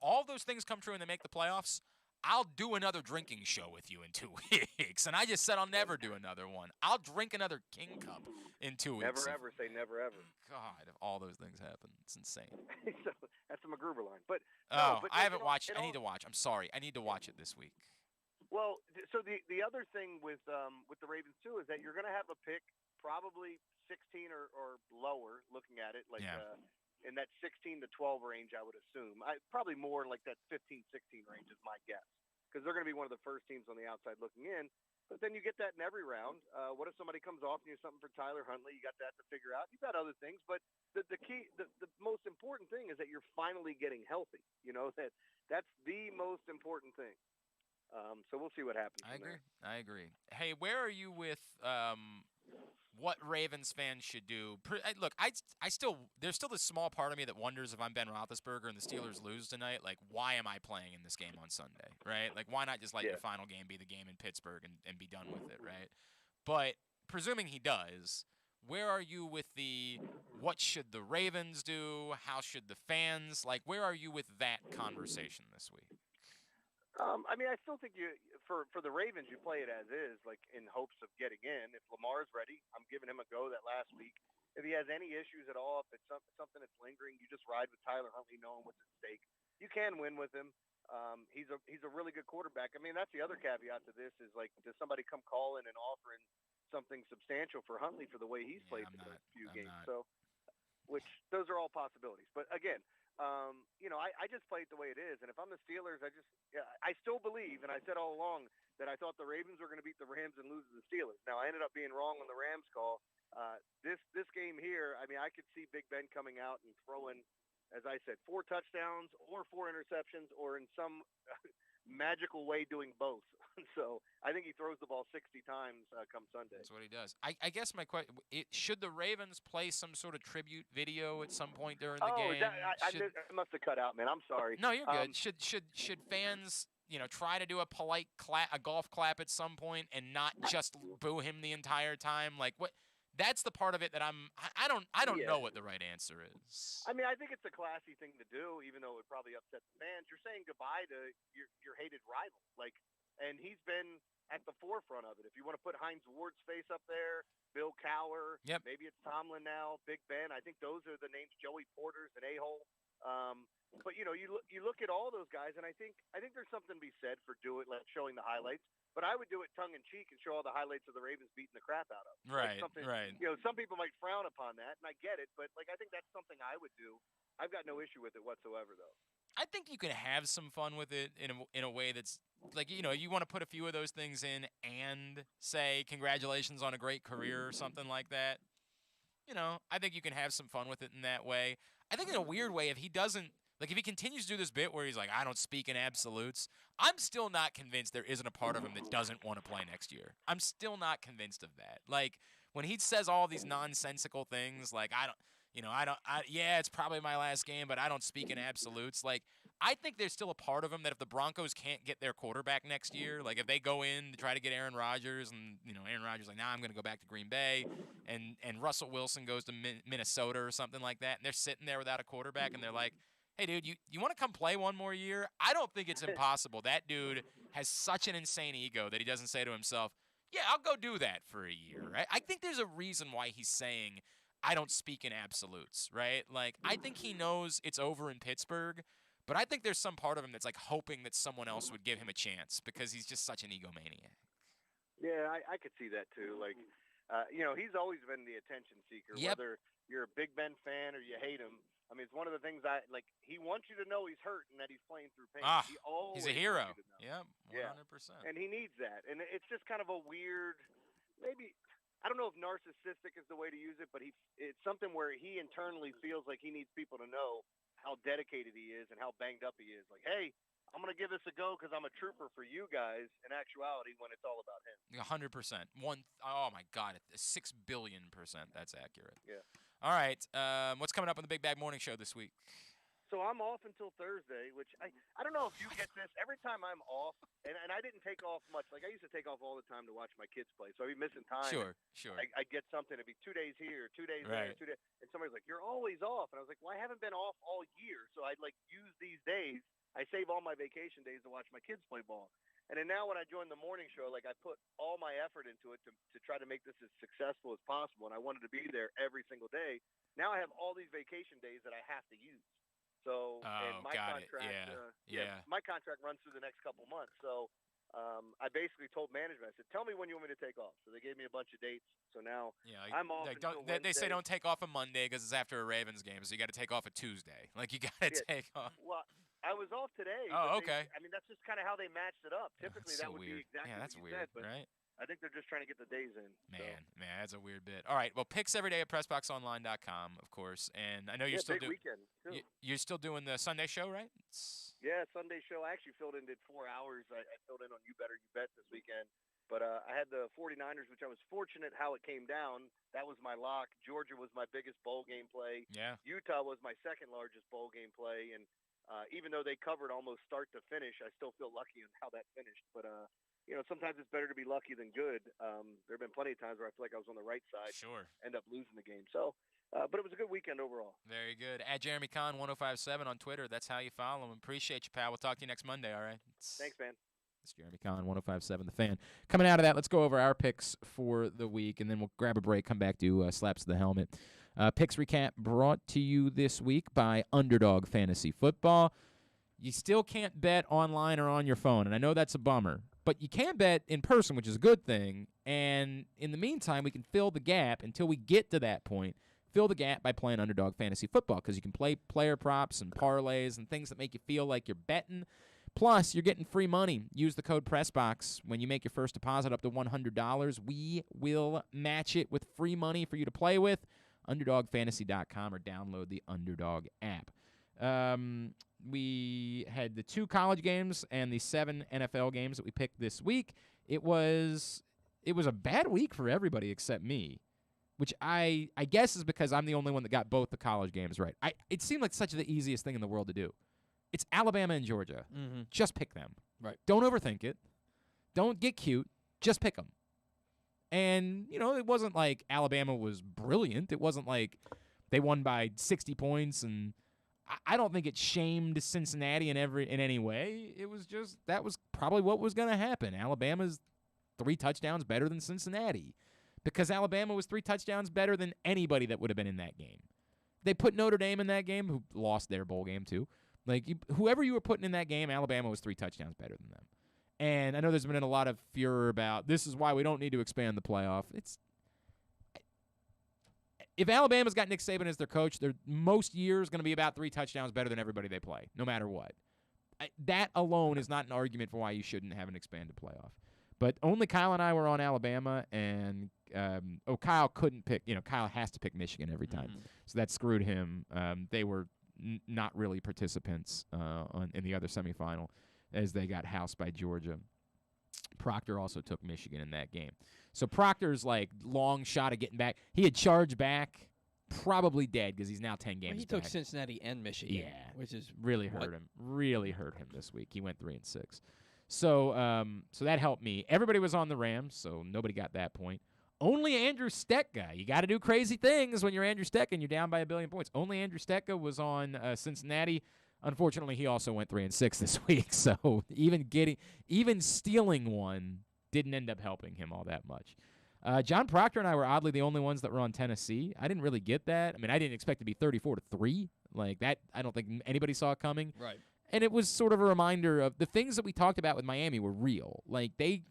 all those things come true and they make the playoffs, I'll do another drinking show with you in 2 weeks. And I just said I'll never do another one. I'll drink another King Cup in 2 weeks. Never ever say never ever. God, if all those things happen, it's insane. So, that's the MacGruber line. But I haven't watched. I need to watch. I'm sorry. I need to watch it this week. Well, so the other thing with the Ravens too is that you're going to have a pick probably 16 or lower. Looking at it, in that 16 to 12 range, I would assume. Probably more like that 15, 16 range is my guess, because they're going to be one of the first teams on the outside looking in. But then you get that in every round. What if somebody comes off and you have something for Tyler Huntley? You got that to figure out. You've got other things, but the key, the most important thing is that you're finally getting healthy. That's the most important thing. So we'll see what happens. I agree. Hey, where are you with what Ravens fans should do? Look, there's still this small part of me that wonders if I'm Ben Roethlisberger and the Steelers lose tonight, like, why am I playing in this game on Sunday, right? Like, why not just let your final game be the game in Pittsburgh and be done with it, right? But presuming he does, where are you with what should the Ravens do? How should the fans, where are you with that conversation this week? I mean, I still think for the Ravens, you play it as is, like in hopes of getting in. If Lamar's ready, I'm giving him a go that last week. If he has any issues at all, if it's something that's lingering, you just ride with Tyler Huntley, knowing what's at stake. You can win with him. He's a really good quarterback. I mean, that's the other caveat to this is, like, does somebody come calling and offering something substantial for Huntley for the way he's played the last few games? So, which those are all possibilities. But again, I just play it the way it is. And if I'm the Steelers, I still believe, and I said all along that I thought the Ravens were going to beat the Rams and lose to the Steelers. Now, I ended up being wrong on the Rams call. This game here, I mean, I could see Big Ben coming out and throwing, as I said, 4 touchdowns or 4 interceptions, or in some magical way doing both. So I think he throws the ball 60 times come Sunday. That's what he does. I guess my question, should the Ravens play some sort of tribute video at some point during the game? I must have cut out, man. I'm sorry. No, you're good. Should fans, try to do a polite a golf clap at some point and not just boo him the entire time? Like, what? That's the part of it that I don't know what the right answer is. I mean, I think it's a classy thing to do, even though it would probably upset the fans. You're saying goodbye to your hated rival, and he's been at the forefront of it. If you want to put Hines Ward's face up there, Bill Cowher, maybe it's Tomlin now, Big Ben. I think those are the names. Joey Porter's an a-hole. But you look at all those guys, and I think there's something to be said for showing the highlights. But I would do it tongue in cheek and show all the highlights of the Ravens beating the crap out of them. Right, right. Some people might frown upon that, and I get it. But I think that's something I would do. I've got no issue with it whatsoever, though. I think you can have some fun with it in a way that's like, you want to put a few of those things in and say congratulations on a great career or something like that. I think you can have some fun with it in that way. I think in a weird way, if he continues to do this bit where he's like, I don't speak in absolutes, I'm still not convinced there isn't a part of him that doesn't want to play next year. I'm still not convinced of that. Like, when he says all these nonsensical things, like, it's probably my last game, but I don't speak in absolutes. Like, I think there's still a part of him that if the Broncos can't get their quarterback next year, like if they go in to try to get Aaron Rodgers and, Aaron Rodgers is like, I'm going to go back to Green Bay, and Russell Wilson goes to Minnesota or something like that, and they're sitting there without a quarterback, and they're like, hey, dude, you want to come play one more year? I don't think it's impossible. That dude has such an insane ego that he doesn't say to himself, yeah, I'll go do that for a year, right? I think there's a reason why he's saying, I don't speak in absolutes, right? Like, I think he knows it's over in Pittsburgh, but I think there's some part of him that's, like, hoping that someone else would give him a chance because he's just such an egomaniac. Yeah, I could see that, too. Like, he's always been the attention seeker, whether you're a Big Ben fan or you hate him. I mean, it's one of the things he wants you to know he's hurt and that he's playing through pain. He's a hero. Yeah, 100%. And he needs that. And it's just kind of a weird, maybe, I don't know if narcissistic is the way to use it, but it's something where he internally feels like he needs people to know how dedicated he is and how banged up he is. Like, hey, I'm going to give this a go because I'm a trooper for you guys, in actuality, when it's all about him. 100%. Oh, my God, 6 billion%. That's accurate. Yeah. All right. What's coming up on the Big Bag Morning Show this week? So I'm off until Thursday, which I don't know if you get this. Every time I'm off, and I didn't take off much. Like, I used to take off all the time to watch my kids play, so I'd be missing time. Sure. I'd get something. It'd be 2 days here, 2 days there, 2 days. And somebody's like, you're always off. And I was like, well, I haven't been off all year, so I'd, use these days. I save all my vacation days to watch my kids play ball. And then now when I joined the morning show, I put all my effort into it to try to make this as successful as possible, and I wanted to be there every single day. Now I have all these vacation days that I have to use. So, and my contract, my contract runs through the next couple months. So, I basically told management, I said, tell me when you want me to take off. So they gave me a bunch of dates. So now I'm off. They say don't take off a Monday because it's after a Ravens game. So you got to take off a Tuesday. You got to take off. Well, I was off today. Oh, okay. I mean, that's just kind of how they matched it up. Typically, that would be exactly that's what you weird, said. But right? I think they're just trying to get the days in. Man, that's a weird bit. All right, well, picks every day at PressBoxOnline.com, of course. And I know you're still doing. Weekend too. You're still doing the Sunday show, right? Yeah, Sunday show. I actually filled in, did 4 hours. I filled in on You Better You Bet this weekend. But I had the 49ers, which I was fortunate how it came down. That was my lock. Georgia was my biggest bowl game play. Yeah. Utah was my second largest bowl game play. And even though they covered almost start to finish, I still feel lucky in how that finished. But, sometimes it's better to be lucky than good. There have been plenty of times where I feel like I was on the right side. Sure. End up losing the game. So But it was a good weekend overall. Very good. At Jeremy Conn 1057 on Twitter. That's how you follow him. Appreciate you, pal. We'll talk to you next Monday. All right. Thanks, man. It's Jeremy Conn 1057 The Fan. Coming out of that, let's go over our picks for the week, and then we'll grab a break. Come back to Slaps to the Helmet. Picks recap brought to you this week by Underdog Fantasy Football. You still can't bet online or on your phone, and I know that's a bummer. But you can bet in person, which is a good thing. And in the meantime, we can fill the gap until we get to that point. Fill the gap by playing Underdog Fantasy Football because you can play player props and parlays and things that make you feel like you're betting. Plus, you're getting free money. Use the code PRESSBOX when you make your first deposit up to $100. We will match it with free money for you to play with. UnderdogFantasy.com or download the Underdog app. We had the 2 college games and the 7 NFL games that we picked this week. It was a bad week for everybody except me, which I guess is because I'm the only one that got both the college games right. It seemed like such the easiest thing in the world to do. It's Alabama and Georgia. Mm-hmm. Just pick them. Right. Don't overthink it. Don't get cute. Just pick them. And, it wasn't like Alabama was brilliant. It wasn't like they won by 60 points, and I don't think it shamed Cincinnati in any way. It was just that was probably what was going to happen. Alabama's 3 touchdowns better than Cincinnati because Alabama was 3 touchdowns better than anybody that would have been in that game. They put Notre Dame in that game, who lost their bowl game too. Whoever you were putting in that game, Alabama was 3 touchdowns better than them. And I know there's been a lot of furor about this is why we don't need to expand the playoff. If Alabama's got Nick Saban as their coach, they're most years going to be about 3 touchdowns better than everybody they play, no matter what. That alone is not an argument for why you shouldn't have an expanded playoff. But only Kyle and I were on Alabama, and Kyle couldn't pick. Kyle has to pick Michigan every time, so that screwed him. They were not really participants in the other semifinal, as they got housed by Georgia. Proctor also took Michigan in that game. So Proctor's long shot of getting back. He had charged back, probably dead because he's now 10 games He back. took Cincinnati and Michigan. Yeah, which is really hurt him. Really hurt him this week. He went 3-6. So so that helped me. Everybody was on the Rams, so nobody got that point. Only Andrew Stetka. You got to do crazy things when you're Andrew Stetka and you're down by 1 billion points. Only Andrew Stetka was on Cincinnati. Unfortunately, he also went 3-6 this week, so even stealing one didn't end up helping him all that much. John Proctor and I were oddly the only ones that were on Tennessee. I didn't really get that. I mean, I didn't expect to be 34-3 like that. I don't think anybody saw it coming. Right. And it was sort of a reminder of the things that we talked about with Miami were real. They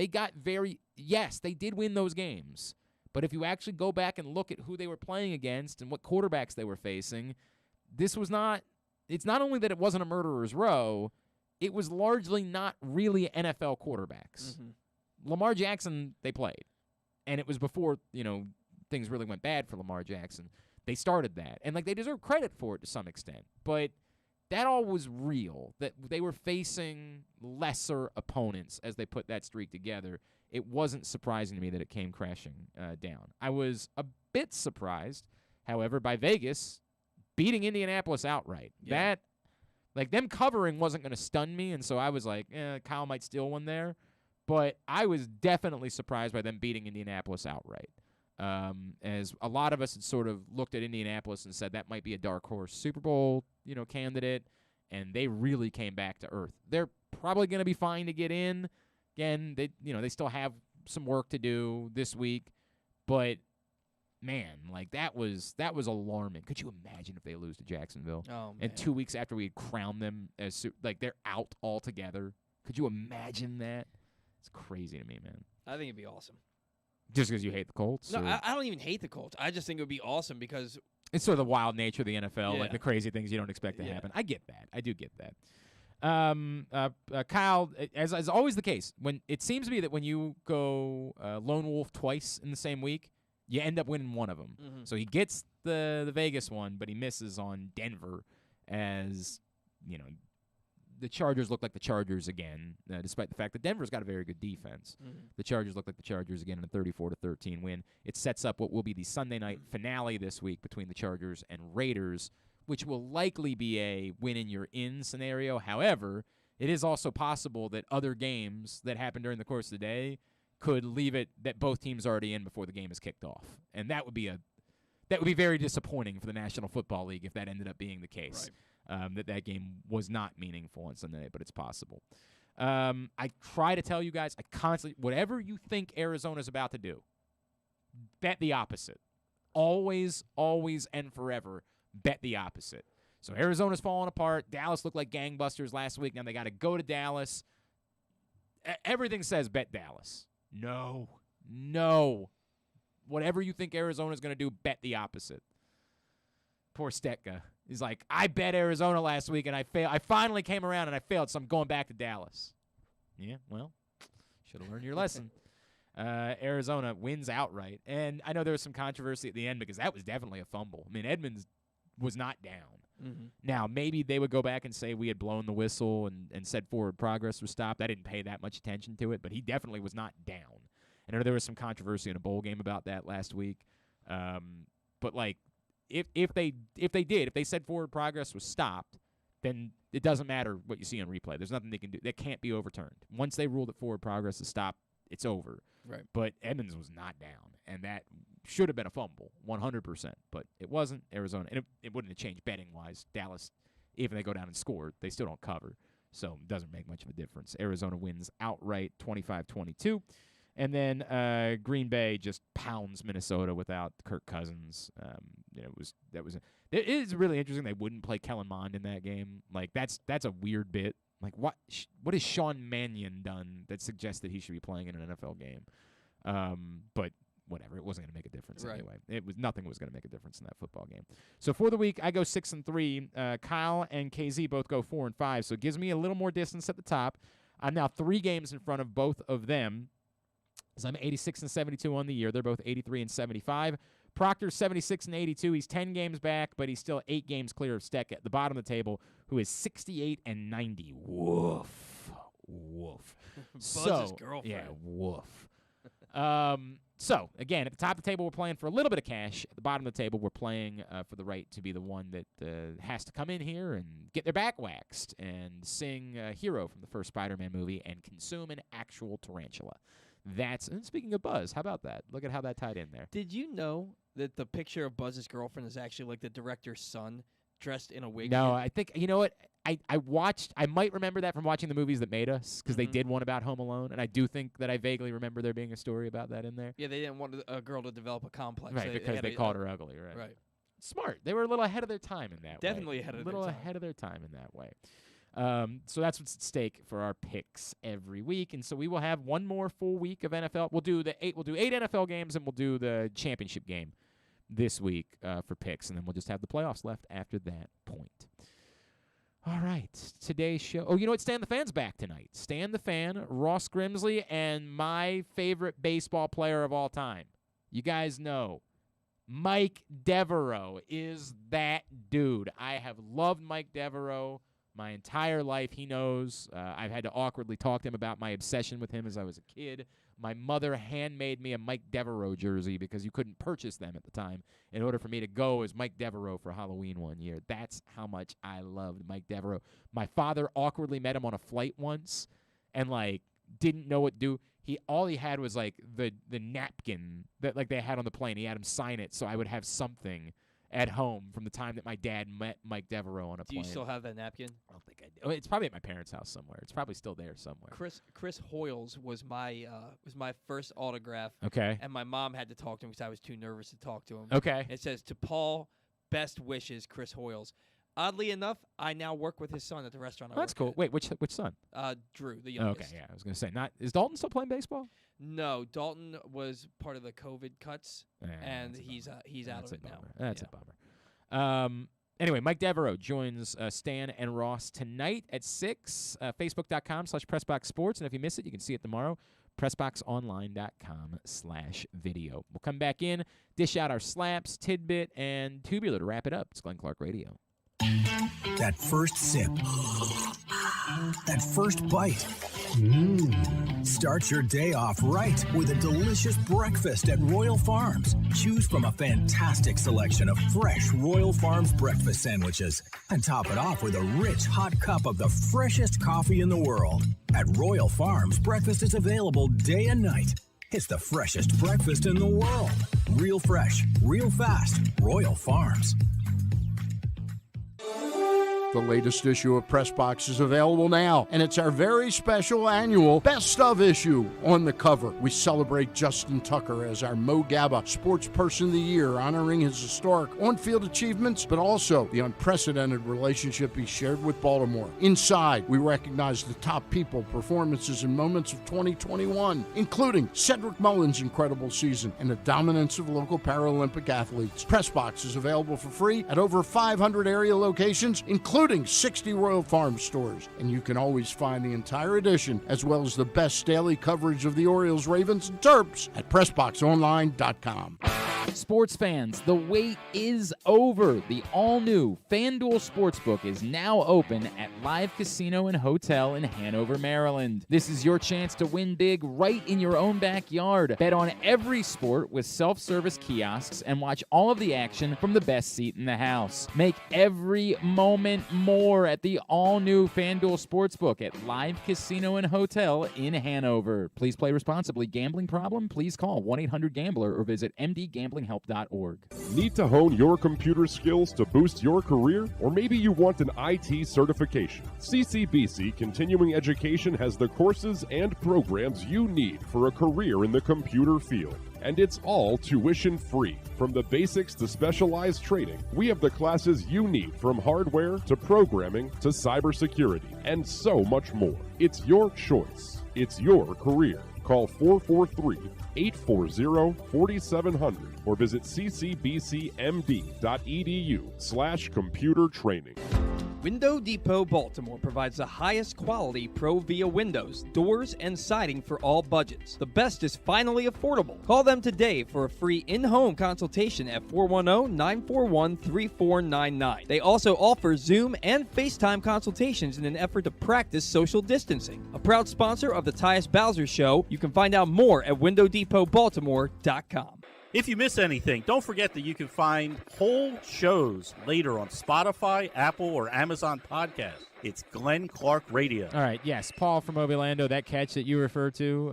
got yes, they did win those games. But if you actually go back and look at who they were playing against and what quarterbacks they were facing, it's not only that it wasn't a murderer's row, it was largely not really NFL quarterbacks. Mm-hmm. Lamar Jackson, they played. And it was before, things really went bad for Lamar Jackson. They started that. And, they deserve credit for it to some extent. But that all was real, that they were facing lesser opponents as they put that streak together. It wasn't surprising to me that it came crashing down. I was a bit surprised, however, by Vegas beating Indianapolis outright. Yeah. That, them covering wasn't going to stun me, and so I was like, Kyle might steal one there. But I was definitely surprised by them beating Indianapolis outright. As a lot of us had sort of looked at Indianapolis and said that might be a dark horse Super Bowl, candidate, and they really came back to earth. They're probably going to be fine to get in. Again, they still have some work to do this week, but man, that was alarming. Could you imagine if they lose to Jacksonville? Oh, man. And 2 weeks after we had crowned them as they're out altogether? Could you imagine that? It's crazy to me, man. I think it'd be awesome. Just because you hate the Colts? No, I don't even hate the Colts. I just think it would be awesome because it's sort of the wild nature of the NFL, Yeah. the crazy things you don't expect to happen. I get that. I do get that. Kyle, as always the case, when it seems to me that when you go lone wolf twice in the same week, you end up winning one of them. Mhm. So he gets the Vegas one, but he misses on Denver as, the Chargers look like the Chargers again, despite the fact that Denver's got a very good defense. Mhm. The Chargers look like the Chargers again in a 34-13 win. It sets up what will be the Sunday night finale this week between the Chargers and Raiders, which will likely be a win-in-you're-in scenario. However, it is also possible that other games that happen during the course of the day could leave it that both teams are already in before the game is kicked off. And that would be that would be very disappointing for the National Football League if that ended up being the case. Right. That game was not meaningful on Sunday, but it's possible. I try to tell you guys, whatever you think Arizona's about to do, bet the opposite. Always, always, and forever, bet the opposite. So Arizona's falling apart. Dallas looked like gangbusters last week. Now they got to go to Dallas. Everything says bet Dallas. No. Whatever you think Arizona's going to do, bet the opposite. Poor Stetka. He's like, I bet Arizona last week, and I failed. I finally came around, and I failed, so I'm going back to Dallas. Yeah, well, should have learned your lesson. Arizona wins outright. And I know there was some controversy at the end because that was definitely a fumble. I mean, Edmonds was not down. Mm-hmm. Now, maybe they would go back and say we had blown the whistle and said forward progress was stopped. I didn't pay that much attention to it, but he definitely was not down. I know there was some controversy in a bowl game about that last week. But, like, if they said forward progress was stopped, then it doesn't matter what you see on replay. There's nothing they can do. That can't be overturned. Once they rule that forward progress is stopped, it's over. Right. But Edmonds was not down, and that should have been a fumble, 100%. But it wasn't. Arizona, and it wouldn't have changed betting-wise. Dallas, even if they go down and score, they still don't cover. So it doesn't make much of a difference. Arizona wins outright 25-22. And then Green Bay just pounds Minnesota without Kirk Cousins. It is really interesting they wouldn't play Kellen Mond in that game. Like that's a weird bit. Like what has Sean Mannion done that suggests that he should be playing in an NFL game? But whatever, it wasn't going to make a difference anyway. Nothing was going to make a difference in that football game. So for the week, I go 6-3. Kyle and KZ both go 4-5. So it gives me a little more distance at the top. I'm now 3 games in front of both of them. So I'm 86-72 on the year. They're both 83-75. Proctor's 76-82. He's 10 games back, but he's still 8 games clear of Steck at the bottom of the table, who is 68-90. Woof. Buzz's girlfriend. Yeah, woof. So, again, at the top of the table, we're playing for a little bit of cash. At the bottom of the table, we're playing for the right to be the one that has to come in here and get their back waxed and sing Hero from the first Spider-Man movie and consume an actual tarantula. And speaking of Buzz, how about that? Look at how that tied in there. Did you know that the picture of Buzz's girlfriend is actually like the director's son dressed in a wig? No, I think, you know what? I might remember that from watching the movies that made us because they did one about Home Alone, and I do think that I vaguely remember there being a story about that in there. Yeah, they didn't want a girl to develop a complex. Right, because they called her ugly, right? Right. Smart. They were a little ahead of their time in that way. Definitely ahead of their time. A little ahead of their time in that way. So that's what's at stake for our picks every week, and so we will have one more full week of NFL. We'll do 8 NFL games, and we'll do the championship game this week for picks, and then we'll just have the playoffs left after that point. All right, today's show. Oh, you know what? Stan the Fan's back tonight. Stan the Fan, Ross Grimsley, and my favorite baseball player of all time. You guys know, Mike Devereaux is that dude. I have loved Mike Devereaux my entire life. He knows. I've had to awkwardly talk to him about my obsession with him as I was a kid. My mother handmade me a Mike Devereaux jersey because you couldn't purchase them at the time in order for me to go as Mike Devereaux for Halloween one year. That's how much I loved Mike Devereaux. My father awkwardly met him on a flight once and, like, didn't know what to do. All he had was, like, the napkin that, like, they had on the plane. He had him sign it so I would have something at home from the time that my dad met Mike Devereaux on a plane. Do you still have that napkin? I don't think I do. It's probably at my parents' house somewhere. It's probably still there somewhere. Chris Hoyles was my first autograph. Okay. And my mom had to talk to him because I was too nervous to talk to him. Okay. It says, to Paul, best wishes, Chris Hoyles. Oddly enough, I now work with his son at the restaurant. That's cool. Wait, which son? Drew, the youngest. Okay, yeah, I was gonna say, is Dalton still playing baseball? No, Dalton was part of the COVID cuts, and he's out of it now. That's a bummer. Anyway, Mike Devereaux joins Stan and Ross tonight at 6. Facebook.com/PressBoxSports, and if you miss it, you can see it tomorrow. PressBoxOnline.com/video. We'll come back in, dish out our slaps, tidbit, and tubular to wrap it up. It's Glenn Clark Radio. That first sip. That first bite. Start your day off right with a delicious breakfast at Royal Farms. Choose from a fantastic selection of fresh Royal Farms breakfast sandwiches and top it off with a rich hot cup of the freshest coffee in the world. At Royal Farms, breakfast is available day and night. It's the freshest breakfast in the world. Real fresh, real fast. Royal Farms. The latest issue of Press Box is available now, and it's our very special annual Best of issue. On the cover, we celebrate Justin Tucker as our Mo Gabba Sports Person of the Year, honoring his historic on-field achievements, but also the unprecedented relationship he shared with Baltimore. Inside, we recognize the top people, performances, and moments of 2021, including Cedric Mullins' incredible season and the dominance of local Paralympic athletes. Press Box is available for free at over 500 area locations, including 60 Royal Farms stores. And you can always find the entire edition, as well as the best daily coverage of the Orioles, Ravens, and Terps at PressBoxOnline.com. Sports fans, the wait is over. The all-new FanDuel Sportsbook is now open at Live Casino and Hotel in Hanover, Maryland. This is your chance to win big right in your own backyard. Bet on every sport with self-service kiosks and watch all of the action from the best seat in the house. Make every moment more at the all-new FanDuel Sportsbook at Live Casino and Hotel in Hanover. Please play responsibly. Gambling problem? Please call 1-800-GAMBLER or visit mdgamblinghelp.org. Need to hone your computer skills to boost your career? Or maybe you want an IT certification. CCBC Continuing Education has the courses and programs you need for a career in the computer field. And it's all tuition free. From the basics to specialized training, we have the classes you need, from hardware to programming to cybersecurity and so much more. It's your choice. It's your career. Call 443-840-4700 or visit ccbcmd.edu/computer training. Window Depot Baltimore provides the highest quality Pro Via windows, doors, and siding for all budgets. The best is finally affordable. Call them today for a free in-home consultation at 410-941-3499. They also offer Zoom and FaceTime consultations in an effort to practice social distancing. A proud sponsor of the Tyus Bowser Show, you can find out more at WindowDepotBaltimore.com. If you miss anything, don't forget that you can find whole shows later on Spotify, Apple, or Amazon Podcasts. It's Glenn Clark Radio. All right, yes, Paul from Obilando, that catch that you referred to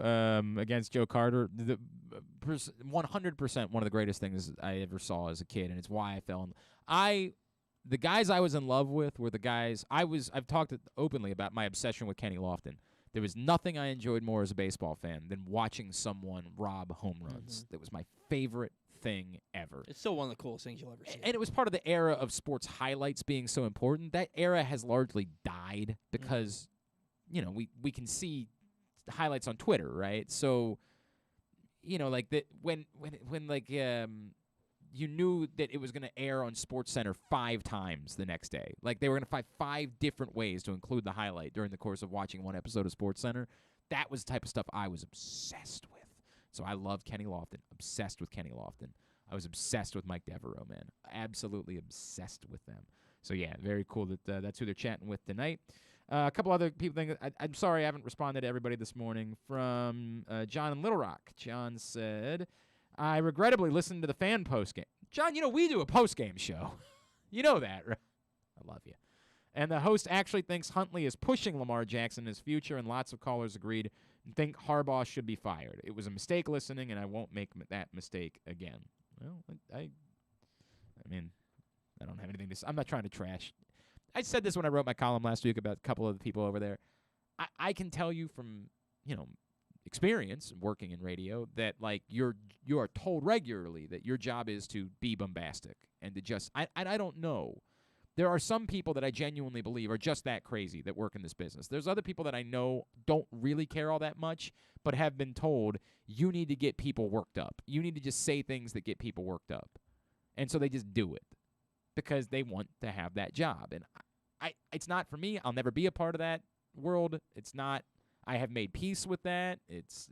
against Joe Carter, 100% one of the greatest things I ever saw as a kid, and it's why I fell in. The guys I was in love with were the guys I've talked openly about my obsession with Kenny Lofton. There was nothing I enjoyed more as a baseball fan than watching someone rob home runs. That was my favorite thing ever. It's still one of the coolest things you'll ever see. And it was part of the era of sports highlights being so important. That era has largely died because, we can see highlights on Twitter, right? So, like that when you knew that it was going to air on SportsCenter 5 times the next day. Like, they were going to find 5 different ways to include the highlight during the course of watching one episode of SportsCenter. That was the type of stuff I was obsessed with. So I love Kenny Lofton, obsessed with Kenny Lofton. I was obsessed with Mike Devereaux, man. Absolutely obsessed with them. So, yeah, very cool that that's who they're chatting with tonight. A couple other people think I'm sorry I haven't responded to everybody this morning. From John in Little Rock. John said, I regrettably listened to the fan postgame. John, we do a postgame show. You know that, right? I love you. And the host actually thinks Huntley is pushing Lamar Jackson in his future, and lots of callers agreed and think Harbaugh should be fired. It was a mistake listening, and I won't make that mistake again. Well, I don't have anything to say. I'm not trying to trash. I said this when I wrote my column last week about a couple of the people over there. I can tell you from, experience working in radio that, like, you are told regularly that your job is to be bombastic and to just I don't know. There are some people that I genuinely believe are just that crazy that work in this business. There's other people that I know don't really care all that much, but have been told you need to get people worked up. You need to just say things that get people worked up. And so they just do it because they want to have that job. And it's not for me. I'll never be a part of that world. It's not. I have made peace with that. It's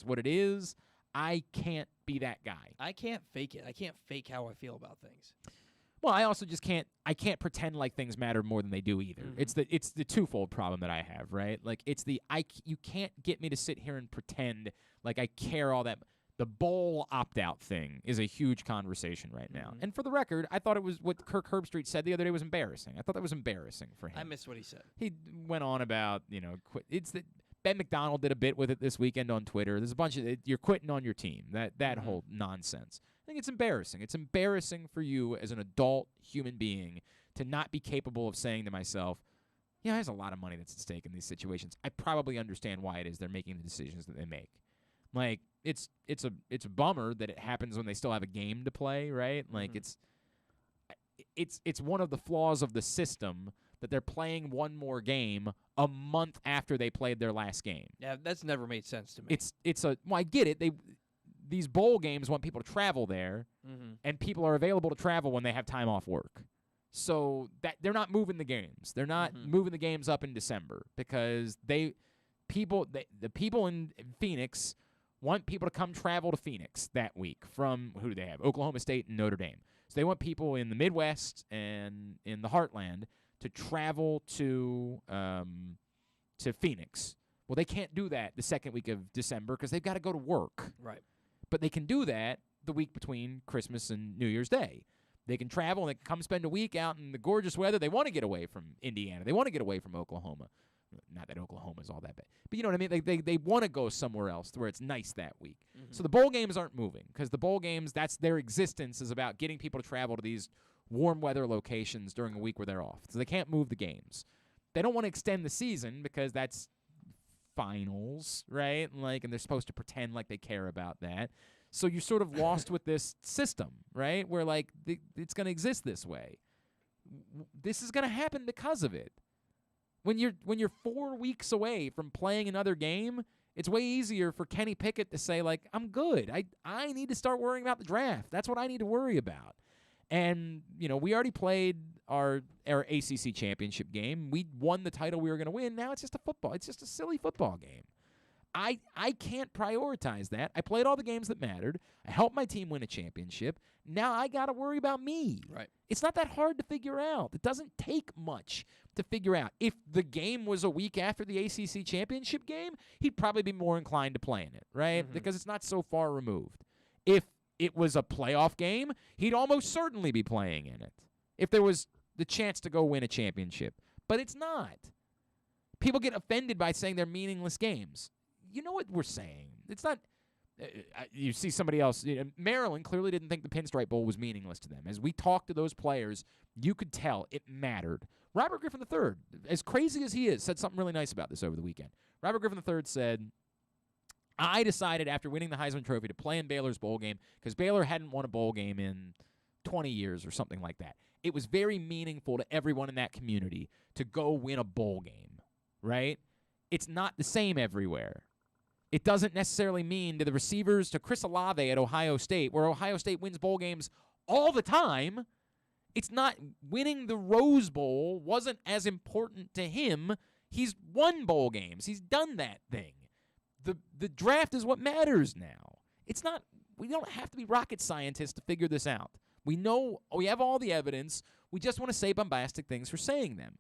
what it is. I can't be that guy. I can't fake it. I can't fake how I feel about things. Well, I also just can't. I can't pretend like things matter more than they do either. Mm-hmm. It's the twofold problem that I have, right? Like you can't get me to sit here and pretend like I care all that. The bowl opt-out thing is a huge conversation right now. Mm-hmm. And for the record, I thought it was what Kirk Herbstreit said the other day was embarrassing. I thought that was embarrassing for him. I missed what he said. He went on about, Ben McDonald did a bit with it this weekend on Twitter. There's a bunch of you're quitting on your team. That whole nonsense. I think it's embarrassing. It's embarrassing for you as an adult human being to not be capable of saying to myself, yeah, there's a lot of money that's at stake in these situations. I probably understand why it is they're making the decisions that they make. Like, it's a bummer that it happens when they still have a game to play, right? Like, it's one of the flaws of the system that they're playing one more game a month after they played their last game. Yeah, that's never made sense to me. I get it. These bowl games want people to travel there, and people are available to travel when they have time off work. So that they're not moving the games. They're not moving the games up in December because the people in Phoenix want people to come travel to Phoenix that week from who do they have? Oklahoma State and Notre Dame. So they want people in the Midwest and in the Heartland to travel to Phoenix. Well, they can't do that the second week of December because they've got to go to work. Right. But they can do that the week between Christmas and New Year's Day. They can travel and they can come spend a week out in the gorgeous weather. They want to get away from Indiana. They want to get away from Oklahoma. Not that Oklahoma's all that bad. But you know what I mean? They want to go somewhere else where it's nice that week. So the bowl games aren't moving because the bowl games, that's their existence is about getting people to travel to these warm weather locations during a week where they're off. So they can't move the games. They don't want to extend the season because that's finals, right? And they're supposed to pretend like they care about that. So you're sort of lost with this system, right? Where it's going to exist this way. This is going to happen because of it. When you're 4 weeks away from playing another game, it's way easier for Kenny Pickett to say I'm good. I need to start worrying about the draft. That's what I need to worry about. And we already played our ACC championship game. We won the title we were going to win. Now it's just a silly football game. I can't prioritize that. I played all the games that mattered. I helped my team win a championship. Now I got to worry about me. Right. It's not that hard to figure out. It doesn't take much to figure out. If the game was a week after the ACC championship game, he'd probably be more inclined to play in it, right? Because it's not so far removed. If it was a playoff game, he'd almost certainly be playing in it. If there was the chance to go win a championship. But it's not. People get offended by saying they're meaningless games. You know what we're saying. It's not you see somebody else. Maryland clearly didn't think the Pinstripe Bowl was meaningless to them. As we talked to those players, you could tell it mattered. Robert Griffin III, as crazy as he is, said something really nice about this over the weekend. Robert Griffin III said, I decided after winning the Heisman Trophy to play in Baylor's bowl game because Baylor hadn't won a bowl game in 20 years or something like that. It was very meaningful to everyone in that community to go win a bowl game, right? It's not the same everywhere. It doesn't necessarily mean to the receivers, to Chris Olave at Ohio State, where Ohio State wins bowl games all the time. It's not winning the Rose Bowl wasn't as important to him. He's won bowl games. He's done that thing. The draft is what matters now. It's not. We don't have to be rocket scientists to figure this out. We know. We have all the evidence. We just want to say bombastic things for saying them.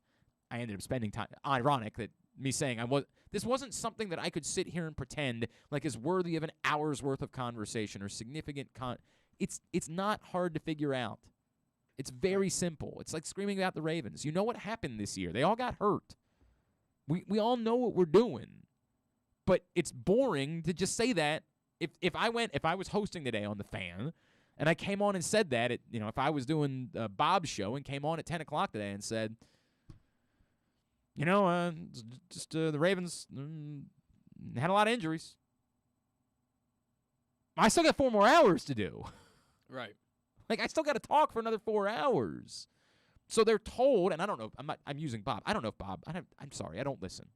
I ended up spending time. Ironic that me saying this wasn't something that I could sit here and pretend like is worthy of an hour's worth of conversation or significant It's not hard to figure out. It's very simple. It's like screaming about the Ravens. You know what happened this year. They all got hurt. We all know what we're doing. But it's boring to just say that. If I was hosting today on The Fan and I came on and said that, if I was doing Bob's show and came on at 10 o'clock today and said, the Ravens had a lot of injuries. I still got 4 more hours to do. Right. I still got to talk for another 4 hours. So they're told, and I don't know, I'm using Bob. I don't know if Bob, I'm sorry, I don't listen.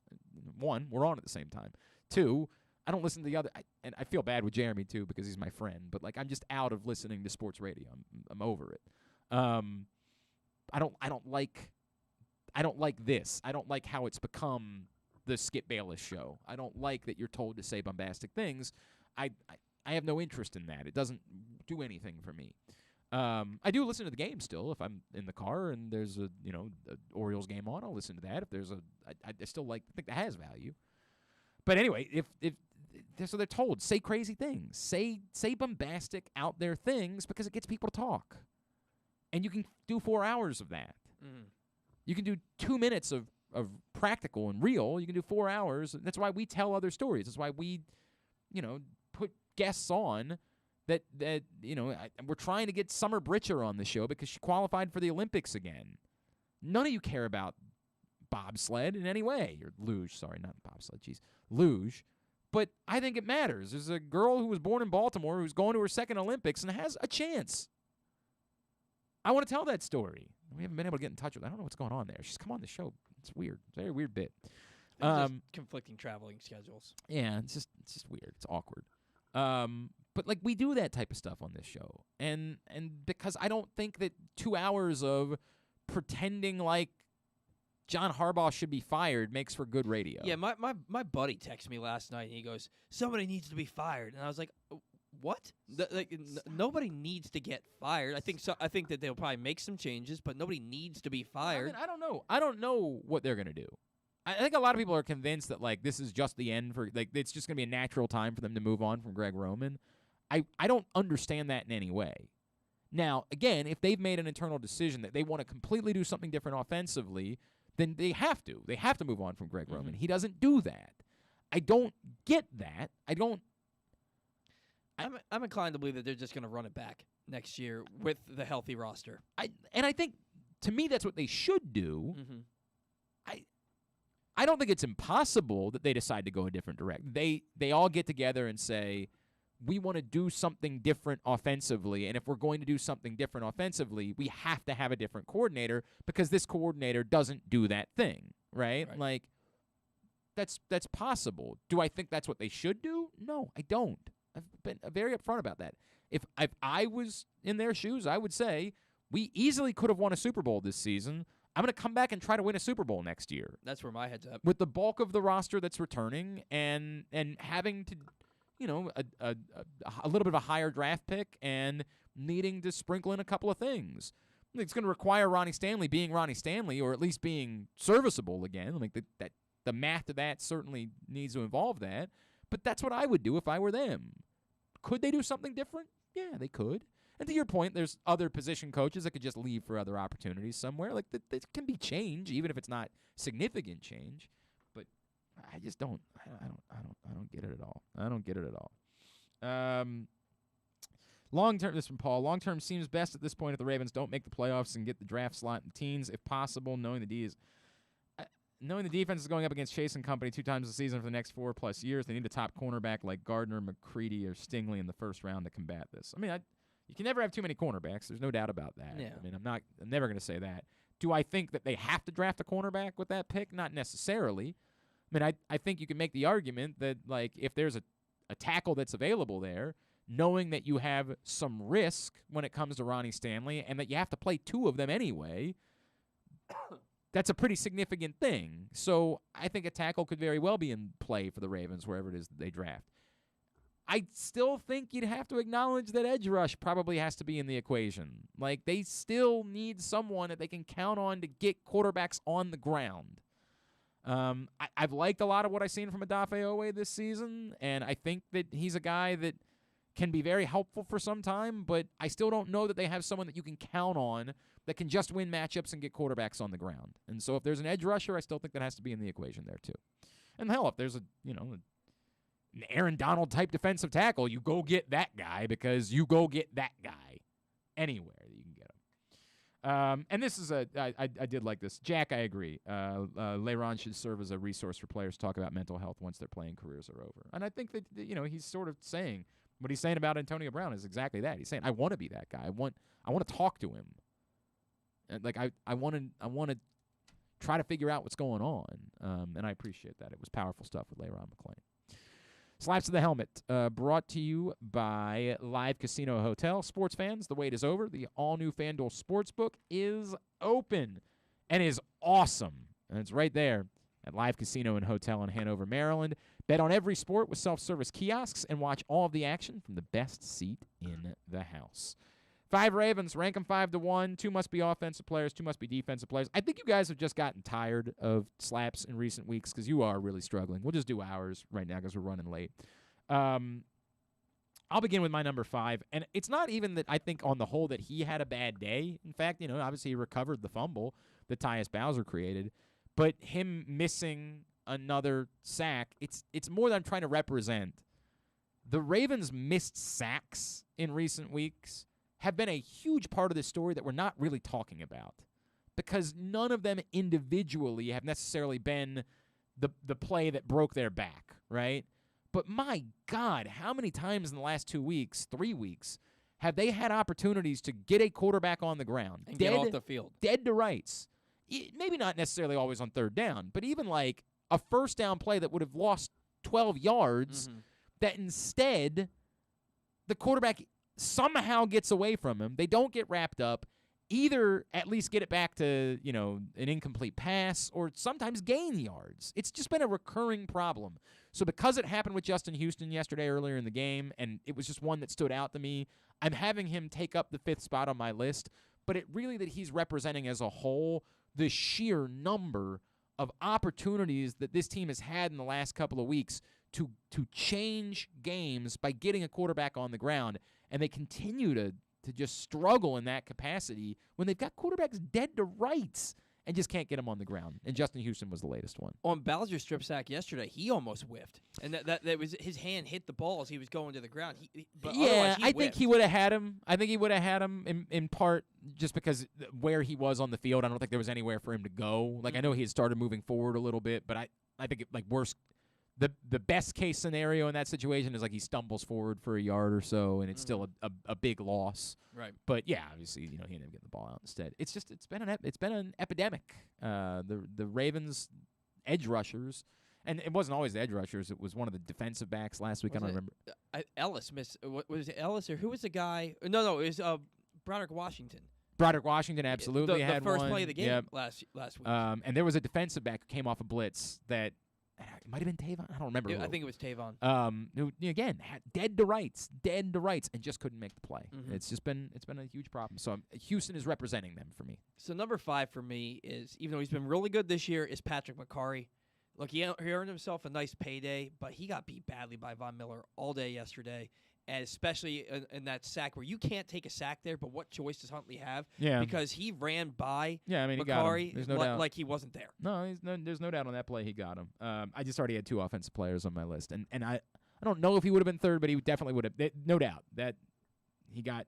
1, we're on at the same time. 2, I don't listen to the other, and I feel bad with Jeremy too because he's my friend, but I'm just out of listening to sports radio. I'm over it. I don't like this. I don't like how it's become the Skip Bayless show. I don't like that you're told to say bombastic things. I have no interest in that. It doesn't do anything for me. I do listen to the game still. If I'm in the car and there's a Orioles game on, I'll listen to that. If there's I still think that has value. But anyway, if so they're told, say crazy things. Say bombastic out there things because it gets people to talk. And you can do 4 hours of that. You can do 2 minutes of practical and real, you can do 4 hours. That's why we tell other stories. That's why we, put guests on that we're trying to get Summer Britcher on the show because she qualified for the Olympics again. None of you care about bobsled in any way. Or luge, sorry, not bobsled, jeez. Luge. But I think it matters. There's a girl who was born in Baltimore who's going to her second Olympics and has a chance. I want to tell that story. We haven't been able to get in touch with her. I don't know what's going on there. She's come on the show. It's weird. It's a very weird bit. Just conflicting traveling schedules. Yeah, it's just weird. It's awkward. But like we do that type of stuff on this show. And because I don't think that 2 hours of pretending like John Harbaugh should be fired makes for good radio. Yeah, my buddy texted me last night and he goes, "Somebody needs to be fired." And I was like, "What? Nobody needs to get fired. I think that they'll probably make some changes, but nobody needs to be fired." I don't know. I don't know what they're going to do. I think a lot of people are convinced that like this is just the end for it's just going to be a natural time for them to move on from Greg Roman. I don't understand that in any way. Now, again, if they've made an internal decision that they want to completely do something different offensively, then they have to. They have to move on from Greg Roman. He doesn't do that. I don't get that. I'm inclined to believe that they're just going to run it back next year with the healthy roster. I think, to me, that's what they should do. Mm-hmm. I don't think it's impossible that they decide to go a different direction. They all get together and say, we want to do something different offensively, and if we're going to do something different offensively, we have to have a different coordinator because this coordinator doesn't do that thing, right? Like, that's possible. Do I think that's what they should do? No, I don't. I've been very upfront about that. If I was in their shoes, I would say we easily could have won a Super Bowl this season. I'm going to come back and try to win a Super Bowl next year. That's where my head's at. With the bulk of the roster that's returning and having to, a little bit of a higher draft pick and needing to sprinkle in a couple of things. It's going to require Ronnie Stanley being Ronnie Stanley or at least being serviceable again. Like that the math of that certainly needs to involve that. But that's what I would do if I were them. Could they do something different? Yeah, they could. And to your point, there's other position coaches that could just leave for other opportunities somewhere. Like that can be change, even if it's not significant change. But I just don't. I don't get it at all. I don't get it at all. Long term, this from Paul. Long term seems best at this point if the Ravens don't make the playoffs and get the draft slot in the teens, if possible. Knowing the defense is going up against Chase and company 2 times a season for the next 4+ years, they need a top cornerback like Gardner, McCready, or Stingley in the first round to combat this. I mean, you can never have too many cornerbacks. There's no doubt about that. Yeah. I mean, I'm never going to say that. Do I think that they have to draft a cornerback with that pick? Not necessarily. I mean, I think you can make the argument that, like, if there's a tackle that's available there, knowing that you have some risk when it comes to Ronnie Stanley and that you have to play 2 of them anyway, that's a pretty significant thing. So I think a tackle could very well be in play for the Ravens wherever it is that they draft. I still think you'd have to acknowledge that edge rush probably has to be in the equation. Like, they still need someone that they can count on to get quarterbacks on the ground. I've liked a lot of what I've seen from Odafe Oweh this season, and I think that he's a guy that can be very helpful for some time, but I still don't know that they have someone that you can count on that can just win matchups and get quarterbacks on the ground. And so if there's an edge rusher, I still think that has to be in the equation there too. And hell, if there's an Aaron Donald type defensive tackle, you go get that guy because you go get that guy anywhere that you can get him. And this is I did like this. Jack, I agree. Le'Rpn should serve as a resource for players to talk about mental health once their playing careers are over. And I think that he's sort of saying what he's saying about Antonio Brown is exactly that. He's saying, I want to be that guy. I want to talk to him. And like I want to try to figure out what's going on. And I appreciate that. It was powerful stuff with Le'Rpn McClain. Slaps to the Helmet, brought to you by Live Casino Hotel. Sports fans, the wait is over. The all-new FanDuel Sportsbook is open and is awesome. And it's right there at Live Casino and Hotel in Hanover, Maryland. Bet on every sport with self-service kiosks and watch all of the action from the best seat in the house. 5 Ravens, rank them 5-1. 2 must be offensive players, 2 must be defensive players. I think you guys have just gotten tired of slaps in recent weeks because you are really struggling. We'll just do ours right now because we're running late. I'll begin with my number 5, and it's not even that I think on the whole that he had a bad day. In fact, obviously he recovered the fumble that Tyus Bowser created. But him missing another sack, it's more than I'm trying to represent. The Ravens' missed sacks in recent weeks have been a huge part of this story that we're not really talking about, because none of them individually have necessarily been the play that broke their back, right? But my God, how many times in the last 2 weeks, 3 weeks, have they had opportunities to get a quarterback on the ground and get off the field, dead to rights? Maybe not necessarily always on third down, but even like a first down play that would have lost 12 yards, that instead the quarterback somehow gets away from him. They don't get wrapped up, either at least get it back to, an incomplete pass, or sometimes gain yards. It's just been a recurring problem. So because it happened with Justin Houston yesterday earlier in the game, and it was just one that stood out to me, I'm having him take up the 5th spot on my list, but it really that he's representing as a whole the sheer number of opportunities that this team has had in the last couple of weeks to change games by getting a quarterback on the ground, and they continue to just struggle in that capacity when they've got quarterbacks dead to rights and just can't get them on the ground. And Justin Houston was the latest one. On Bowser's strip sack yesterday, he almost whiffed, and that was his hand hit the ball as he was going to the ground. I think he would have had him. I think he would have had him in part just because where he was on the field. I don't think there was anywhere for him to go. Like I know he had started moving forward a little bit, but I think worse. The best case scenario in that situation is like he stumbles forward for a yard or so, and it's still a big loss. Right. But yeah, obviously, he ended up getting the ball out instead. It's been an epidemic. The Ravens edge rushers, and it wasn't always the edge rushers. It was one of the defensive backs last week. I don't remember. Ellis missed. Was it Ellis or who was the guy? No, it was Broderick Washington. Broderick Washington absolutely had the first one. play of the game last week. And there was a defensive back who came off a blitz that. It might have been Tavon. I don't remember. I think it was Tavon. Who again had dead to rights, and just couldn't make the play. It's been a huge problem. So Houston is representing them for me. So number 5 for me is, even though he's been really good this year, is Patrick McCarry. Look, he earned himself a nice payday, but he got beat badly by Von Miller all day yesterday. And especially in that sack where you can't take a sack there, but what choice does Huntley have? Yeah. Because he ran by he got McCarry him. There's no doubt. like he wasn't there. No, there's no doubt on that play he got him. I just already had 2 offensive players on my list, and I don't know if he would have been third, but he definitely would have. No doubt that he got.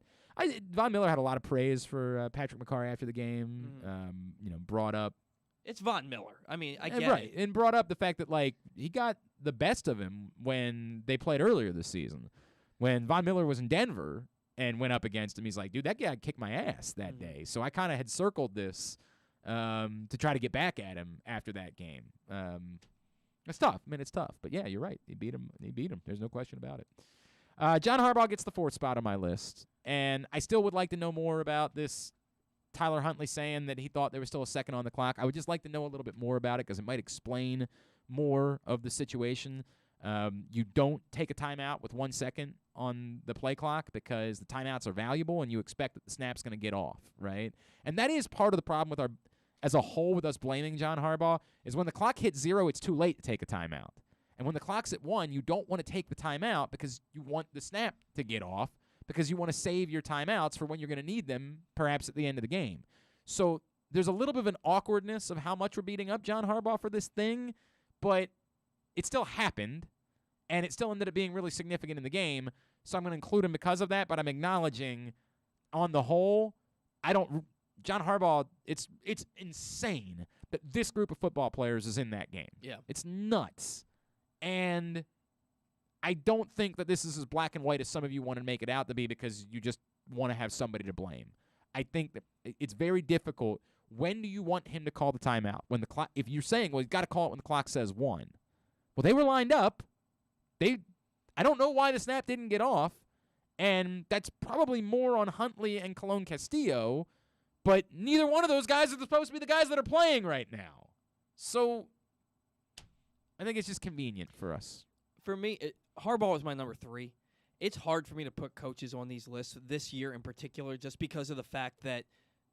Von Miller had a lot of praise for Patrick McCarry after the game. Brought up. It's Von Miller. I mean, I get right, it. And brought up the fact that he got the best of him when they played earlier this season. When Von Miller was in Denver and went up against him, he's like, dude, that guy kicked my ass that day. So I kind of had circled this to try to get back at him after that game. It's tough. It's tough. But, yeah, you're right. He beat him. There's no question about it. John Harbaugh gets the 4th spot on my list. And I still would like to know more about this Tyler Huntley saying that he thought there was still a second on the clock. I would just like to know a little bit more about it because it might explain more of the situation. You don't take a timeout with 1 second on the play clock because the timeouts are valuable and you expect that the snap's going to get off, right? And that is part of the problem as a whole with us blaming John Harbaugh is when the clock hits 0, it's too late to take a timeout. And when the clock's at 1, you don't want to take the timeout because you want the snap to get off because you want to save your timeouts for when you're going to need them perhaps at the end of the game. So there's a little bit of an awkwardness of how much we're beating up John Harbaugh for this thing, but it still happened. And it still ended up being really significant in the game, so I'm going to include him because of that. But I'm acknowledging, on the whole, John Harbaugh. It's insane that this group of football players is in that game. Yeah, it's nuts, and I don't think that this is as black and white as some of you want to make it out to be because you just want to have somebody to blame. I think that it's very difficult. When do you want him to call the timeout? When the clock? If you're saying, well, he's got to call it when the clock says 1. Well, they were lined up. I don't know why the snap didn't get off, and that's probably more on Huntley and Colon Castillo, but neither one of those guys are supposed to be the guys that are playing right now. So I think it's just convenient for us. For me, Harbaugh is my number 3. It's hard for me to put coaches on these lists this year in particular just because of the fact that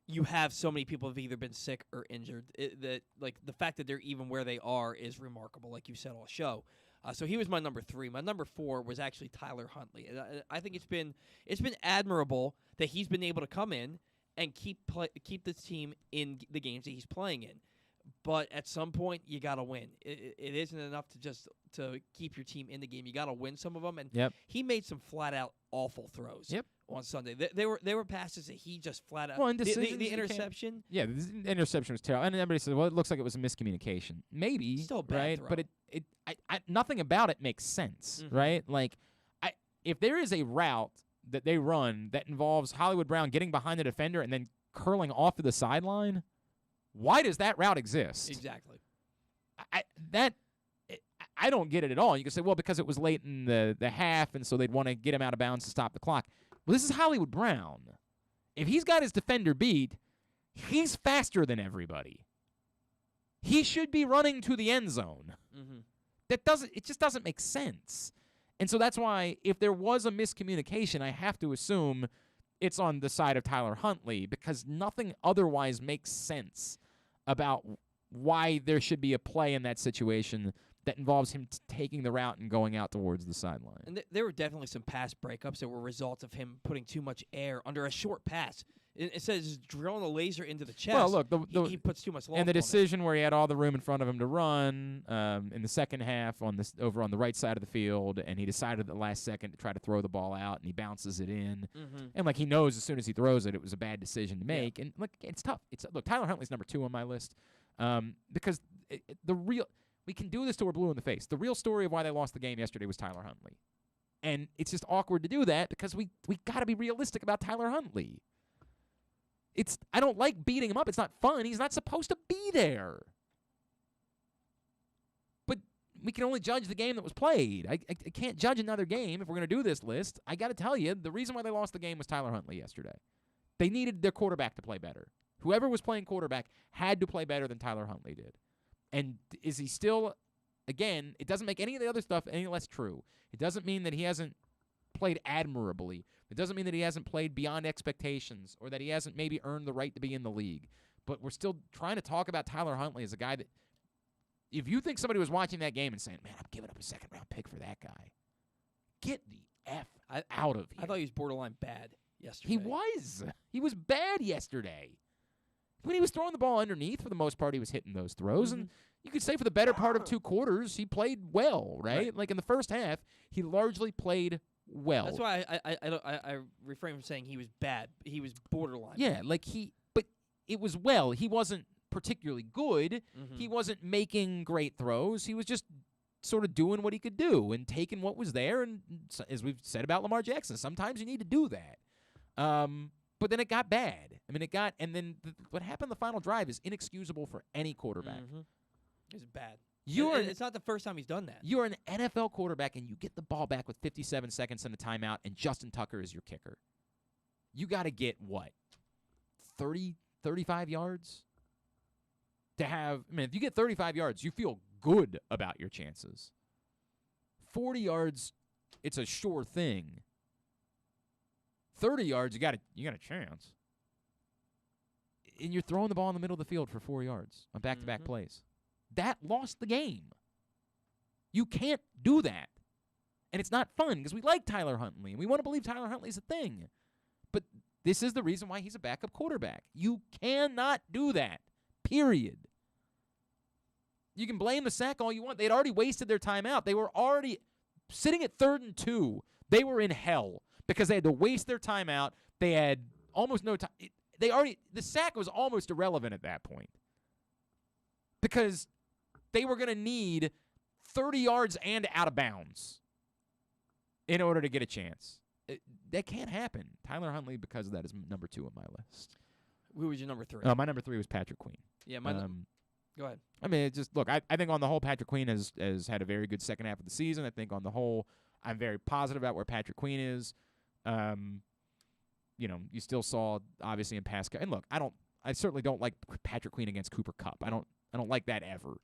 you have so many people have either been sick or injured. The fact that they're even where they are is remarkable, like you said all show. So he was my number 3. My number 4 was actually Tyler Huntley. I think it's been admirable that he's been able to come in and keep this team in the games that he's playing in. But at some point, you got to win. It isn't enough to keep your team in the game. You got to win some of them. And he made some flat-out awful throws on Sunday. They were passes that he just flat-out. Well, the interception. Yeah, the interception was terrible. And everybody said, well, it looks like it was a miscommunication. Maybe. Still a bad right? throw. But nothing about it makes sense, right? Like, if there is a route that they run that involves Hollywood Brown getting behind the defender and then curling off to the sideline, why does that route exist? Exactly. I don't get it at all. You can say, well, because it was late in the half, and so they'd want to get him out of bounds to stop the clock. Well, this is Hollywood Brown. If he's got his defender beat, he's faster than everybody. He should be running to the end zone. It just doesn't make sense. And so that's why if there was a miscommunication, I have to assume it's on the side of Tyler Huntley, because nothing otherwise makes sense about why there should be a play in that situation that involves him taking the route and going out towards the sideline. And there were definitely some pass breakups that were results of him putting too much air under a short pass. Instead of just drilling a laser into the chest, well, look, he puts too much loft and the on it. decision where he had all the room in front of him to run in the second half over on the right side of the field, and he decided at the last second to try to throw the ball out, and he bounces it in. And, like, he knows as soon as he throws it, it was a bad decision to make. And, look, it's tough. Look, Tyler Huntley's number 2 on my list because we can do this till we're blue in the face. The real story of why they lost the game yesterday was Tyler Huntley. And it's just awkward to do that because we got to be realistic about Tyler Huntley. I don't like beating him up. It's not fun. He's not supposed to be there. But we can only judge the game that was played. I can't judge another game if we're going to do this list. I got to tell you, the reason why they lost the game was Tyler Huntley yesterday. They needed their quarterback to play better. Whoever was playing quarterback had to play better than Tyler Huntley did. And is he still, again, it doesn't make any of the other stuff any less true. It doesn't mean that he hasn't played admirably. It doesn't mean that he hasn't played beyond expectations or that he hasn't maybe earned the right to be in the league. But we're still trying to talk about Tyler Huntley as a guy that, if you think somebody was watching that game and saying, man, I'm giving up a second-round pick for that guy, get the F out of here. I thought he was borderline bad yesterday. He was bad yesterday. When he was throwing the ball underneath, for the most part, he was hitting those throws. And you could say for the better part of 2 quarters, he played well, right? Like in the first half, he largely played well. That's why I refrain from saying he was bad. He was borderline. Yeah, but it was well. He wasn't particularly good. He wasn't making great throws. He was just sort of doing what he could do and taking what was there. And as we've said about Lamar Jackson, sometimes you need to do that. But then it got bad. I mean, what happened in the final drive is inexcusable for any quarterback. It's bad. It's not the first time he's done that. You're an NFL quarterback, and you get the ball back with 57 seconds and a timeout, and Justin Tucker is your kicker. You got to get, 30, 35 yards? If you get 35 yards, you feel good about your chances. 40 yards, it's a sure thing. 30 yards, you got a chance. And you're throwing the ball in the middle of the field for 4 yards on back-to-back plays. That lost the game. You can't do that. And it's not fun because we like Tyler Huntley, and we want to believe Tyler Huntley's a thing. But this is the reason why he's a backup quarterback. You cannot do that, period. You can blame the sack all you want. They'd already wasted their timeout. They were already sitting at 3rd and 2. They were in hell because they had to waste their timeout. They had almost no time. The sack was almost irrelevant at that point because they were going to need 30 yards and out of bounds in order to get a chance. That can't happen. Tyler Huntley, because of that, is number 2 on my list. Who was your number 3? My number 3 was Patrick Queen. Yeah, go ahead. I mean, it just look. I think on the whole, Patrick Queen has had a very good second half of the season. I think on the whole, I'm very positive about where Patrick Queen is. You still saw obviously in pass and look, I certainly don't like Patrick Queen against Cooper Kupp. I don't like that ever.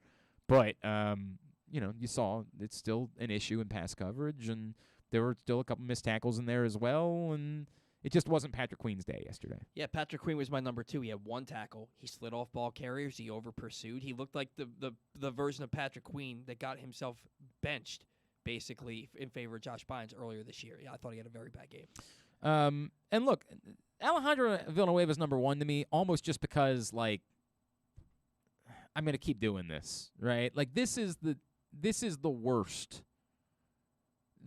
But you saw it's still an issue in pass coverage, and there were still a couple missed tackles in there as well, and it just wasn't Patrick Queen's day yesterday. Yeah, Patrick Queen was my number 2. He had 1 tackle. He slid off ball carriers. He over-pursued. He looked like the version of Patrick Queen that got himself benched, basically, in favor of Josh Bynes earlier this year. Yeah, I thought he had a very bad game. And look, Alejandro Villanueva's number 1 to me, almost just because, I'm going to keep doing this, right? Like, this is the worst.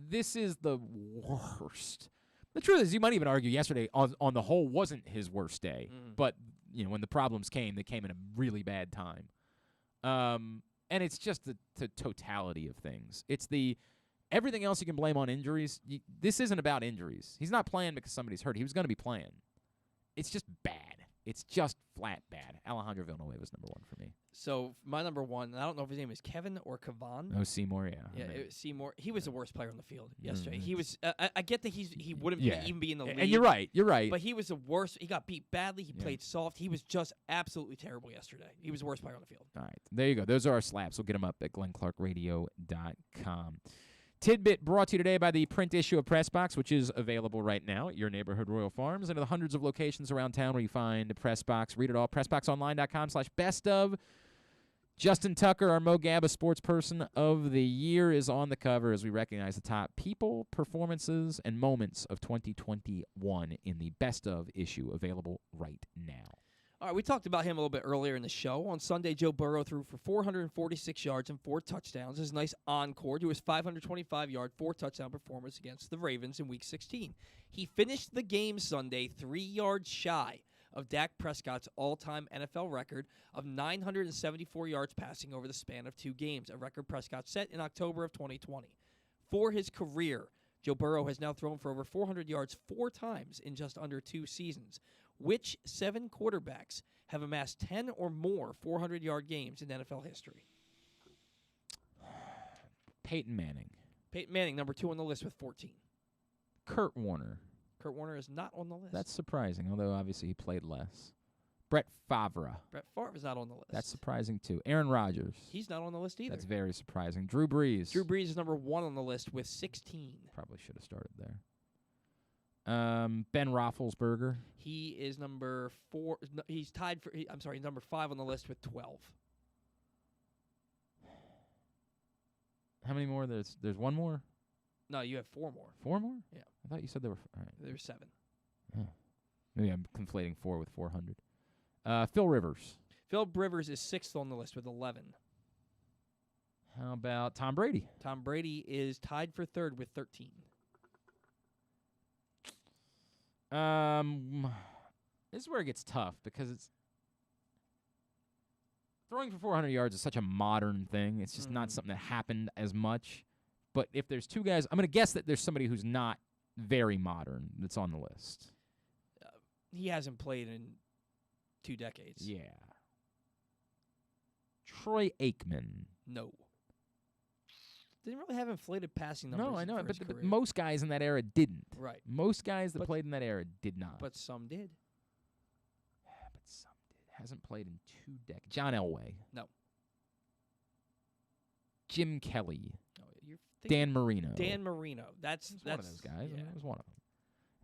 This is the worst. The truth is, you might even argue yesterday on the whole wasn't his worst day. But, when the problems came, they came in a really bad time. And it's just the totality of things. It's everything else you can blame on injuries. This isn't about injuries. He's not playing because somebody's hurt. He was going to be playing. It's just bad. It's just flat bad. Alejandro Villanueva was number one for me. So my number one, and I don't know if his name is Kevin or Kavan. Oh, Seymour, yeah. Yeah, Seymour. He was the worst player on the field yesterday. He was. I get that he wouldn't even be in the league. And you're right. But he was the worst. He got beat badly. He played soft. He was just absolutely terrible yesterday. He was the worst player on the field. All right. There you go. Those are our slaps. We'll get them up at glennclarkradio.com. Tidbit brought to you today by the print issue of Press Box, which is available right now at your neighborhood Royal Farms and at the hundreds of locations around town where you find Press Box. Read it all. PressBoxOnline.com/best-of. Justin Tucker, our Mo Gabba Sports Person of the Year, is on the cover as we recognize the top people, performances, and moments of 2021 in the Best Of issue, available right now. All right, we talked about him a little bit earlier in the show. On Sunday, Joe Burrow threw for 446 yards and 4 touchdowns. It's a nice encore to his 525-yard, 4-touchdown performance against the Ravens in Week 16. He finished the game Sunday 3 yards shy of Dak Prescott's all-time NFL record of 974 yards passing over the span of 2 games, a record Prescott set in October of 2020. For his career, Joe Burrow has now thrown for over 400 yards 4 times in just under 2 seasons. Which 7 quarterbacks have amassed 10 or more 400-yard games in NFL history? Peyton Manning. Peyton Manning, number 2 on the list with 14. Kurt Warner. Kurt Warner is not on the list. That's surprising, although obviously he played less. Brett Favre. Brett Favre is not on the list. That's surprising, too. Aaron Rodgers. He's not on the list either. That's very surprising. Drew Brees. Drew Brees is number 1 on the list with 16. Probably should have started there. Ben Roethlisberger. He is number 4. He's tied for. Number 5 on the list with 12. How many more? There's one more. No, you have 4 more. 4 more? Yeah. I thought you said there were. All right. There were 7. Oh. Maybe I'm conflating 4 with 400. Phil Rivers. Phil Rivers is 6th on the list with 11. How about Tom Brady? Tom Brady is tied for 3rd with 13. This is where it gets tough because it's throwing for 400 yards is such a modern thing. It's just not something that happened as much. But if there's 2 guys, I'm going to guess that there's somebody who's not very modern that's on the list. He hasn't played in 2 decades. Yeah. Troy Aikman. No. Didn't really have inflated passing numbers. No, I know, but career. Most guys in that era didn't. Right. Most guys that played in that era did not. But some did. But some did. Hasn't played in 2 decades. John Elway. No. Jim Kelly. No, Dan Marino. Dan Marino. That's one of those guys. Yeah. That was one of them.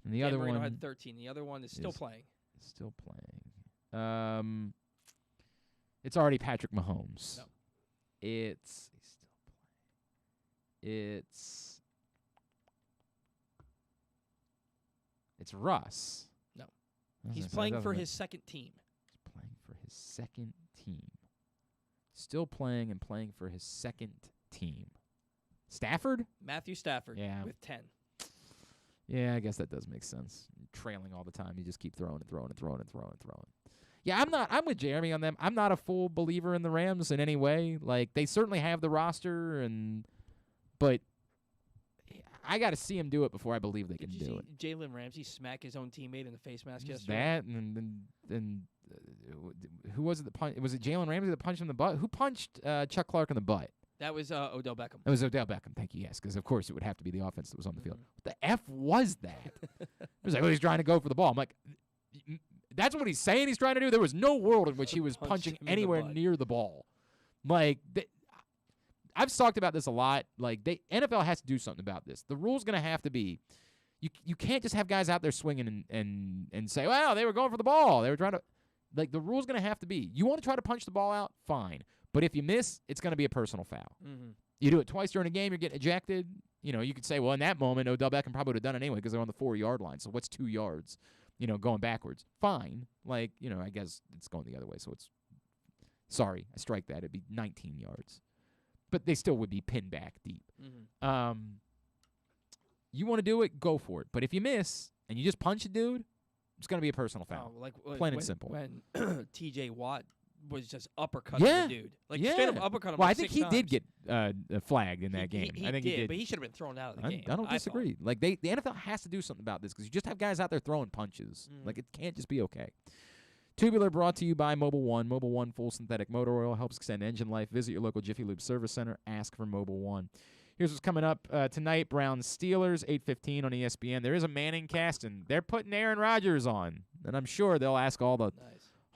And the Dan other Marino one had 13. The other one is still playing. Still playing. It's already Patrick Mahomes. No. It's Russ. No. He's playing for his 2nd team. He's playing for his 2nd team. Still playing and playing for his 2nd team. Stafford? Matthew Stafford. Yeah. With 10. Yeah, I guess that does make sense. Trailing all the time, you just keep throwing and throwing and throwing and throwing and throwing. Yeah, I'm with Jeremy on them. I'm not a full believer in the Rams in any way. Like, they certainly have the roster, but I got to see him do it before I believe they can do it. Jalen Ramsey smack his own teammate in the face mask yesterday? That and who was it that punched? Was it Jalen Ramsey that punched him in the butt? Who punched Chuck Clark in the butt? That was Odell Beckham. It was Odell Beckham. Thank you. Yes, because of course it would have to be the offense that was on the field. What the F was that? It was like, he's trying to go for the ball. I'm like, that's what he's saying he's trying to do? There was no world in which he was punching anywhere near the ball. Like, I've talked about this a lot. Like, NFL has to do something about this. The rule's going to have to be, you can't just have guys out there swinging and say, well, they were going for the ball. They were trying to, like, the rule's going to have to be, you want to try to punch the ball out? Fine. But if you miss, it's going to be a personal foul. Mm-hmm. You do it twice during a game, you're getting ejected. You know, you could say, well, in that moment, Odell Beckham probably would have done it anyway because they're on the 4-yard line. So what's 2 yards, going backwards? Fine. Like, I guess it's going the other way. So it's Sorry, I strike that. It'd be 19 yards. But they still would be pinned back deep. Mm-hmm. You want to do it, go for it. But if you miss and you just punch a dude, it's going to be a personal foul. Plain and simple. When T.J. Watt was just uppercutting the dude. Straight up uppercut him Well, like I think 6 he times. did get flagged in that game. I think he did. But he should have been thrown out of the game. I don't disagree. Like, the NFL has to do something about this because you just have guys out there throwing punches. Like, it can't just be okay. Tubular brought to you by Mobile One. Mobile One full synthetic motor oil helps extend engine life. Visit your local Jiffy Lube service center. Ask for Mobile One. Here's what's coming up tonight. Browns Steelers, 8:15 on ESPN. There is a Manning cast, and they're putting Aaron Rodgers on. And I'm sure they'll ask all the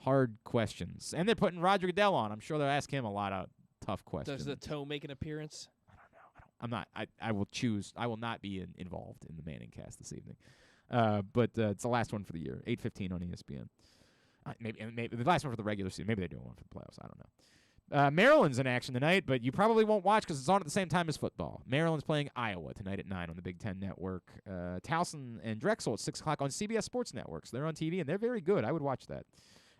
hard questions. And they're putting Roger Goodell on. I'm sure they'll ask him a lot of tough questions. Does the toe make an appearance? I'm not. I will choose. I will not be involved in the Manning cast this evening. But it's the last one for the year. 8:15 on ESPN. Maybe the last one for the regular season. Maybe they're doing one for the playoffs. I don't know. Maryland's in action tonight, but you probably won't watch because it's on at the same time as football. Maryland's playing Iowa tonight at 9 on the Big Ten Network. Towson and Drexel at 6 o'clock on CBS Sports Networks. They're on TV, and they're very good. I would watch that.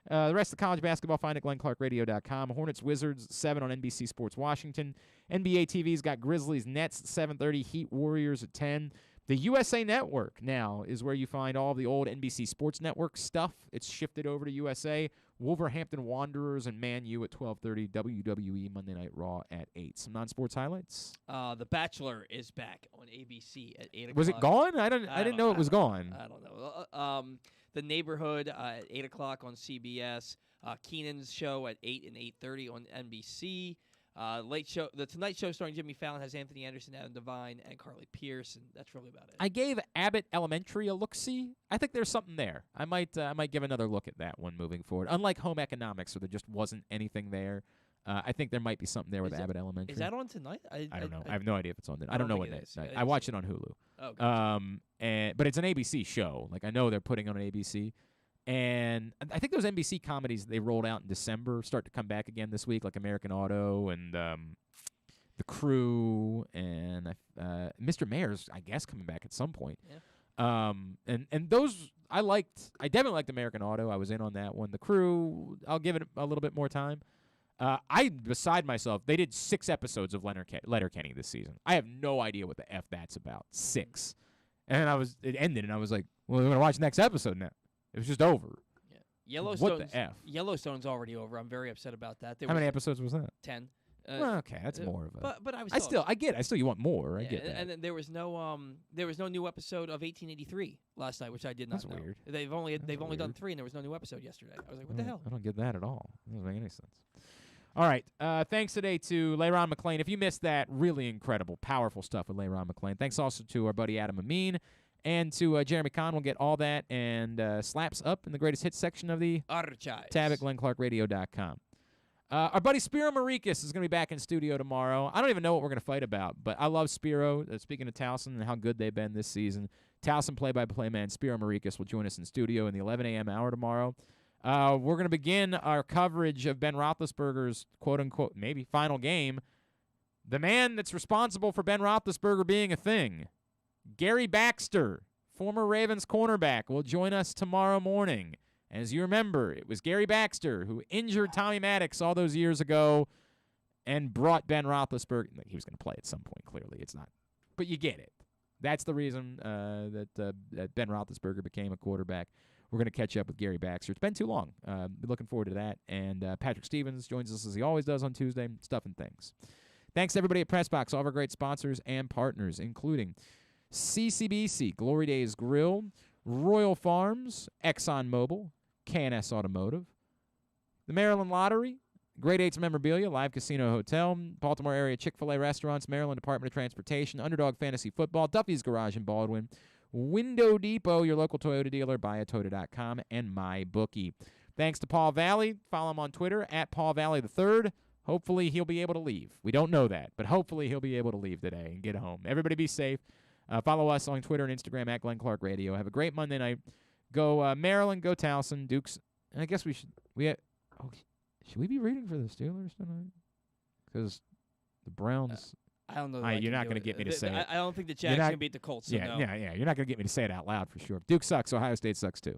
The rest of the college basketball, find at glennclarkradio.com. Hornets Wizards, 7 on NBC Sports Washington. NBA TV's got Grizzlies Nets at 7:30, Heat Warriors at 10. The USA Network now is where you find all of the old NBC Sports Network stuff. It's shifted over to USA. Wolverhampton Wanderers and Man U at 12:30. WWE Monday Night Raw at 8. Some non-sports highlights. The Bachelor is back on ABC at 8 o'clock. Was it gone? I didn't know it was gone. I don't know. The Neighborhood at 8 o'clock on CBS. Keenan's show at 8 and 8:30 on NBC. Late show, the Tonight Show starring Jimmy Fallon has Anthony Anderson, Adam Devine, and Carly Pierce, and that's really about it. I gave Abbott Elementary a look-see. I think there's something there. I might give another look at that one moving forward. Unlike Home Economics, where there just wasn't anything there, I think there might be something there with Abbott Elementary. Is that on tonight? I don't know. I have no idea if it's on tonight. I don't know what it is. I watched it on Hulu. Oh, gotcha. But it's an ABC show. Like, I know they're putting on ABC. And I think those NBC comedies they rolled out in December start to come back again this week, like American Auto and The Crew and Mr. Mayer's, I guess, coming back at some point. Yeah. And those I liked. I definitely liked American Auto. I was in on that one. The Crew, I'll give it a little bit more time. I beside myself. They did 6 episodes of Letterkenny this season. I have no idea what the F that's about. 6. And it ended, and I was like, well, we're going to watch the next episode now. It was just over. Yeah. What the F? Yellowstone's already over. I'm very upset about that. How many episodes was that? 10. Well, okay, that's more of a. But I get it. I still you want more. I get that. And then there was no new episode of 1883 last night, which I did not know. That's weird. They've only done 3, and there was no new episode yesterday. I was like, what the hell? I don't get that at all. It doesn't make any sense. All right. Thanks today to Le'Rpn McClain. If you missed that, really incredible, powerful stuff with Le'Rpn McClain. Thanks also to our buddy Adam Amin. And to Jeremy Conn. We'll get all that and slaps up in the greatest hits section of the Archives. tab at glennclarkradio.com. Our buddy Spiro Marikis is going to be back in studio tomorrow. I don't even know what we're going to fight about, but I love Spiro. Speaking of Towson and how good they've been this season, Towson play-by-play man Spiro Marikis will join us in studio in the 11 a.m. hour tomorrow. We're going to begin our coverage of Ben Roethlisberger's quote-unquote maybe final game. The man that's responsible for Ben Roethlisberger being a thing, Gary Baxter, former Ravens cornerback, will join us tomorrow morning. As you remember, it was Gary Baxter who injured Tommy Maddox all those years ago and brought Ben Roethlisberger. He was going to play at some point, clearly. It's not. But you get it. That's the reason that Ben Roethlisberger became a quarterback. We're going to catch up with Gary Baxter. It's been too long. Looking forward to that. And Patrick Stevens joins us as he always does on Tuesday, Stuff and Things. Thanks, everybody at PressBox, all of our great sponsors and partners, including CCBC, Glory Days Grill, Royal Farms, ExxonMobil, K&S Automotive, the Maryland Lottery, Grade 8's Memorabilia, Live Casino Hotel, Baltimore area Chick-fil-A restaurants, Maryland Department of Transportation, Underdog Fantasy Football, Duffy's Garage in Baldwin, Window Depot, your local Toyota dealer, buyatoyota.com, and MyBookie. Thanks to Paul Valley. Follow him on Twitter, at Paul Valley III. Hopefully he'll be able to leave. We don't know that, but hopefully he'll be able to leave today and get home. Everybody be safe. Follow us on Twitter and Instagram at Glenn Clark Radio. Have a great Monday night. Go Maryland, go Towson, Dukes. And I guess should we be rooting for the Steelers tonight? Because the Browns. I don't know. You're not going to get me to say it. I don't think the Jags can beat the Colts. So Yeah. You're not going to get me to say it out loud for sure. Duke sucks. Ohio State sucks too.